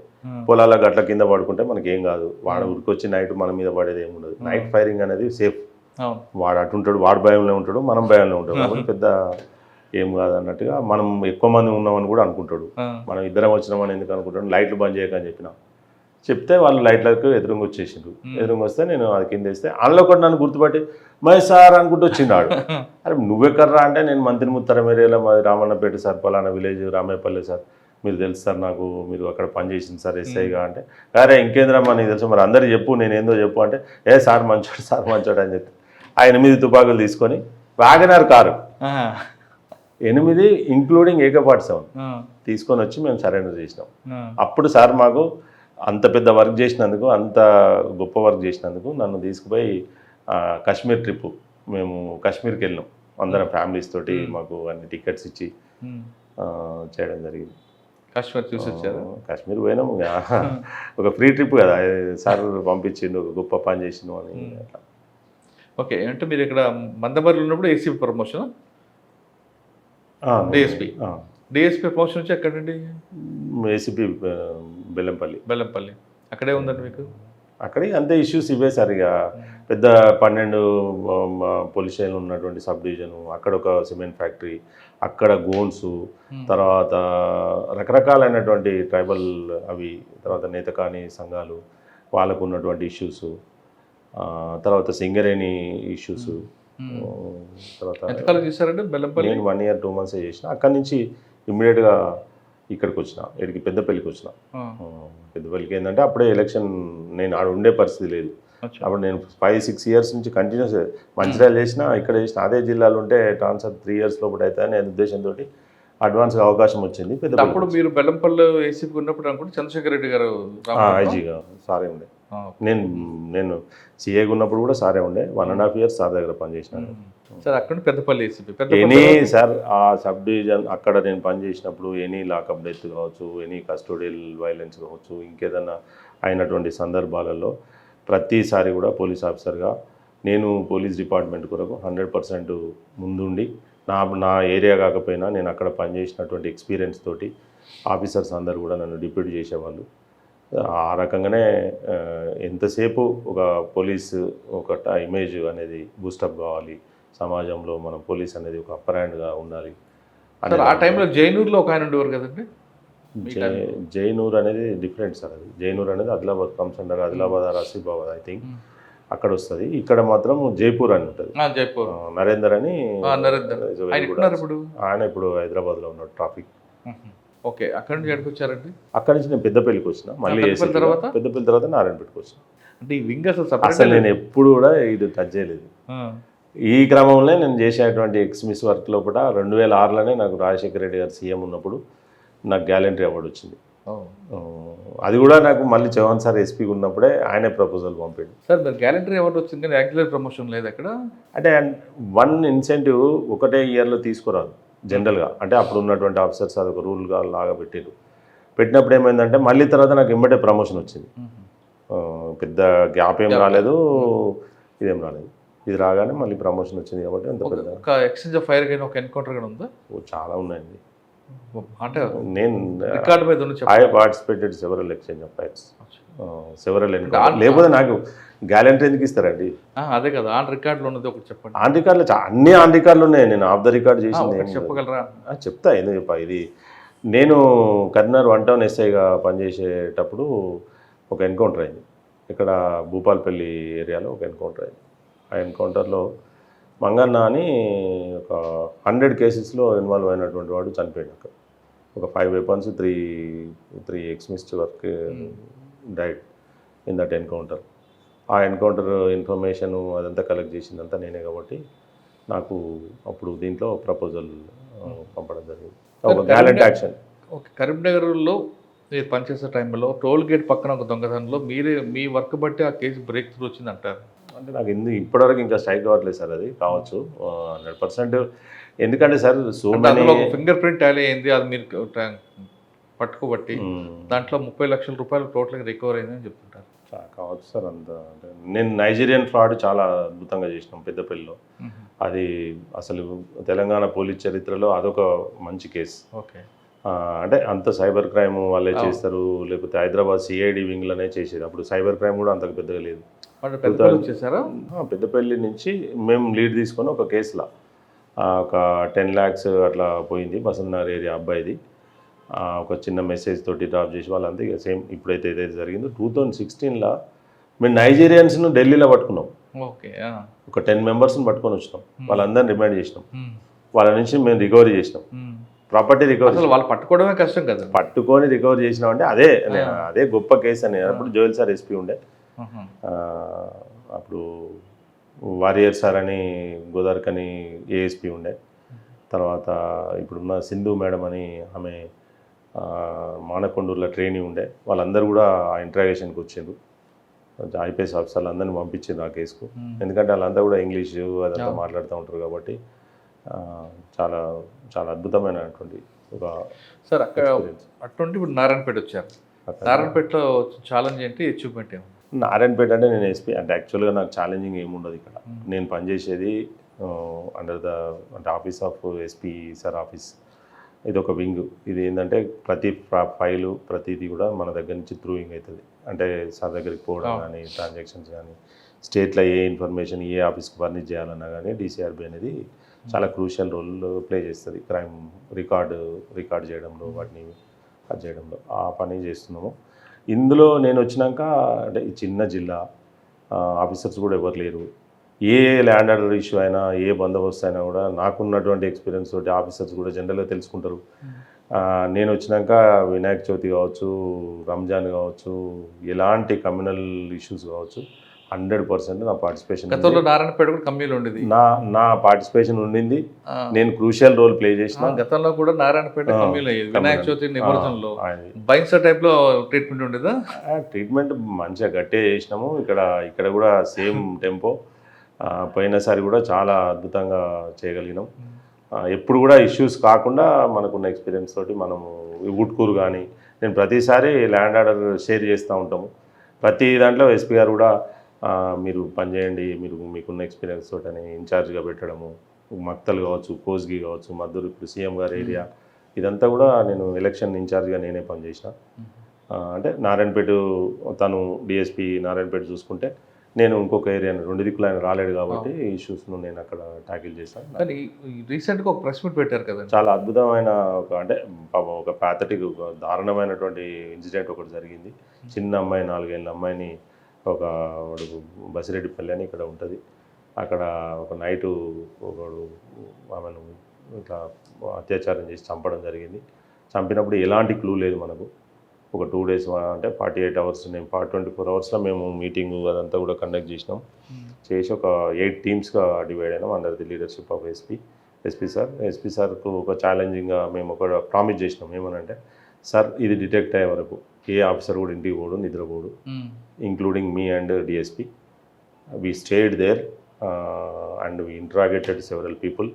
పొలాల గట్ల కింద పడుకుంటే మనకి ఏం కాదు, వాడు ఉరికొచ్చి నైట్ మన మీద పడేది ఏమి ఉండదు. నైట్ ఫైరింగ్ అనేది సేఫ్, వాడు అటుంటాడు, వాడు భయంలో ఉంటాడు, మనం భయంలో ఉంటాడు, కాబట్టి పెద్ద ఏం కాదు అన్నట్టుగా. మనం ఎక్కువ మంది ఉన్నామని కూడా అనుకుంటాడు, మనం ఇద్దరం వచ్చినామని ఎందుకు అనుకుంటాడు, లైట్లు బంద్ చేయకని చెప్పిన, చెప్తే వాళ్ళు లైట్లకు ఎదురుగా వచ్చేసిండ్రు. ఎదురుగా వస్తే నేను అది కింద వేస్తే అందులో కూడా నన్ను గుర్తుపట్టి మహేష్ సార్ అనుకుంటూ వచ్చిండాడు. అరే నువ్వెక్కర్రా అంటే, నేను మంత్రి ముత్తరం ఏరియాలో మాది రామన్నపేట సార్, పలానా విలేజ్ రామేపల్లి సార్, మీరు తెలుసు సార్ నాకు, మీరు అక్కడ పనిచేసింది సార్ ఎస్ఐగా అంటే, అరే ఇంకేంద్రమ్మా నీకు తెలుసు, మరి అందరికీ చెప్పు, నేను ఏందో చెప్పు అంటే, సార్ మంచోడు అని చెప్పి ఆ 8 తుపాకులు తీసుకొని వ్యాగనర్ కారు 8 ఇంక్లూడింగ్ AK-47 తీసుకొని వచ్చి మేము సరెండర్ చేసినాం. అప్పుడు సార్ మాకు అంత పెద్ద వర్క్ చేసినందుకు, అంత గొప్ప వర్క్ చేసినందుకు నన్ను తీసుకుపోయి కాశ్మీర్ ట్రిప్, మేము కాశ్మీర్కి వెళ్ళినాం అందరం ఫ్యామిలీస్ తోటి, మాకు అన్ని టికెట్స్ ఇచ్చి చేయడం జరిగింది. కాశ్మీర్ చూసి వచ్చారు? కాశ్మీర్ పోయినాము, ఒక ఫ్రీ ట్రిప్ కదా సార్ పంపించిండు, ఒక గొప్ప పని చేసినాం అని అట్లా. ఓకే, అంటే మీరు ఇక్కడ మందమర్రిలో ఉన్నప్పుడు ACP ప్రమోషన్, డిఎస్పీ ప్రమోషన్ వచ్చి ఎక్కడండి? ACP బెల్లంపల్లి. అక్కడే ఉందండి మీకు? అక్కడే అంతే ఇష్యూస్ ఇవే సార్. ఇక పెద్ద 12 పోలీస్ స్టేషన్లు ఉన్నటువంటి సబ్ డివిజను, అక్కడ ఒక సిమెంట్ ఫ్యాక్టరీ, అక్కడ గోన్స్, తర్వాత రకరకాలైనటువంటి ట్రైబల్ అవి, తర్వాత నేతకాని సంఘాలు వాళ్ళకు ఉన్నటువంటి ఇష్యూస్, తర్వాత సింగరేణి ఇష్యూస్. తర్వాత చేశారంటే బెల్లంపల్లి నేను 1 year 2 months చేసిన. అక్కడి నుంచి ఇమ్మీడియట్గా ఇక్కడికి వచ్చిన, ఇక్కడికి పెద్దపల్లికి వచ్చిన. పెద్దపల్లికి ఏంటంటే అప్పుడే ఎలక్షన్, నేను ఆడ ఉండే పరిస్థితి లేదు. అప్పుడు నేను 5-6 years నుంచి కంటిన్యూస్ మంచిర్యాల చేసిన, ఇక్కడ చేసిన, అదే జిల్లాలో ఉంటే ట్రాన్స్ఫర్ 3 years లోపల అవుతాయని నేను ఉద్దేశంతో అడ్వాన్స్గా అవకాశం వచ్చింది. అప్పుడు మీరు బెల్లంపల్లి ACP ఉన్నప్పుడు అనుకుంటే చంద్రశేఖర్ రెడ్డి గారు ఐజీగా సారే ఉండే. నేను సిఏగా ఉన్నప్పుడు కూడా సారే ఉండే. 1.5 years సార్ దగ్గర పనిచేసినాను సార్. అక్కడ పెద్దపల్లి ACP ఎనీ సార్ ఆ సబ్ డివిజన్ అక్కడ నేను పనిచేసినప్పుడు ఎనీ లాకప్ డెత్ కావచ్చు, ఎనీ కస్టోడియల్ వైలెన్స్ కావచ్చు, ఇంకేదన్నా అయినటువంటి సందర్భాలలో ప్రతిసారి కూడా పోలీస్ ఆఫీసర్గా నేను పోలీస్ డిపార్ట్మెంట్ కొరకు 100% ముందుండి, నా ఏరియా కాకపోయినా నేను అక్కడ పనిచేసినటువంటి ఎక్స్పీరియన్స్ తోటి ఆఫీసర్స్ అందరు కూడా నన్ను డిప్యూట్ చేసేవాళ్ళు. ఆ రకంగానే ఎంతసేపు ఒక పోలీస్ ఒక ఇమేజ్ అనేది బూస్టప్ కావాలి, సమాజంలో మనం పోలీస్ అనేది ఒక అప్పర్ హ్యాండ్గా ఉండాలి. ఆ టైంలో జైనూర్లో ఒక ఆయన ఉండేవారు కదండి? జైనూర్ అనేది డిఫరెంట్ సార్. అది జైనూర్ అనేది Adilabad comes under, Adilabad or Asifabad I think అక్కడ వస్తుంది. ఇక్కడ మాత్రం జైపూర్ అని ఉంటుంది. జైపూర్ నరేందర్ అని, ఆయన ఇప్పుడు హైదరాబాద్లో ఉన్నాడు ట్రాఫిక్. ఓకే, అక్కడ నుంచి ఎక్కడికి వచ్చారండి? అక్కడ నుంచి నేను పెద్దపల్లికి వచ్చిన, మళ్ళీ పెద్దపల్లి తర్వాత నారాయణపేటకి వచ్చిన. అంటే ఈ వింగ్ అసలు నేను ఎప్పుడు కూడా ఇది టచ్ చేయలేదు. ఈ క్రమంలో నేను చేసేటువంటి ఎక్స్మిస్ వర్క్లో కూడా 2006లోనే నాకు రాజశేఖర రెడ్డి గారు సీఎం ఉన్నప్పుడు నాకు గ్యాలంటరీ అవార్డు వచ్చింది. అది కూడా నాకు మళ్ళీ చౌహాన్ సార్ ఎస్పీగా ఉన్నప్పుడే ఆయనే ప్రపోజల్ పంపాడు. సార్ మీరు గ్యాలంటరీ అవార్డు వచ్చింది కానీ యాక్చువల్ ప్రమోషన్ లేదు అక్కడ. అంటే వన్ ఇన్సెంటివ్ ఒకటే ఇయర్లో తీసుకురాదు జనరల్గా. అంటే అప్పుడు ఉన్నటువంటి ఆఫీసర్స్ అదొక రూల్గా లాగా పెట్టారు. పెట్టినప్పుడు ఏమైందంటే మళ్ళీ తర్వాత నాకు ఇమ్మటే ప్రమోషన్ వచ్చింది. పెద్ద గ్యాప్ ఏం రాలేదు, ఇదేం రాలేదు. ఇది రాగానే మళ్ళీ ప్రమోషన్ వచ్చింది కాబట్టి అంత పెద్ద. ఒక ఎక్స్చేంజ్ ఆఫ్ ఫైర్ కానీ ఒక ఎన్కౌంటర్ కానీ ఉందా? చాలా ఉన్నాయండి. అంటే నేను రికార్డు మీద I participated several exchange of fires, several encounter. లేకపోతే నాకు గ్యాలంటరీ ఎందుకు ఇస్తారండి? అదే కదా ఆన్ రికార్డులో ఉన్నది ఒకటి చెప్పండి. ఆన్ రికార్డులో అన్ని ఆన్ రికార్డులు ఉన్నాయి. నేను ఆఫ్ ద రికార్డ్ చేసింది చెప్పగలరా? చెప్తా, ఎందుకు చెప్పా. ఇది నేను కరీంనగర్ 1 టౌన్ ఎస్ఐగా పనిచేసేటప్పుడు ఒక ఎన్కౌంటర్ అయింది. ఇక్కడ భూపాల్పల్లి ఏరియాలో ఒక ఎన్కౌంటర్ అయింది. ఆ ఎన్కౌంటర్లో మంగన్న అని ఒక 100 కేసెస్లో ఇన్వాల్వ్ అయినటువంటి వాడు చనిపోయాడు. అక్కడ ఒక 5 weapons, 3 extremist work died in that encounter. ఆ ఎన్కౌంటర్ ఇన్ఫర్మేషన్ అదంతా కలెక్ట్ చేసిందంతా నేనే కాబట్టి నాకు అప్పుడు దీంట్లో ప్రపోజల్ పంపడం జరిగింది. ఒక గ్యాలెంట్ యాక్షన్. ఓకే, కరీంనగర్లో మీరు పనిచేసే టైంలో టోల్ గేట్ పక్కన ఒక దొంగతనంలో మీ వర్క్ బట్టి ఆ కేసు బ్రేక్ త్రూ వచ్చింది అంటారు. అంటే నాకు ఇప్పటివరకు ఇంకా స్ట్రైక్ అవ్వట్లేదు సార్. అది కావచ్చు 100%. ఎందుకంటే సార్ ఫింగర్ ప్రింట్ టాలీ అయింది, అది మీరు పట్టుకోబట్టి దాంట్లో 30 లక్షల రూపాయలు టోటల్గా రికవర్ అయిందని చెప్తుంటారు. కావచ్చు సార్. అంత అంటే నేను నైజీరియన్ ఫ్రాడ్ చాలా అద్భుతంగా చేసినాం పెద్దపల్లిలో. అది అసలు తెలంగాణ పోలీస్ చరిత్రలో అదొక మంచి కేసు. ఓకే, అంటే అంత సైబర్ క్రైమ్ వాళ్ళే చేస్తారు, లేకపోతే హైదరాబాద్ సిఐడి వింగ్లోనే చేసేది. అప్పుడు సైబర్ క్రైమ్ కూడా అంతకు పెద్దగా లేదు. చేశారా? పెద్దపల్లి నుంచి మేము లీడ్ తీసుకొని ఒక కేసులో ఒక 10 lakhs అట్లా పోయింది. బసంత్ నగర్ ఏరియా అబ్బాయిది. ఒక చిన్న మెసేజ్ తోటి డ్రాప్ చేసి వాళ్ళంతా ఇక సేమ్ ఇప్పుడైతే ఏదైతే జరిగిందో 2016లో మేము నైజీరియన్స్ను ఢిల్లీలో పట్టుకున్నాం. ఓకే, ఒక 10 members పట్టుకొని వచ్చినాం. వాళ్ళందరినీ రిమైండ్ చేసినాం. వాళ్ళ నుంచి మేము రికవరీ చేసినాం. Property recovery. వాళ్ళు పట్టుకోవడమే కష్టం కదా. పట్టుకొని రికవరీ చేసినాం అంటే అదే గొప్ప కేసు అని. అప్పుడు జోయల్ సార్ ఎస్పీ ఉండే. అప్పుడు వారియర్ సార్ అని గోదావరికని ఏఎస్పీ ఉండే. తర్వాత ఇప్పుడున్న సింధు మేడం అని ఆమె మానకొండూరులో ట్రైనింగ్ ఉండే. వాళ్ళందరూ కూడా ఆ ఇంట్రాగేషన్కి వచ్చిండ్రు. ఐపీఎస్ ఆఫీసర్లు అందరినీ పంపించిండ్రు ఆ కేసుకు. ఎందుకంటే వాళ్ళంతా కూడా ఇంగ్లీషు అదంతా మాట్లాడుతూ ఉంటారు కాబట్టి చాలా చాలా అద్భుతమైనటువంటి ఒక సార్. అక్కడ అటువంటి ఇప్పుడు నారాయణపేట వచ్చారు. నారాయణపేటలో ఛాలెంజ్ ఏంటి, అచీవ్మెంట్ ఏమి? నారాయణపేట అంటే నేను ఎస్పీ అంటే యాక్చువల్గా నాకు ఛాలెంజింగ్ ఏముండదు ఇక్కడ. నేను పనిచేసేది అండర్ ద అంటే office of SP sir office. ఇది ఒక వింగ్. ఇది ఏంటంటే ప్రతి ఫైలు ప్రతిదీ కూడా మన దగ్గర నుంచి త్రూయింగ్ అవుతుంది. అంటే సార్ దగ్గరికి పోవడం కానీ, ట్రాన్సాక్షన్స్ కానీ, స్టేట్లో ఏ ఇన్ఫర్మేషన్ ఏ ఆఫీస్కి ఫర్నిష్ చేయాలన్నా కానీ డిసిఆర్బి అనేది చాలా క్రూషియల్ రోల్ ప్లే చేస్తుంది. క్రైమ్ రికార్డ్ చేయడంలో, వాటిని అది చేయడంలో ఆ పని చేస్తున్నాము. ఇందులో నేను వచ్చినాక అంటే ఈ చిన్న జిల్లా, ఆఫీసర్స్ కూడా ఎవరు లేరు. ఏ ల్యాండ్ ఆర్డర్ ఇష్యూ అయినా, ఏ బందోబస్తు అయినా కూడా నాకున్నటువంటి ఎక్స్పీరియన్స్ తోటి ఆఫీసర్స్ కూడా జనరల్గా తెలుసుకుంటారు. నేను వచ్చినాక వినాయక చవితి కావచ్చు, రంజాన్ కావచ్చు, ఎలాంటి కమ్యూనల్ ఇష్యూస్ కావచ్చు 100% నా పార్టిసిపేషన్. గతంలో నారాయణపేట కూడా కమ్యూనల్ ఉండేది. నా పార్టిసిపేషన్ ఉండింది. నేను క్రూషియల్ రోల్ ప్లే చేసిన. గతంలో కూడా నారాయణపేట కమ్యూనల్ అయ్యేది. వినాయక చవితి నిమజ్జనంలో బైన్సా టైప్లో ట్రీట్మెంట్ ఉండేదా? ట్రీట్మెంట్ మంచిగా గట్టిగా చేసినాము. ఇక్కడ కూడా సేమ్ టెంపో. పోయినసారి కూడా చాలా అద్భుతంగా చేయగలిగినాం. ఎప్పుడు కూడా ఇష్యూస్ కాకుండా మనకున్న ఎక్స్పీరియన్స్ తోటి మనము ఉట్కూరు కానీ నేను ప్రతిసారి ల్యాండ్ ఆర్డర్ షేర్ చేస్తూ ఉంటాము. ప్రతి దాంట్లో ఎస్పీ గారు కూడా మీరు పనిచేయండి, మీకున్న ఎక్స్పీరియన్స్ తోటి అని ఇన్ఛార్జ్గా పెట్టడము. మక్తల్ కావచ్చు, కోస్గి కావచ్చు, మద్దూరు, ఇప్పుడు సీఎం గారి ఏరియా, ఇదంతా కూడా నేను ఎలక్షన్ ఇన్ఛార్జ్గా నేనే పనిచేసిన. అంటే నారాయణపేట తను డిఎస్పీ నారాయణపేట చూసుకుంటే నేను ఇంకొక ఏరియాను 2 దిక్కులు ఆయన రాలేడు కాబట్టి ఇష్యూస్ను నేను అక్కడ ట్యాకిల్ చేశాను. కానీ రీసెంట్గా ఒక ప్రెస్ మీట్ పెట్టారు కదా, చాలా అద్భుతమైన ఒక ప్యాథటిక్, ఒక దారుణమైనటువంటి ఇన్సిడెంట్ ఒకటి జరిగింది. చిన్న అమ్మాయి, 4 ఏళ్ళ అమ్మాయిని ఒక బసిరెడ్డిపల్లి అని ఇక్కడ ఉంటుంది, అక్కడ ఒక నైటు ఒకడు ఆమెను ఇట్లా అత్యాచారం చేసి చంపడం జరిగింది. చంపినప్పుడు ఎలాంటి క్లూ లేదు మనకు. ఒక 2 days అంటే 48 hours, నేను 24 hours మేము మీటింగ్ అదంతా కూడా కండక్ట్ చేసినాం. చేసి ఒక 8 టీమ్స్గా డివైడ్ అయినాం under the leadership of SP సార్కు ఒక ఛాలెంజింగ్గా మేము ఒక ప్రామిస్ చేసినాం ఏమనంటే సార్ ఇది డిటెక్ట్ అయ్యే వరకు ఏ ఆఫీసర్ కూడా ఇంటికి పోడు నిద్రపోడు including me and DSP we stayed there and we interrogated several people,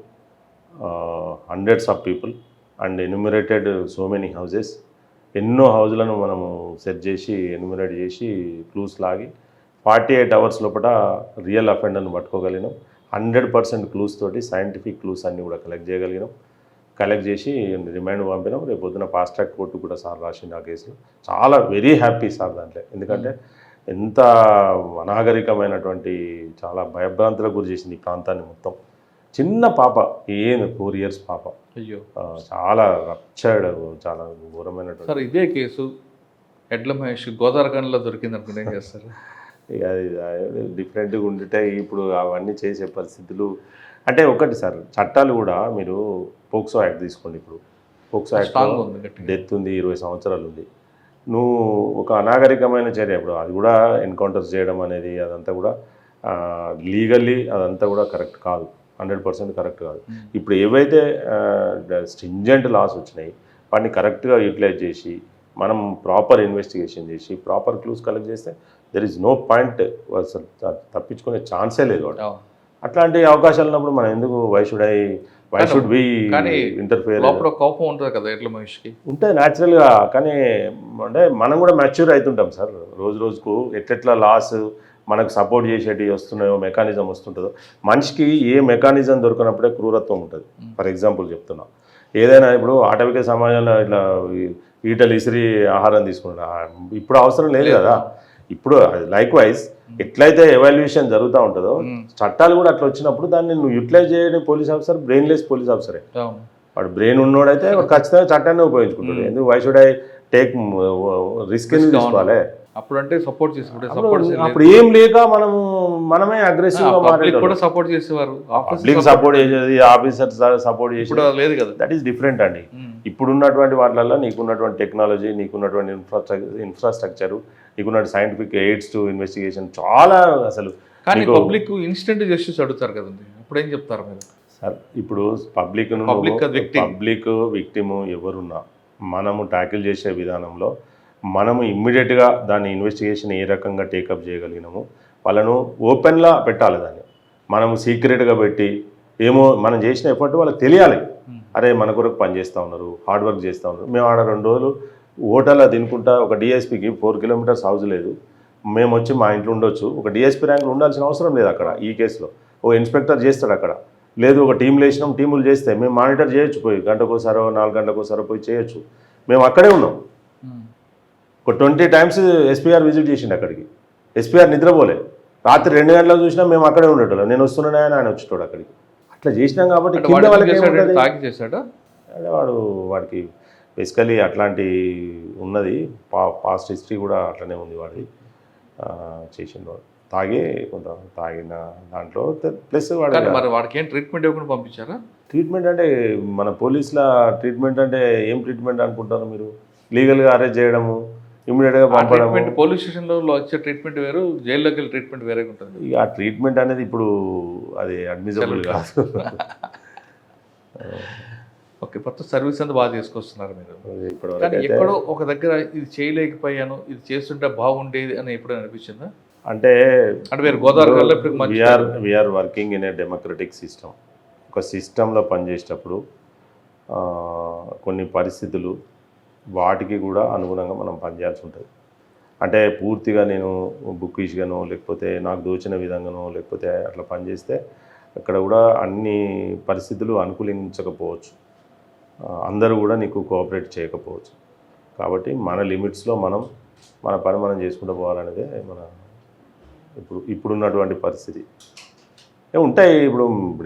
hundreds of people, and enumerated so many houses. ఎన్నో హౌజులను మనము సెట్ చేసి ఎన్యూమరేట్ చేసి క్లూస్ లాగి 48 అవర్స్ లోపల రియల్ అఫెండర్ను పట్టుకోగలిగినాం. 100% క్లూస్ తోటి సైంటిఫిక్ క్లూస్ అన్నీ కూడా కలెక్ట్ చేయగలిగినాం. కలెక్ట్ చేసి రిమైండ్ పంపినాం. రేపు పొద్దున ఫాస్ట్ ట్రాక్ కోర్టు కూడా సార్ రాసింది ఆ కేసులో. చాలా వెరీ హ్యాపీ సార్ దాంట్లో, ఎందుకంటే ఎంత అనాగరికమైనటువంటి చాలా భయభ్రాంతులకు గురి చేసింది ఈ ప్రాంతాన్ని మొత్తం. చిన్న పాప 4 years పాప, అయ్యో చాలా రప్చర్డ్, చాలా ఘోరమైనటువంటి. సార్ ఇదే కేసు ఎడ్ల మహేష్ గోదావరిఖండ్లో దొరికింది అనుకుంటే ఏం చేస్తారు? ఇక అది డిఫరెంట్గా ఉండితే ఇప్పుడు అవన్నీ చేసే పరిస్థితులు అంటే ఒకటి సార్, చట్టాలు కూడా మీరు పోక్సో యాక్ట్ తీసుకోండి. ఇప్పుడు పోక్సో యాక్ట్ డెత్ ఉంది, 20 సంవత్సరాలు ఉంది. నువ్వు ఒక అనాగరికమైన చర్య, ఇప్పుడు అది కూడా ఎన్కౌంటర్స్ చేయడం అనేది అదంతా కూడా లీగల్లీ అదంతా కూడా కరెక్ట్ కాదు, 100% కరెక్ట్ కాదు. ఇప్పుడు ఏవైతే స్ట్రింజెంట్ లాస్ వచ్చినాయి వాటిని కరెక్ట్గా యూటిలైజ్ చేసి మనం ప్రాపర్ ఇన్వెస్టిగేషన్ చేసి ప్రాపర్ క్లూస్ కలెక్ట్ చేస్తే దెర్ ఈజ్ నో పాయింట్, అసలు తప్పించుకునే ఛాన్సే లేదు. అట్లాంటి అవకాశాలు ఉన్నప్పుడు మనం ఎందుకు వై షుడ్ బి ఇంటర్ఫియర్? లోపల కోపం ఉంటుంది కదా ఎడ్ల మహేష్కి, ఉంటుంది న్యాచురల్గా. కానీ అంటే మనం కూడా మెచ్యూర్ అవుతుంటాం సార్, రోజు రోజుకు ఎట్లెట్లా లాస్ మనకు సపోర్ట్ చేసేటి వస్తున్నాయో, మెకానిజం వస్తుంటుందో. మనిషికి ఏ మెకానిజం దొరికినప్పుడే క్రూరత్వం ఉంటుంది. ఫర్ ఎగ్జాంపుల్ చెప్తున్నా, ఏదైనా ఇప్పుడు ఆటవిక సమాజంలో ఇట్లా ఈటలు ఇసిరి ఆహారం తీసుకుంటా ఇప్పుడు అవసరం లేదు కదా. ఇప్పుడు లైక్ వైజ్ ఎట్లయితే ఎవాల్యుయేషన్ జరుగుతూ ఉంటుందో చట్టాలు కూడా అట్లా వచ్చినప్పుడు దాన్ని నువ్వు యూటిలైజ్ చేయని పోలీస్ ఆఫీసర్ బ్రెయిన్లెస్ పోలీస్ ఆఫీసరే. వాడు బ్రెయిన్ ఉన్నోడైతే వాడు ఖచ్చితంగా చట్టాన్ని ఉపయోగించుకుంటాడు. ఎందుకు why should I take risk ఎందుకు తీసుకోవాలి? అప్పుడు అంటే సపోర్ట్ చేసుకుంటే అప్పుడు ఏం లేక మనమే అగ్రెసివ్గా కూడా సపోర్ట్ చేసేవారు, పబ్లిక్ సపోర్ట్ చేసేది, ఆఫీసర్స్ సపోర్ట్ చేసేది లేదు కదా. దట్ ఈస్ డిఫరెంట్ అండి. ఇప్పుడున్నటువంటి వాటిల్లో నీకున్నటువంటి టెక్నాలజీ, నీకున్నటువంటి ఇన్ఫ్రాస్ట్రక్చరు, నీకున్న సైంటిఫిక్ ఎయిడ్స్ టు ఇన్వెస్టిగేషన్ చాలా అసలు. కానీ పబ్లిక్ ఇన్స్టెంట్ జస్టిస్ అడుగుతారు కదండి, అప్పుడు ఏం చెప్తారు మీరు? సార్ ఇప్పుడు పబ్లిక్ విక్టిమ్ ఎవరున్నా మనము ట్యాకిల్ చేసే విధానంలో మనము ఇమ్మీడియట్గా దాన్ని ఇన్వెస్టిగేషన్ ఏ రకంగా టేకప్ చేయగలిగినాము, వాళ్ళను ఓపెన్లా పెట్టాలి. దాన్ని మనము సీక్రెట్గా పెట్టి ఏమో మనం చేసిన ఎఫర్ట్ వాళ్ళకి తెలియాలి. అరే మన కొరకు పని చేస్తూ ఉన్నారు, హార్డ్ వర్క్ చేస్తూ ఉన్నారు. మేము ఆడ 2 రోజులు హోటల్లో తినుకుంటా, ఒక డిఎస్పీకి 4 kilometers హౌస్ లేదు, మేము వచ్చి మా ఇంట్లో ఉండొచ్చు. ఒక డిఎస్పీ ర్యాంకులు ఉండాల్సిన అవసరం లేదు అక్కడ. ఈ కేసులో ఓ ఇన్స్పెక్టర్ చేస్తాడు అక్కడ, లేదు ఒక టీంలు వేసినాం, టీములు చేస్తే మేము మానిటర్ చేయొచ్చు, పోయి గంటకోసారో 4 గంటలకోసారో పోయి చేయొచ్చు. మేము అక్కడే ఉన్నాం. ఒక 20 times ఎస్పీఆర్ విజిట్ చేసిండు అక్కడికి. ఎస్పీఆర్ నిద్రపోలే, రాత్రి 2 గంటలకు చూసినా మేము అక్కడే ఉండేటోళ్ళం. నేను వస్తున్నానే ఆయన వచ్చేటోడు అక్కడికి. అట్లా చేసినాం కాబట్టి కింద వాళ్ళకి అదే వాడికి బేసికలీ అట్లాంటి ఉన్నది, పాస్ట్ హిస్టరీ కూడా అట్లనే ఉంది వాడి. చేసిండు వాడు కొంత తాగిన దాంట్లో ప్లస్ వాడికి ఏం ట్రీట్మెంట్ ఇవ్వకుండా పంపించారా? ట్రీట్మెంట్ అంటే మన పోలీసుల ట్రీట్మెంట్ అంటే ఏం ట్రీట్మెంట్ అనుకుంటారు మీరు? లీగల్గా అరెస్ట్ చేయడము, ఇమ్మీడియట్గా పంపడం. పోలీస్ స్టేషన్లో వచ్చే ట్రీట్మెంట్ వేరు, జైల్లోకి వెళ్ళి ట్రీట్మెంట్ వేరే ఉంటుంది. ఇక ఆ ట్రీట్మెంట్ అనేది ఇప్పుడు అది అడ్మిసిబుల్ కాదు. ఓకే, కొత్త సర్వీస్ అంతా బాగా చేసుకొస్తున్నారు మీరు. కానీ ఎక్కడో ఒక దగ్గర ఇది చేయలేకపోయాను, ఇది చేస్తుంటే బాగుండేది అని ఎప్పుడైనా అనిపించిందా? అంటే మీరు Godavari we are working in a democratic system. ఒక సిస్టంలో పనిచేసేటప్పుడు కొన్ని పరిస్థితులు వాటికి కూడా అనుగుణంగా మనం పనిచేయాల్సి ఉంటుంది. అంటే పూర్తిగా నేను బుక్కిష్గానో లేకపోతే నాకు దోచిన విధంగానో లేకపోతే అట్లా పనిచేస్తే అక్కడ కూడా అన్ని పరిస్థితులు అనుకూలించకపోవచ్చు, అందరూ కూడా నీకు కోఆపరేట్ చేయకపోవచ్చు. కాబట్టి మన లిమిట్స్లో మన పని మనం చేసుకుంటూ పోవాలనేదే ఇప్పుడున్నటువంటి పరిస్థితి. ఉంటాయి ఇప్పుడు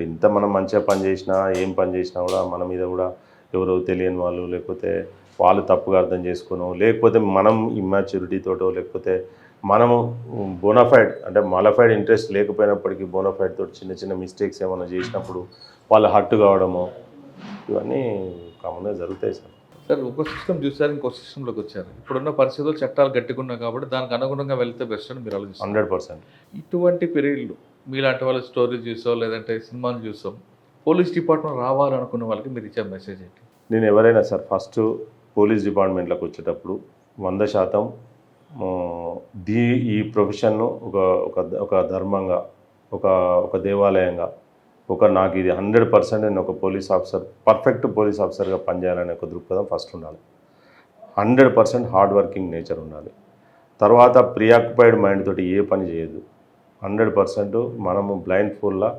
ఇంత మనం మంచిగా పని చేసినా, ఏం పని చేసినా కూడా మన మీద కూడా ఎవరో తెలియని వాళ్ళు, లేకపోతే వాళ్ళు తప్పుగా అర్థం చేసుకోనో, లేకపోతే మనం ఇమ్మాచ్యూరిటీతోటో, లేకపోతే మనము బోనాఫైడ్ అంటే మాలిఫైడ్ ఇంట్రెస్ట్ లేకపోయినప్పటికీ బోనాఫైడ్ తోటి చిన్న చిన్న మిస్టేక్స్ ఏమైనా చేసినప్పుడు వాళ్ళు హర్ట్ కావడము, ఇవన్నీ కామన్గా జరుగుతాయి సార్. సార్ ఒక సిస్టమ్ చూసారు, ఇంకో సిస్టంలోకి వచ్చారు. ఇప్పుడున్న పరిస్థితుల్లో చట్టాలు గట్టిగున్నాయి కాబట్టి దానికి అనుగుణంగా వెళ్తే బెస్ట్ అని మీరు ఆలోచిస్తారు. 100%. ఇటువంటి పీరియడ్లు మీలాంటి వాళ్ళ స్టోరీ చూసో లేదంటే సినిమాలు చూసో పోలీస్ డిపార్ట్మెంట్ రావాలనుకున్న వాళ్ళకి మీరు ఇచ్చే మెసేజ్ ఏంటి? నేను ఎవరైనా సార్ ఫస్ట్ పోలీస్ డిపార్ట్మెంట్లోకి వచ్చేటప్పుడు 100% ఈ ప్రొఫెషన్ను ఒక ధర్మంగా, ఒక దేవాలయంగా, నాకు ఇది 100% నేను ఒక పోలీస్ ఆఫీసర్, పర్ఫెక్ట్ పోలీస్ ఆఫీసర్గా పనిచేయాలనే ఒక దృక్పథం ఫస్ట్ ఉండాలి. 100% హార్డ్ వర్కింగ్ నేచర్ ఉండాలి. తర్వాత ప్రియాక్యుపైడ్ మైండ్ తోటి ఏ పని చేయదు. 100% మనము బ్లైండ్ ఫుల్లా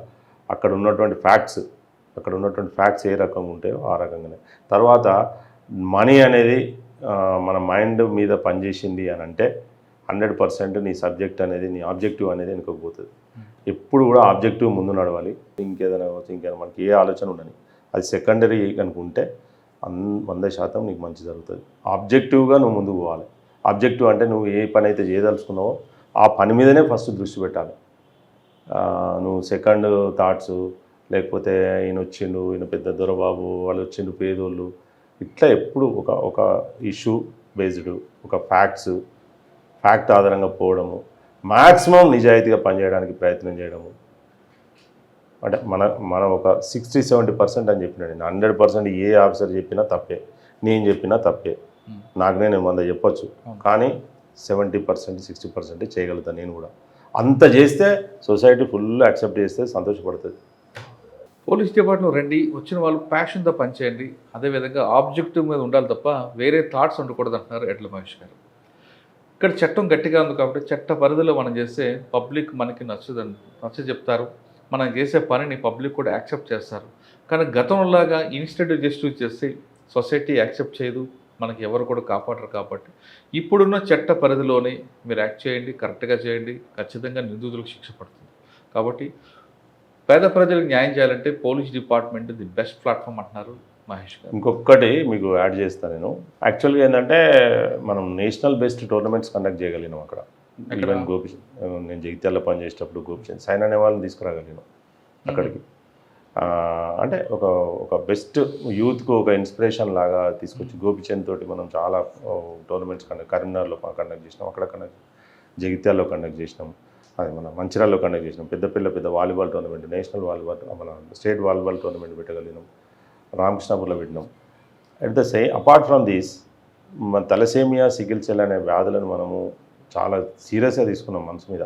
అక్కడ ఉన్నటువంటి ఫ్యాక్ట్స్ ఏ రకంగా ఉంటాయో ఆ రకంగానే. తర్వాత మనీ అనేది మన మైండ్ మీద పనిచేసింది అని అంటే 100% నీ సబ్జెక్ట్ అనేది, నీ ఆబ్జెక్టివ్ అనేది వెనుకపోతుంది. ఎప్పుడు కూడా ఆబ్జెక్టివ్ ముందు నడవాలి. ఇంకేదైనా మనకి ఏ ఆలోచన ఉండని, అది సెకండరీ అనుకుంటే 100% నీకు మంచి జరుగుతుంది. ఆబ్జెక్టివ్గా నువ్వు ముందుకు పోవాలి. ఆబ్జెక్టివ్ అంటే నువ్వు ఏ పని అయితే చేయదలుచుకున్నావో ఆ పని మీదనే ఫస్ట్ దృష్టి పెట్టాలి. నువ్వు సెకండ్ థాట్స్, లేకపోతే ఈయన పెద్ద దొరబాబు, వాళ్ళు వచ్చిండు పేదోళ్ళు, ఇట్లా ఎప్పుడు ఒక ఇష్యూ బేస్డ్, ఒక ఫ్యాక్ట్ ఆధారంగా పోవడము, మ్యాక్సిమం నిజాయితీగా పనిచేయడానికి ప్రయత్నం చేయడము. అంటే మనం ఒక 60-70% అని చెప్పినాడు. 100% ఏ ఆఫీసర్ చెప్పినా తప్పే, నేను చెప్పినా తప్పే. నాకు నేను 100 చెప్పొచ్చు, కానీ 70% 60% చేయగలుగుతాను నేను కూడా. అంత చేస్తే సొసైటీ ఫుల్ యాక్సెప్ట్ చేస్తే సంతోషపడుతుంది. పోలీస్ డిపార్ట్మెంట్ రండి, వచ్చిన వాళ్ళు ప్యాషన్తో పనిచేయండి, అదేవిధంగా ఆబ్జెక్టివ్ మీద ఉండాలి తప్ప వేరే థాట్స్ ఉండకూడదు అంటున్నారు ఎడ్ల మహేష్ గారు. ఇక్కడ చట్టం గట్టిగా ఉంది కాబట్టి చట్ట పరిధిలో మనం చేస్తే పబ్లిక్ మనకి నచ్చ చెప్తారు, మనం చేసే పనిని పబ్లిక్ కూడా యాక్సెప్ట్ చేస్తారు. కానీ గతంలాగా ఇన్స్టెంట్ జస్టిస్ చేస్తే సొసైటీ యాక్సెప్ట్ చేయదు, మనకి ఎవరు కూడా కాపాడరు. కాబట్టి ఇప్పుడున్న చట్ట పరిధిలోనే మీరు యాక్ట్ చేయండి, కరెక్ట్గా చేయండి, ఖచ్చితంగా నిందితులకు శిక్ష పడుతుంది. కాబట్టి పేద ప్రజలకు న్యాయం చేయాలంటే police department the best platform అంటున్నారు మహేష్ గారు. ఇంకొకటి మీకు యాడ్ చేస్తాను నేను. యాక్చువల్గా ఏంటంటే మనం నేషనల్ బేస్డ్ టోర్నమెంట్స్ కండక్ట్ చేయగలిగినాం అక్కడ. ఈవెన్ నేను జగిత్యాలలో పనిచేసేటప్పుడు గోపిచంద్ సైన్ అనే వాళ్ళని తీసుకురాగలిగినాం అక్కడికి. అంటే ఒక బెస్ట్ యూత్కు ఒక ఇన్స్పిరేషన్ లాగా తీసుకొచ్చి గోపిచంద్ తోటి మనం చాలా టోర్నమెంట్స్ కరీంనగర్లో కండక్ట్ చేసినాం, అక్కడ జగిత్యాలలో కండక్ట్ చేసినాం, అది మన మంచిర్యాలలో కండక్ట్ చేసినాం. పెద్ద వాలీబాల్ టోర్నమెంట్, నేషనల్ వాలీబాల్, మన స్టేట్ వాలీబాల్ టోర్నమెంట్ పెట్టగలిగినాం, రామకృష్ణాపూర్లో పెట్టినాం. At the same apart from this, మన తలసేమియా, సికిల్ సెల్ అనే వ్యాధులను మనము చాలా సీరియస్గా తీసుకున్నాం మనసు మీద.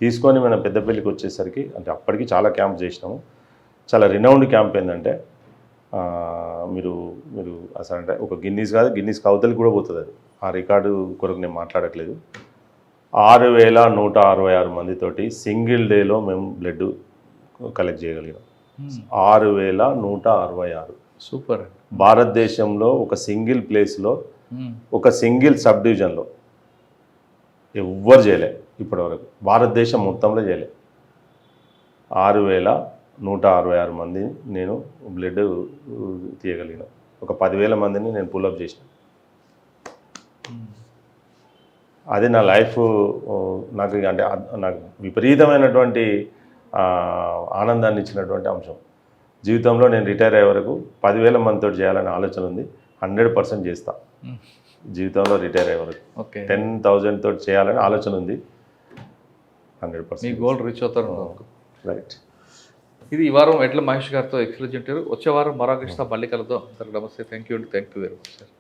తీసుకొని మనం పెద్దపల్లికి వచ్చేసరికి, అంటే అప్పటికి చాలా క్యాంప్ చేసినాము. చాలా రినౌండ్ క్యాంప్ ఏంటంటే మీరు అసలు అంటే ఒక గిన్నీస్ అవతలికి కూడా పోతుంది అది. ఆ రికార్డు కొరకు నేను మాట్లాడట్లేదు. 6166 మందితోటి సింగిల్ డేలో మేము బ్లడ్ కలెక్ట్ చేయగలిగాం. 6166. సూపర్. భారతదేశంలో ఒక సింగిల్ ప్లేస్లో, ఒక సింగిల్ సబ్ డివిజన్లో ఎవ్వరు చేయలే ఇప్పటివరకు, భారతదేశం మొత్తంలో చేయలే. 6166 మంది నేను బ్లడ్ తీయగలిగిన. ఒక 10,000 మందిని నేను పుల్అప్ చేసిన. అది నా లైఫ్ నాకు విపరీతమైనటువంటి ఆనందాన్ని ఇచ్చినటువంటి అంశం. జీవితంలో నేను రిటైర్ అయ్యే వరకు 10,000 మందితో చేయాలనే ఆలోచన ఉంది. 100% చేస్తా జీవితంలో రిటైర్ అయ్యే వరకు. 10,000 తోటి చేయాలని ఆలోచన ఉంది. 100% మీ గోల్ రీచ్ అవుతారు. రైట్. ఇది ఈ వారం ఎడ్ల మహేష్ గారితో ఎక్స్క్లూజివ్ ఇంటర్వ్యూ. వచ్చే వారం మరో గెస్ట్తో మళ్ళీ కలుద్దాం. నమస్తే. Thank you very much sir.